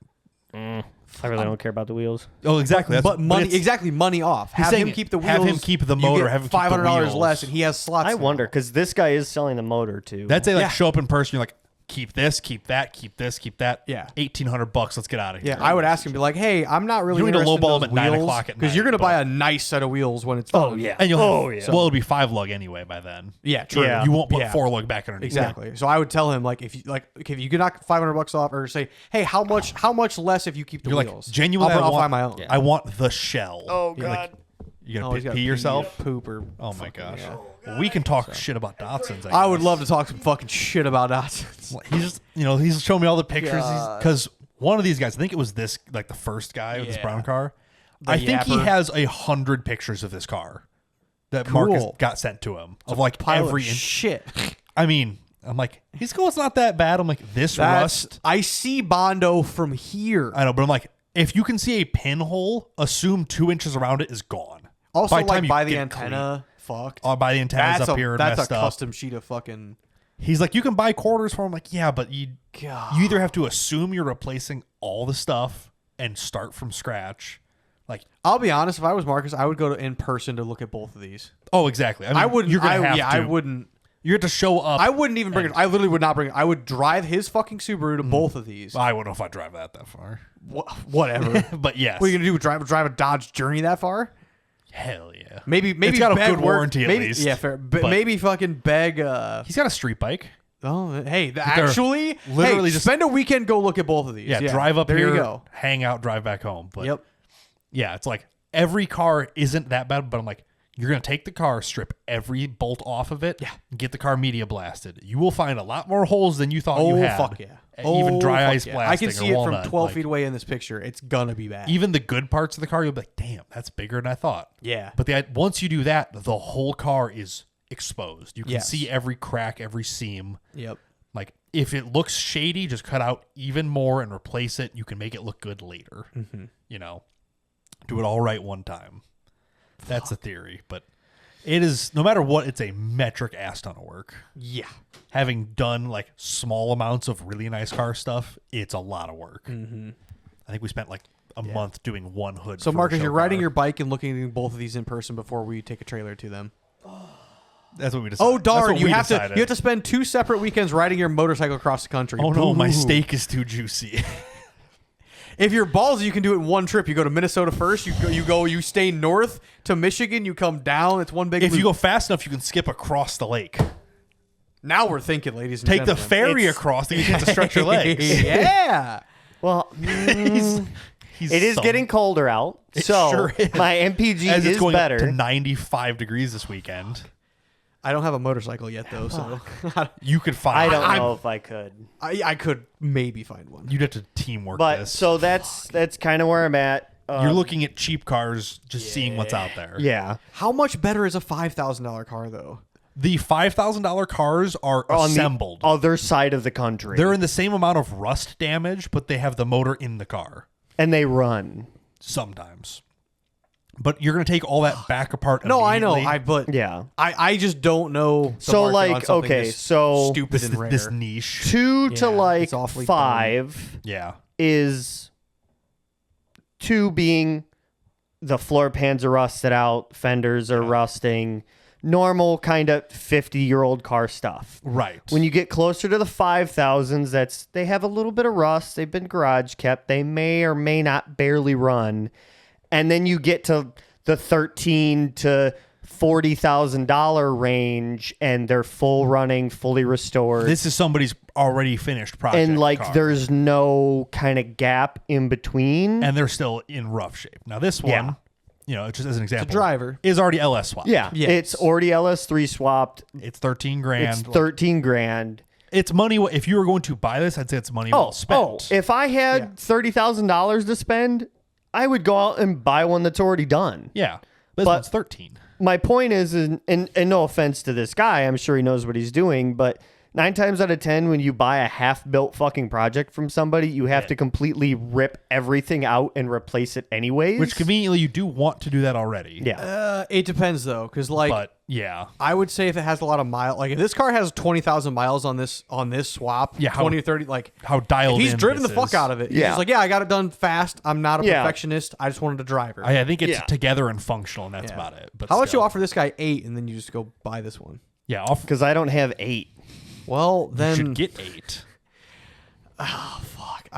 I really don't care about the wheels. Oh, exactly. But money, it's- exactly money off. He's Have saying him keep the wheels. have him keep the you motor, get have him keep the $500 wheels. less, and he has slots. I now. wonder because this guy is selling the motor too. That's a like Yeah. show up in person. You're like, keep this, keep that, keep this, keep that. Yeah. $1,800. Let's get out of here. Yeah, I would ask him, be like, "Hey, I'm not really You need to interested lowball in him those at 9 wheels o'clock at because night, you're gonna but- buy a nice set of wheels when it's Oh, done." yeah. And you'll Oh, have, yeah. well, it'll be 5-lug anyway by then. yeah, true. Yeah. You won't put Yeah. 4-lug back underneath. Exactly. So I would tell him like if you could knock $500 off, or say, "Hey, how much less if you keep the You're like, wheels?" genuinely, I'll I want find my own. I want the shell. Oh You're like, God. you Oh, gonna he's gotta pee yourself? poop, or Oh my fucking- gosh. yeah. Well, we can talk shit about Datsuns. I would guess. love to talk some fucking shit about Datsuns. He's just, he's showing me all the pictures. God. Because one of these guys, I think it was this, like the first guy with this Yeah. brown car. The I think he yapper. has 100 pictures of this car that Cool. Marcus got sent to him of like Pile every of inch. shit. I mean, I'm like, his goal's not that bad. I'm like, this rust. I see Bondo from here. I know, but I'm like, if you can see a pinhole, assume 2 inches around it is gone. Also, the time you by the get antenna, fucked. by the antennas That's up here and that's messed a up. custom sheet of fucking. He's like, you can buy quarters for him. Like, yeah, but you God. either have to assume you're replacing all the stuff and start from scratch. Like, I'll be honest. If I was Marcus, I would go to in person to look at both of these. oh, exactly. I mean, I wouldn't. You're gonna have yeah, to. I wouldn't. You have to show up. I wouldn't even bring it. I literally would not bring it. I would drive his fucking Subaru to both of these. I wouldn't know if I drive that far. Whatever. But yes, What are you gonna do? Drive a Dodge Journey that far? hell yeah. Maybe It's got a beg good work- warranty at maybe, least. Yeah, fair. But But- maybe fucking beg. He's got a street bike. Oh, hey, actually, literally hey, just- spend a weekend. Go look at both of these. Yeah, drive up there here, you go. hang out, drive back home. But Yep. yeah, it's like every car isn't that bad, but I'm like, you're gonna take the car, strip every bolt off of it, and get the car media blasted. You will find a lot more holes than you thought you Oh had. fuck yeah! Even dry fuck ice yeah. blasting. I can see or it walnut. from 12 Like, feet away in this picture. It's gonna be bad. Even the good parts of the car, you'll be like, damn, that's bigger than I thought. Yeah. But once you do that, the whole car is exposed. You can Yes. see every crack, every seam. Yep. Like, if it looks shady, just cut out even more and replace it. You can make it look good later. Mm-hmm. Do it all right one time. That's the theory. But it is, no matter what, it's a metric ass ton of work. Yeah. Having done like small amounts of really nice car stuff, it's a lot of work. Mm-hmm. I think we spent like a month doing one hood. So, for a Marcus, show you're riding car. your bike and looking at both of these in person before we take a trailer to them. That's what we decided. Oh darn! That's what You we have decided. to spend 2 separate weekends riding your motorcycle across the country. Oh no, my Boo. steak is too juicy. If you're ballsy, you can do it in one trip. You go to Minnesota first. You stay north to Michigan. You come down. It's one big. If you loop. go fast enough, you can skip across the lake. Now we're thinking, ladies and Take the gentlemen. ferry across, then you have to stretch your legs. Yeah. Well, He's it is some- getting colder out, It so sure is. my MPG As it's is going better. up to 95 degrees this weekend. I don't have a motorcycle yet, though, so You could find. I don't know if I could. I could maybe find one. You'd have to teamwork But this. so that's kind of where I'm at. You're looking at cheap cars, just seeing what's out there. Yeah. How much better is a $5,000 car, though? The $5,000 cars are On assembled. the other side of the country. They're in the same amount of rust damage, but they have the motor in the car and they run. sometimes. But you're going to take all that back apart. No, I know. immediately. I just don't know. The So, market on like, something okay, this so stupid This, and rare. this niche. 2 to Yeah, like it's awfully 5 Yeah. is 2 being the floor pans are rusted out, fenders are rusting, normal kind of 50-year-old car stuff. Right. When you get closer to the 5,000s, they have a little bit of rust. They've been garage kept. They may or may not barely run. And then you get to the $13,000 to $40,000 range, and they're full running, fully restored. This is somebody's already finished project. And like, car. there's no kind of gap in between. And they're still in rough shape. Now, this one, just as an example, driver. is already LS swapped. Yeah, Yes. it's already LS3 swapped. It's 13 grand. It's 13 grand. It's money. If you were going to buy this, I'd say it's money well spent. If I had $30,000 to spend, I would go out and buy one that's already done. Yeah. This But- one's 13. My point is, and no offense to this guy, I'm sure he knows what he's doing, but 9 times out of 10, when you buy a half-built fucking project from somebody, you have to completely rip everything out and replace it anyways. Which conveniently, you do want to do that already. Yeah. It depends, though, because like But yeah. I would say if it has a lot of miles, like if this car has 20,000 miles on this swap, Yeah, 20 or 30, like How dialed if he's in driven the this fuck is. out of it. He's Yeah. just like, yeah, I got it done fast. I'm not a Yeah. perfectionist. I just wanted a driver. I think it's Yeah. together and functional, and that's Yeah. about it. But How about you still. offer this guy 8 and then you just go buy this one? Yeah, offer. Because I don't have 8. Well, You then should get 8. fuck.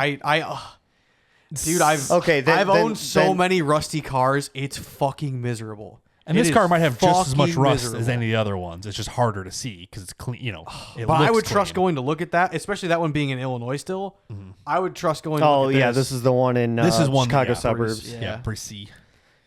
Dude, I've then- owned so then- many rusty cars. It's fucking miserable. And It this is car might have just as much fucking rust as miserable. any of the other ones. It's just harder to see because it's clean. It But I looks would trust clean. going to look at that, especially that one being in Illinois still. I would trust going to Oh, look at yeah, this is the one in This is one Chicago yeah, suburbs. Yeah. Yeah, pretty.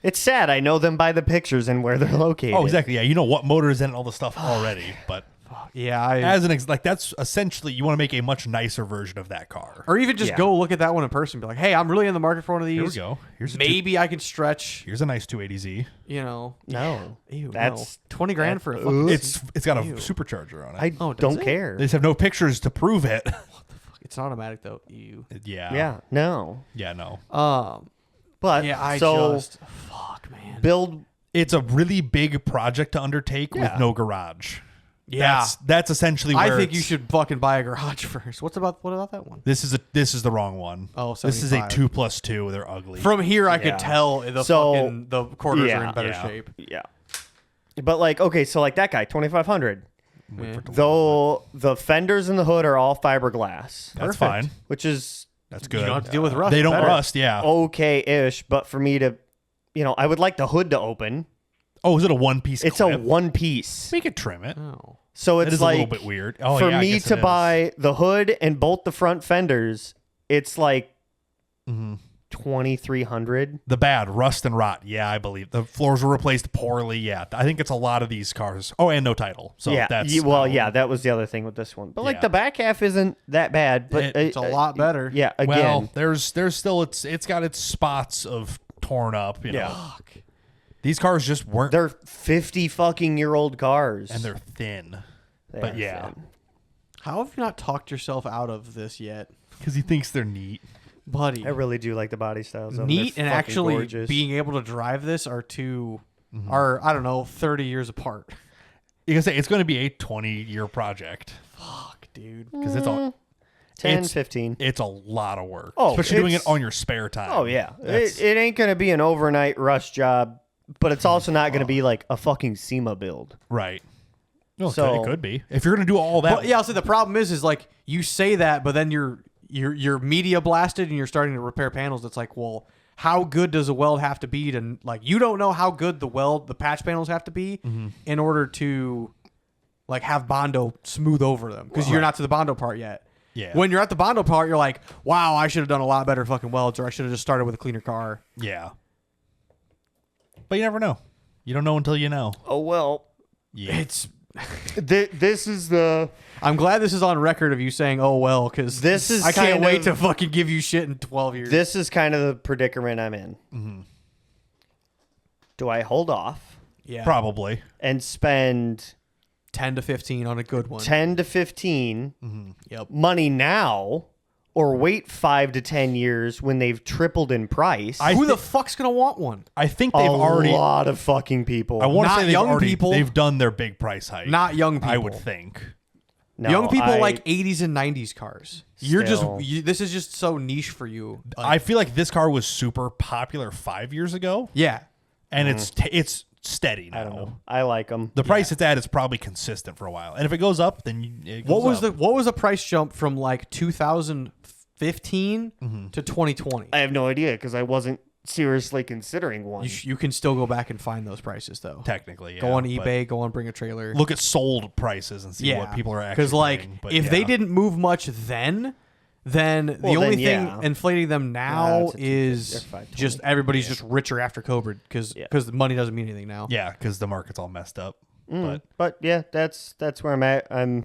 It's sad. I know them by the pictures and where they're located. Oh, exactly. Yeah, you know what motor is in and all the stuff already. But Yeah, as an that's essentially you want to make a much nicer version of that car. or even just Yeah. go look at that one in person. Be like, hey, I'm really in the market for one of these. Here we go. Here's Maybe I can stretch. here's a nice 280Z. You know, No. ew, That's- no. 20 grand for a fucking. It's got a Ew. supercharger on it. I Oh, does don't it? care. They just have no pictures to prove it. It's not automatic though. Ew. Yeah. Yeah, no. Yeah. No. But Yeah, I so just fuck, man. build. It's a really big project to undertake Yeah. with no garage. Yeah. That's essentially where I think you it's- should fucking buy a garage first. What about that one? This is the wrong one. Oh, this is a 75. 2+2. They're ugly. From here, I Yeah. could tell the So- fucking the quarters Yeah. are in better Yeah. shape. Yeah. But like, okay, so like that guy, 2,500. Yeah. Though the fenders in the hood are all fiberglass, That's Perfect. fine. which is That's You good. don't have to deal with rust. They don't Better. rust. Yeah. okay-ish. But for me to, I would like the hood to open. Oh, is it a one-piece? It's clip? a one piece. We could trim it. Oh. So It it's is like a little bit weird. Oh, for yeah, I me guess to it is. buy the hood and both the front fenders, it's like Mhm. 2,300. The bad rust and rot. Yeah, I believe the floors were replaced poorly. Yeah, I think it's a lot of these cars. Oh, and no title. So yeah, that's that was the other thing with this one. But like Yeah. the back half isn't that bad, but It's a lot better. Yeah, again, Well, there's still it's got its spots of torn up. You know, Fuck. these cars just weren't, they're 50 fucking year old cars, and they're thin. They but are yeah. thin. How have you not talked yourself out of this yet, Because he thinks they're neat. buddy? I really do like the body styles. of them. Neat They're and fucking actually gorgeous. being able to drive this are I don't know, 30 years apart. You can say it's going to be a 20-year project Fuck, dude. because it's a 10, it's- 15. it's a lot of work. Oh, especially doing it it's- on your spare time. Oh yeah, That's- it ain't gonna be an overnight rush job, but it's also not gonna be like a fucking SEMA build. right. No, So- it could be if you're going to do all that. But yeah, I'll say the problem is like you say that, but then you're media blasted and you're starting to repair panels. It's like, well, how good does a weld have to be to like? You don't know how good the patch panels have to be in order to like have Bondo smooth over them because you're not to the Bondo part yet. Yeah. When you're at the Bondo part, you're like, wow, I should have done a lot better fucking welds, or I should have just started with a cleaner car. Yeah. But you never know. You don't know until you know. Oh well. Yeah. It's. This is the. I'm glad this is on record of you saying, "Oh well," because This is I can't kind wait of- to fucking give you shit in 12 years. This is kind of the predicament I'm in. Mm-hmm. Do I hold off yeah, Probably. and spend 10 to 15 on a good one. 10 to 15 Yep. money now, or wait 5 to 10 years when they've tripled in price? Who the fuck's gonna want one? I think a they've already. lot of fucking people. I want to Not say they've young already. people. They've done their big price hike. Not young people. I would think. No, Young people I- like 80s and 90s cars. You're Still. just this is just so niche for you. I feel like this car was super popular 5 years ago, Yeah. and it's steady now. I don't know. I like them. The price it's at is probably consistent for a while, and if it goes up, then it goes What was the price jump from like 2015 to 2020? I have no idea because I wasn't seriously considering one. You can still go back and find those prices though. technically? Yeah, Go on but eBay, go on Bring a Trailer. look at sold prices and see what people are actually. Because like paying, but if they yeah. didn't move much then the Well, only then, thing yeah. inflating them now it's a 250 or is 520. just everybody's just richer after COVID because Yeah. the money doesn't mean anything now. yeah, because the market's all messed up. But yeah, that's where I'm at. I'm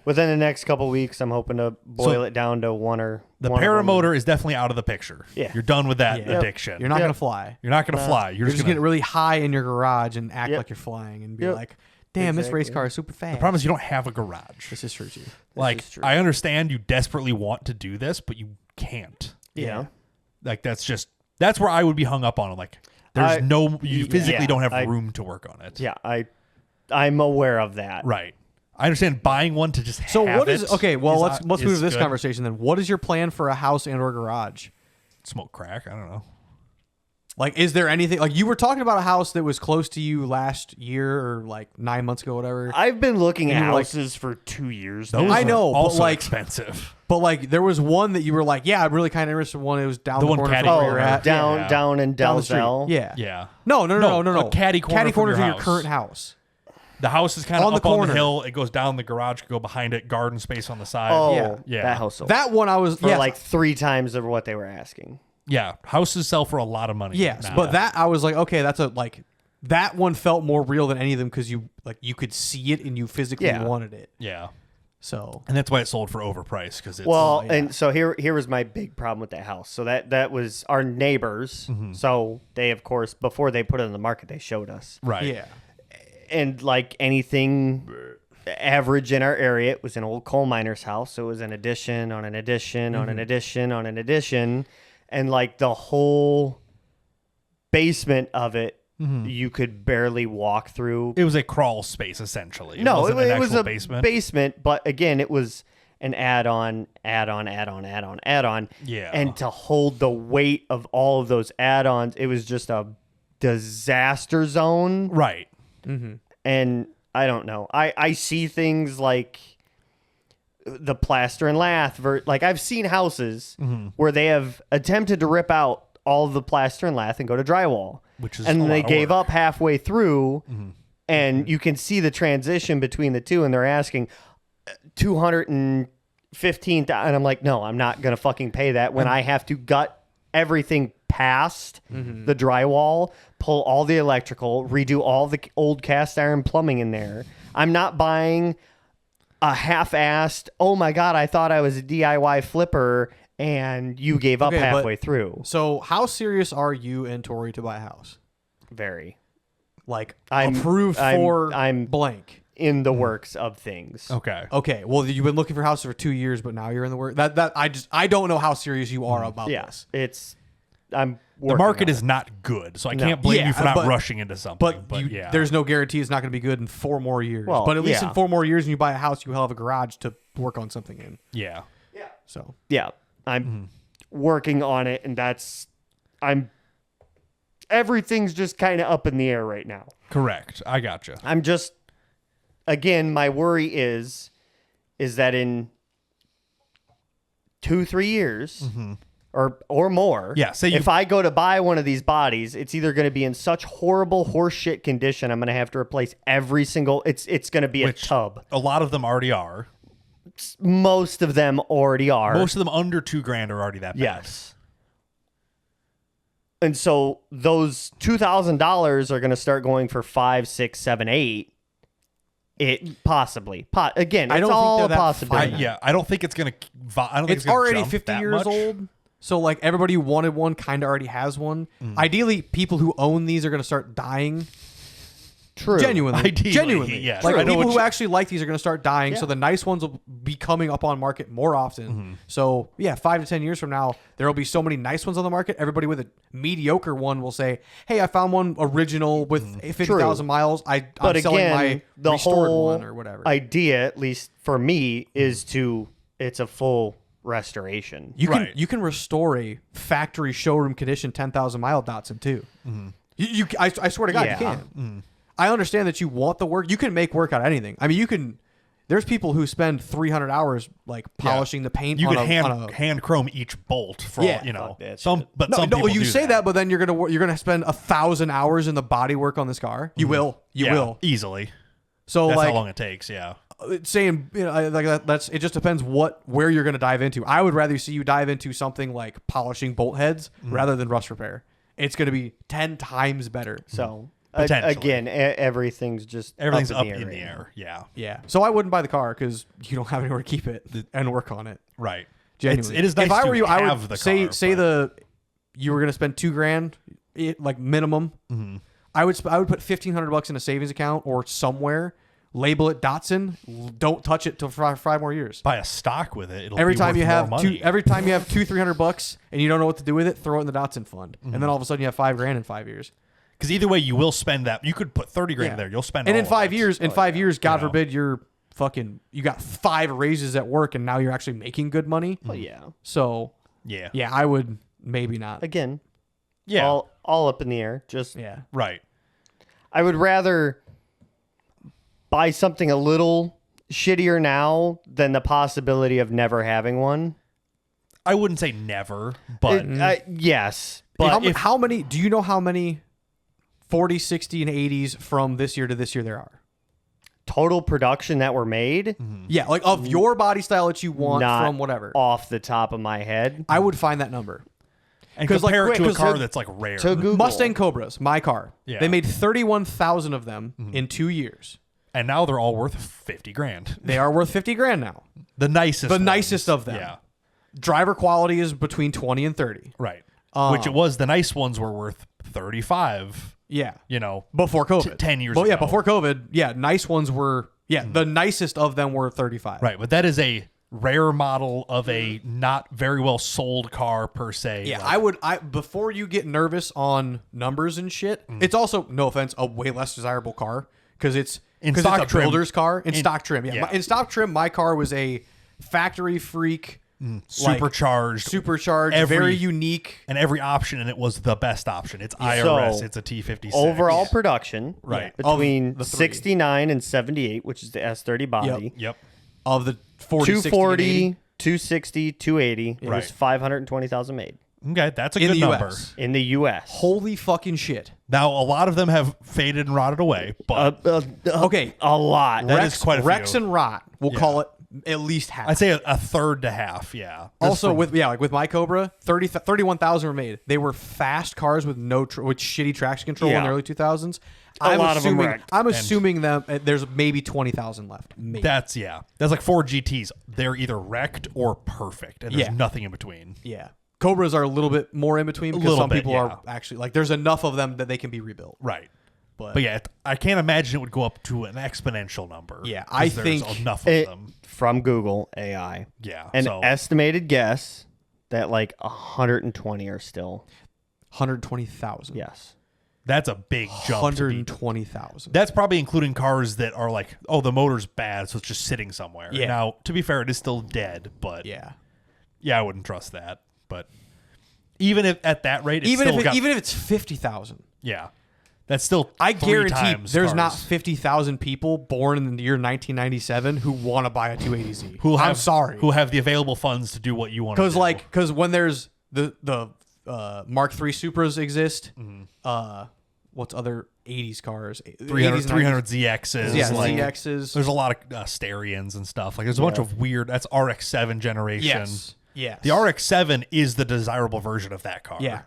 within the next couple weeks. I'm hoping to boil it down to one or The one of them. paramotor is definitely out of the picture. Yeah. You're done with that Yeah. addiction. You're not Yep. gonna fly. You're not gonna fly. You're You're just gonna. get really high in your garage and act Yep. like you're flying and be Yep. like, "Damn, this race Exactly. car is super fast." The problem is you don't have a garage. This is true too. Like is true. I understand you desperately want to do this, but you can't. Yeah. Like that's where I would be hung up on it. Like there's you physically yeah, don't have I- room to work on it. Yeah, I'm aware of that. Right. I understand buying one to just So have what is it okay? Well, let's is move to this good. conversation then. What is your plan for a house and or garage? Smoke crack. I don't know. Like, is there anything like you were talking about a house that was close to you last year or like 9 months ago, whatever? I've been looking at And you're like- houses for 2 years. Those now. I are know, but also like- expensive. But like, there was one that you were like, yeah, I'm really kind of interested in one. It was down The the, one corner catty from where corner. you're at. down Yeah. down in Down the street. Delzell. Yeah. Yeah. No. a catty corner from your from your house. current house. The house is kind On of the up on corner. the hill. It goes down the garage, go behind it, garden space on the side. Oh, Yeah. Yeah. that house sold That one I was for yes, like 3 times of what they were asking. Yeah. Houses sell for a lot of money. yes, now. but that I was like, okay, that's a like that one felt more real than any of them because you could see it and you physically Yeah. wanted it. Yeah. So And that's why it sold for overpriced because it's Well, yeah. and so here was my big problem with that house. So that was our neighbors. Mm-hmm. So they, of course, before they put it on the market, they showed us. right. yeah, And like anything average in our area, it was an old coal miner's house. So it was an addition on an addition on an addition on an addition. And like the whole basement of it, you could barely walk through. It was a crawl space essentially. No, wasn't an it was actual a basement. But again, it was an add-on. Yeah. And to hold the weight of all of those add-ons, it was just a disaster zone. Right. And I don't know. I see things like the plaster and lath. Like I've seen houses where they have attempted to rip out all of the plaster and lath and go to drywall. Which is and a they lot of gave work. up halfway through, and you can see the transition between the two, and they're asking $215,000, and I'm like, no, I'm not gonna fucking pay that when I have to gut everything past the drywall, pull all the electrical, redo all the old cast iron plumbing in there. I'm not buying a half-assed, oh my god, I thought I was a DIY flipper and you gave up Okay, but- halfway through. So how serious are you and Tori to buy a house? Very. Like I'm- approved I'm- for I'm- blank. In the works of things. Okay. Okay, well you've been looking for houses for 2 years, but now you're in the work. That I don't know how serious you are about Yeah, this. I'm The working market on is it. not good, so I No. can't blame Yeah, you for not but- rushing into something. But, yeah, there's no guarantee it's not going to be good in 4 more years. Well, but at least yeah. in 4 more years, when you buy a house, you will have a garage to work on something in. yeah. So Yeah, I'm working on it, and everything's just kind of up in the air right now. Correct. I gotcha. I'm just, again, my worry is that in 2-3 years, or more. Yeah, say if I go to buy one of these bodies, it's either going to be in such horrible horseshit condition, I'm going to have to replace every single. It's going to be a tub. A lot of them already are. Most of them already are. Most of them under $2,000 are already that bad. Yes. And so those $2,000 are going to start going for 5, 6, 7, 8. It possibly. Again, it's all a possibility. I don't think it's going to. I don't think It's already jump 50 that years much. old. So like everybody who wanted one kind of already has one. Ideally, people who own these are going to start dying. True. Genuinely. Yes. Like I know people who what actually like these are going to start dying. So the nice ones will be coming up on market more often. So yeah, 5 to 10 years from now, there will be so many nice ones on the market. Everybody with a mediocre one will say, "Hey, I found one original with 50,000 miles. I'm selling my the restored whole one or whatever." idea, at least for me, is it's a full restoration. You can restore a factory showroom condition 10,000 mile Datsun too. I swear to God, you can. I understand that you want the work. You can make work out of anything. I mean, you can. There's people who spend 300 hours like polishing the paint. You on can hand chrome each bolt for all, Fuck that some. shit. But No, some no, people you do say that, but then you're gonna spend 1,000 hours in the body work on this car. You will. You will easily. So That's like how long it takes. Yeah. saying like that's it. Just depends where you're gonna dive into. I would rather see you dive into something like polishing bolt heads rather than rust repair. It's gonna be 10 times better. So Potentially. again, everything's just Everything's up up in in the the air. air. Yeah. Yeah. So I wouldn't buy the car because you don't have anywhere to keep it and work on it. Right. Genuinely. It is nice if I were to you, I have would the say car, you were gonna spend $2,000, like minimum. I would put $1,500 in a savings account or somewhere. Label it Datsun. Don't touch it till 5 more years. buy a stock with it. It'll Every be time worth you more have money. every time you have $200-300 and you don't know what to do with it, throw it in the Datsun fund, and then all of a sudden you have $5,000 in 5 years. Because either way, you will spend that. You could put $30,000 there. You'll spend. And all in of 5 it. years, God You know. forbid, you got 5 raises at work, and now you're actually making good money. Well, yeah. So Yeah. I would maybe not. Again, Yeah. all up in the air. Just Yeah. Right. I would rather buy something a little shittier now than the possibility of never having one. I wouldn't say never, but Yes, But but how many? Do you know how many 40, 60, and 80s from this year to this year there are? total production that were made, Yeah, like of your body style that you want not from whatever. off the top of my head. I would find that number. and 'Cause, like, compare it to a 'cause car the- that's like rare. To Google. Mustang Cobras, my car. Yeah. They made 31,000 of them in 2 years. And now they're all worth $50,000. They are worth $50,000 now. The nicest. The ones. nicest of them. Yeah. Driver quality is between 20 and 30. Right. Which it was. The nice ones were worth 35. Yeah. You know. Before COVID. 10 years Yeah, ago. before COVID. Yeah, nice ones were, the nicest of them were 35. Right. But that is a rare model of a not very well sold car per se. Yeah, Like, I before you get nervous on numbers and shit, it's also, no offense, a way less desirable car because it's In because it's stock a trim. builder's car in In- stock trim. Yeah, yeah. In stock trim, my car was a factory freak, supercharged. supercharged, Every- very unique. and every option in it was the best option. It's IRS. So, It's a T56. Overall production, Right. between Of the three. 69 and 78, which is the S30 body. Yep. Of the 40, 60, and 240, 80 260, 280. It Right. was 520,000 made Okay. That's a in good the number. US. in the U.S. Holy fucking shit! Now, a lot of them have faded and rotted away, but Okay, a lot. That is quite a Rex few. and rot. We'll call it at least half. I'd say a third to half. Yeah. Also, with my Cobra, 31,000 were made. They were fast cars with with shitty traction control in Yeah. the early 2000s. A lot of them wrecked. I'm assuming there's maybe 20,000 left. Maybe. That's like 4 GTs. They're either wrecked or perfect, and there's Yeah. nothing in between. Yeah. Cobras are a little bit more in between because little some bit, people yeah. are actually like there's enough of them that they can be rebuilt. Right. But, But yeah, I can't imagine it would go up to an exponential number. Yeah, 'cause I there's think enough of It- them. from Google AI. Yeah. An so estimated guess that like 120 are still. 120,000. Yes. that's a big jump. to be- 120,000. That's probably including cars that are like, oh, the motor's bad, so it's just sitting somewhere. Yeah. Now, to be fair, it is still dead, but Yeah. I wouldn't trust that. But even if at that rate, it's Even still if got, even if it's 50,000. yeah, that's still I 3 guarantee times there's cars. not 50,000 people born in the year 1997 who want to buy a 280Z. who have, I'm sorry. who have the available funds to do what you want to do. Because when there's the Mark III Supras exist. What's other 80s cars? 300 ZXs. Yeah, like, ZXs. There's a lot of Starions and stuff. Like there's a bunch of weird. That's RX-7 generation. Yes. The RX-7 is the desirable version of that car. Yeah.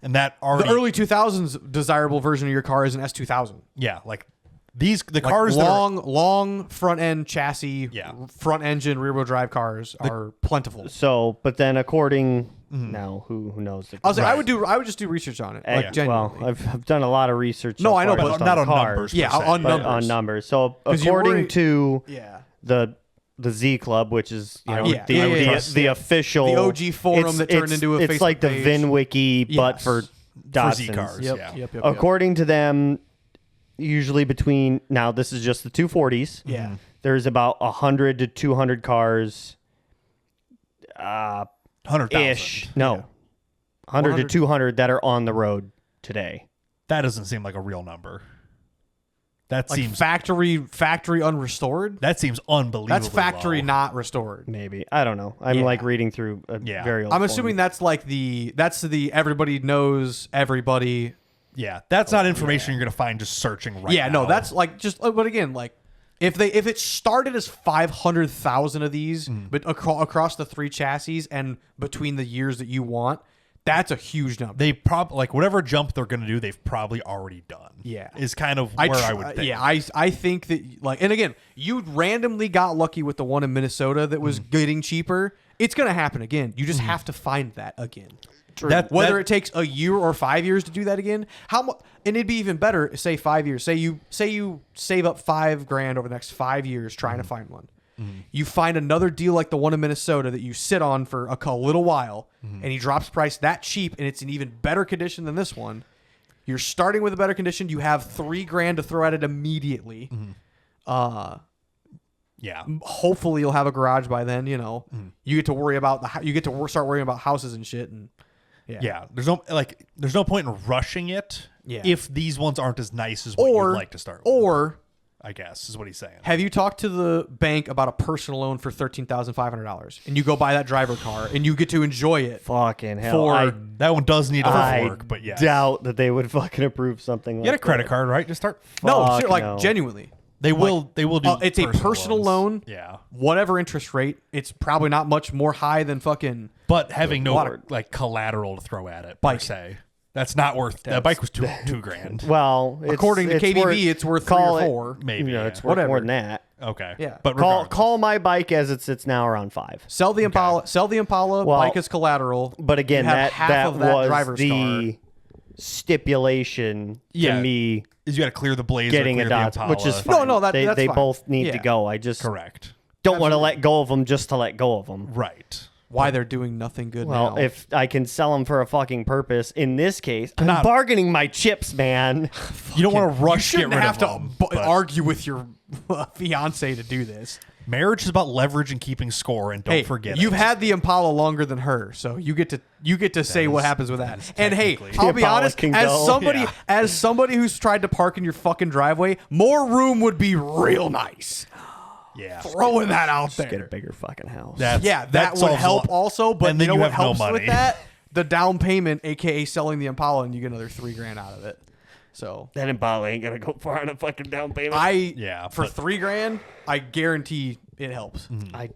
And that already. The early 2000s desirable version of your car is an S2000. Yeah, like the Like cars long front end chassis, Yeah. front engine, rear wheel drive cars are plentiful. So, but then according now, who knows? I was like, I would just do research on it. Like genuinely. Well, I've done a lot of research. No, so I know, far, but just not on cars, numbers. Yeah, per se. on but numbers. on numbers. So 'Cause you're according worried- to Yeah. the Z Club, which is Yeah. the official The OG forum that turned into a it's Facebook like the page. VinWiki, but Yes. for for Datsuns. Z cars. Yep, Yeah. yep. According to them, usually between now this is just the 240s. Yeah. There's about 100 to 200 cars 100,000 ish. No. 100 to 200 that are on the road today. That doesn't seem like a real number. That Like seems factory unrestored. that seems unbelievable. That's factory not restored. Maybe. I don't know. I'm Yeah. like reading through a Yeah. very old I'm form. assuming that's like the everybody knows everybody. Yeah, that's not information you're gonna find just searching right Yeah, now. no, that's like just. But again, like if it started as 500,000 of these, but across the 3 chassis and between the years that you want, that's a huge number. they probably like whatever jump they're gonna do. They've probably already done. Yeah. is kind of where I would think. Yeah, I think that like, and again, you randomly got lucky with the one in Minnesota that was getting cheaper. It's gonna happen again. You just have to find that again. Whether it takes a year or 5 years to do that again, how much? And it'd be even better. Say 5 years. Say you save up $5,000 over the next 5 years trying to find one. You find another deal like the one in Minnesota that you sit on for a little while, and he drops price that cheap, and it's in even better condition than this one. You're starting with a better condition. You have $3,000 to throw at it immediately. Yeah, Hopefully, you'll have a garage by then. You know, you get to worry about start worrying about houses and shit. And yeah. There's no point in rushing it. Yeah. if these ones aren't as nice as what you'd like to start with. Or I guess is what he's saying. have you talked to the bank about a personal loan for $13,500, and you go buy that driver car, and you get to enjoy it? Fucking hell. For- That one does need a I work, but yeah, doubt that they would fucking approve something like you got a credit that. card, right? Just start. No, Fuck shit, like no. genuinely. They will do. It's a personal loans. loan. Yeah, Whatever interest rate, it's probably not much more high than fucking. but having no Lord. like collateral to throw at it Bike. per se, that's not worth. That bike was $2,000. Well, it's, According to KBB, it's worth 3 call or it- 4. Maybe You know, yeah. it's worth Whatever. more than that. Okay. Yeah. But Call regardless. my bike as it sits now around 5. Sell the Impala. Sell the Impala. Well, bike as collateral. But again, You have that half of that was driver's the stipulation Yeah. to me is you got to clear the Blazer, getting clear a the dot, Impala. which is fine. No, they that's fine. both need Yeah. to go. I just correct. don't want to let go of them just to let go of them. Right. Why they're doing nothing good Well, now. if I can sell them for a fucking purpose, in this case, I'm not- bargaining my chips, man. You don't want to you rush get shouldn't rid have of to them. but argue with your fiance to do this. marriage is about leverage and keeping score, and don't Hey, forget you've it. had the Impala longer than her, so you get to say what happens with that. And hey, technically- I'll be Impala honest, can as go. somebody who's tried to park in your fucking driveway, more room would be real nice. yeah. Throwing that out Get a there. bigger fucking house. That That would solves a help lot. also, but And then you know you what have no helps money. with that? The down payment, aka selling the Impala, and you get another $3,000 out of it. So That Impala ain't gonna go far on a fucking down payment. for but- $3,000, I guarantee it helps. I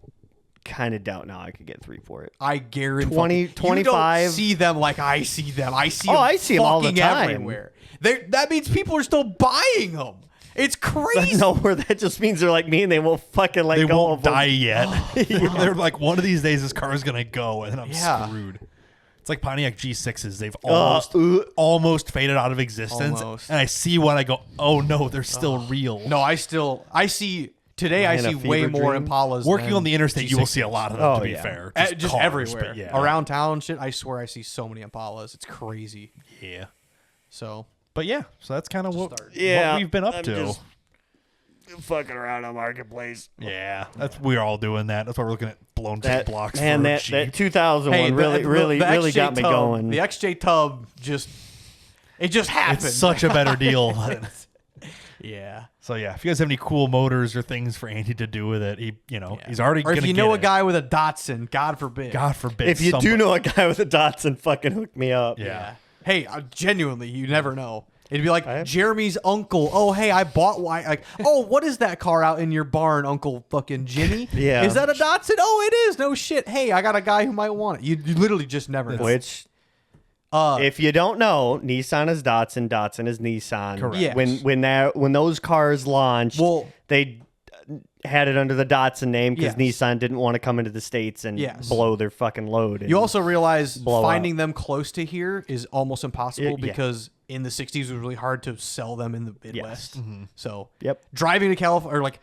kind of doubt now I could get 3 for it. I guarantee 20, You 25. don't see them like I see them. I see Oh, them I see 'em all the fucking time. everywhere. That means people are still buying them. It's crazy. No, where that just means they're like me and they won't fucking let They go won't of them. die yet. They're like, one of these days this car is gonna go, and then I'm Yeah. screwed. It's like Pontiac G6s. They've almost faded out of existence, Almost. and I see one. I go, oh no, they're still real. No, I see today. I In a see way fever more dream. Impalas. Working than on the interstate, you will see a G6s. lot of them. Oh, to be yeah. fair, Just cars, everywhere but yeah. around town. Shit, I swear I see so many Impalas. It's crazy. Yeah, So but yeah, so that's kind of what we've been up I'm to. just fucking around on Marketplace. Yeah, we're all doing that. That's why we're looking at blown That blocks. man, for that cheap. 2000 hey, one really XJ got me tub, going. The XJ Tub just happened. It's such a better deal. Yeah. So yeah, if you guys have any cool motors or things for Andy to do with it, he's already. Or gonna if you get know a it. guy with a Datsun, God forbid. God forbid. If you do know a guy with a Datsun, fucking hook me up. Yeah. Hey, genuinely, you never know. It'd be like Jeremy's uncle. Oh, hey, I bought what is that car out in your barn, Uncle fucking Jimmy? Yeah. Is that a Datsun? Oh, it is. No shit. Hey, I got a guy who might want it. You literally just never know. Which, if you don't know, Nissan is Datsun, Datsun is Nissan. Correct. Yes. When those cars launched, they had it under the Datsun name because Yes. Nissan didn't want to come into the States and Yes. blow their fucking load. You also realize blow finding them close to here is almost impossible Yeah. because in the 60s it was really hard to sell them in the Midwest. Yes. So Yep. driving to California, or like,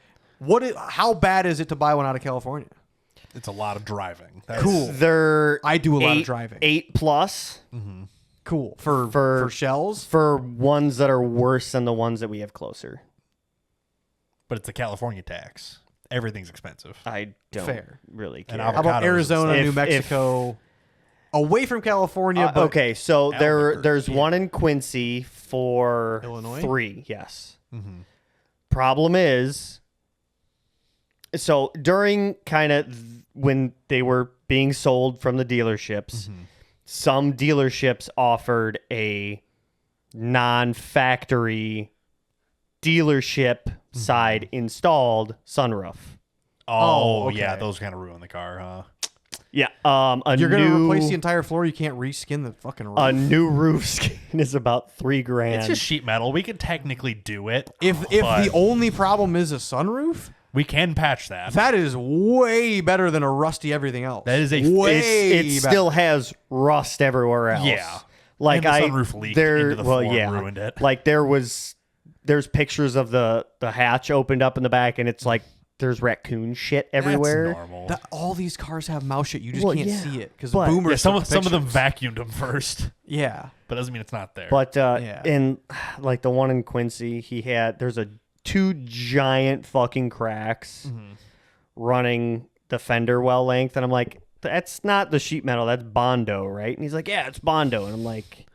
how bad is it to buy one out of California? It's a lot of driving. That's, Cool. They're I do a lot of driving. 8+ Cool. For shells? for ones that are worse than the ones that we have closer. But it's a California tax. Everything's expensive. I don't Fair. really And care. How about Avocados Arizona, and New stuff. Mexico? Away from California, but Okay, so there's Albuquerque. one in Quincy for Illinois? 3. Yes. Mm-hmm. Problem is, so during kind of when they were being sold from the dealerships, some dealerships offered a non-factory dealership side installed sunroof. Oh, okay. yeah, those kind of ruin the car, huh? Yeah, you're going to replace the entire floor. You can't reskin the fucking roof. a new roof skin is about $3,000. It's just sheet metal. We can technically do it. if but the only problem is a sunroof, we can patch that. that is way better than a rusty everything else. That is a way it better. still has rust everywhere else. Yeah. Like And the sunroof leaked into the floor and ruined it. Like there's pictures of the hatch opened up in the back and it's like there's raccoon shit everywhere. That's normal. All these cars have mouse shit. You just Well, can't yeah, see it because but- boomers. Yeah, some took of them pictures. vacuumed them first, Yeah. but doesn't mean it's not there. But Yeah. in like the one in Quincy, there's 2 giant fucking cracks running the fender well length, and I'm like, that's not the sheet metal, that's Bondo, right? And he's like, yeah, it's Bondo, and I'm like,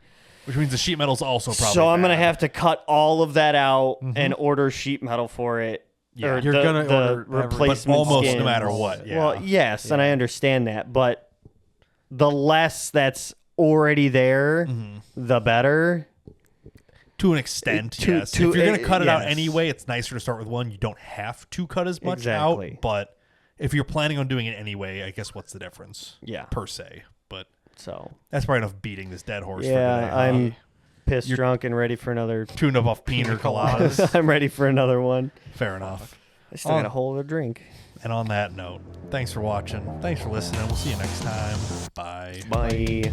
Which means the sheet metal's also probably so I'm gonna bad. have to cut all of that out and order sheet metal for it. Yeah, or you're the, gonna the order replacement almost skin. no matter what. Yeah. Well, yes, and I understand that, but the less that's already there, the better. To an extent, To- yes. to if you're going to a- cut it out yes. anyway, it's nicer to start with one. You don't have to cut as much Exactly. out. But if you're planning on doing it anyway, I guess what's the difference? Yeah. Per se. But So that's probably enough beating this dead horse for yeah, today. I'm pissed drunk and ready for another. Tuned up off pina coladas. I'm ready for another one. Fair enough. I still got a whole other drink. And on that note, thanks for watching. Thanks for listening. We'll see you next time. Bye. Bye.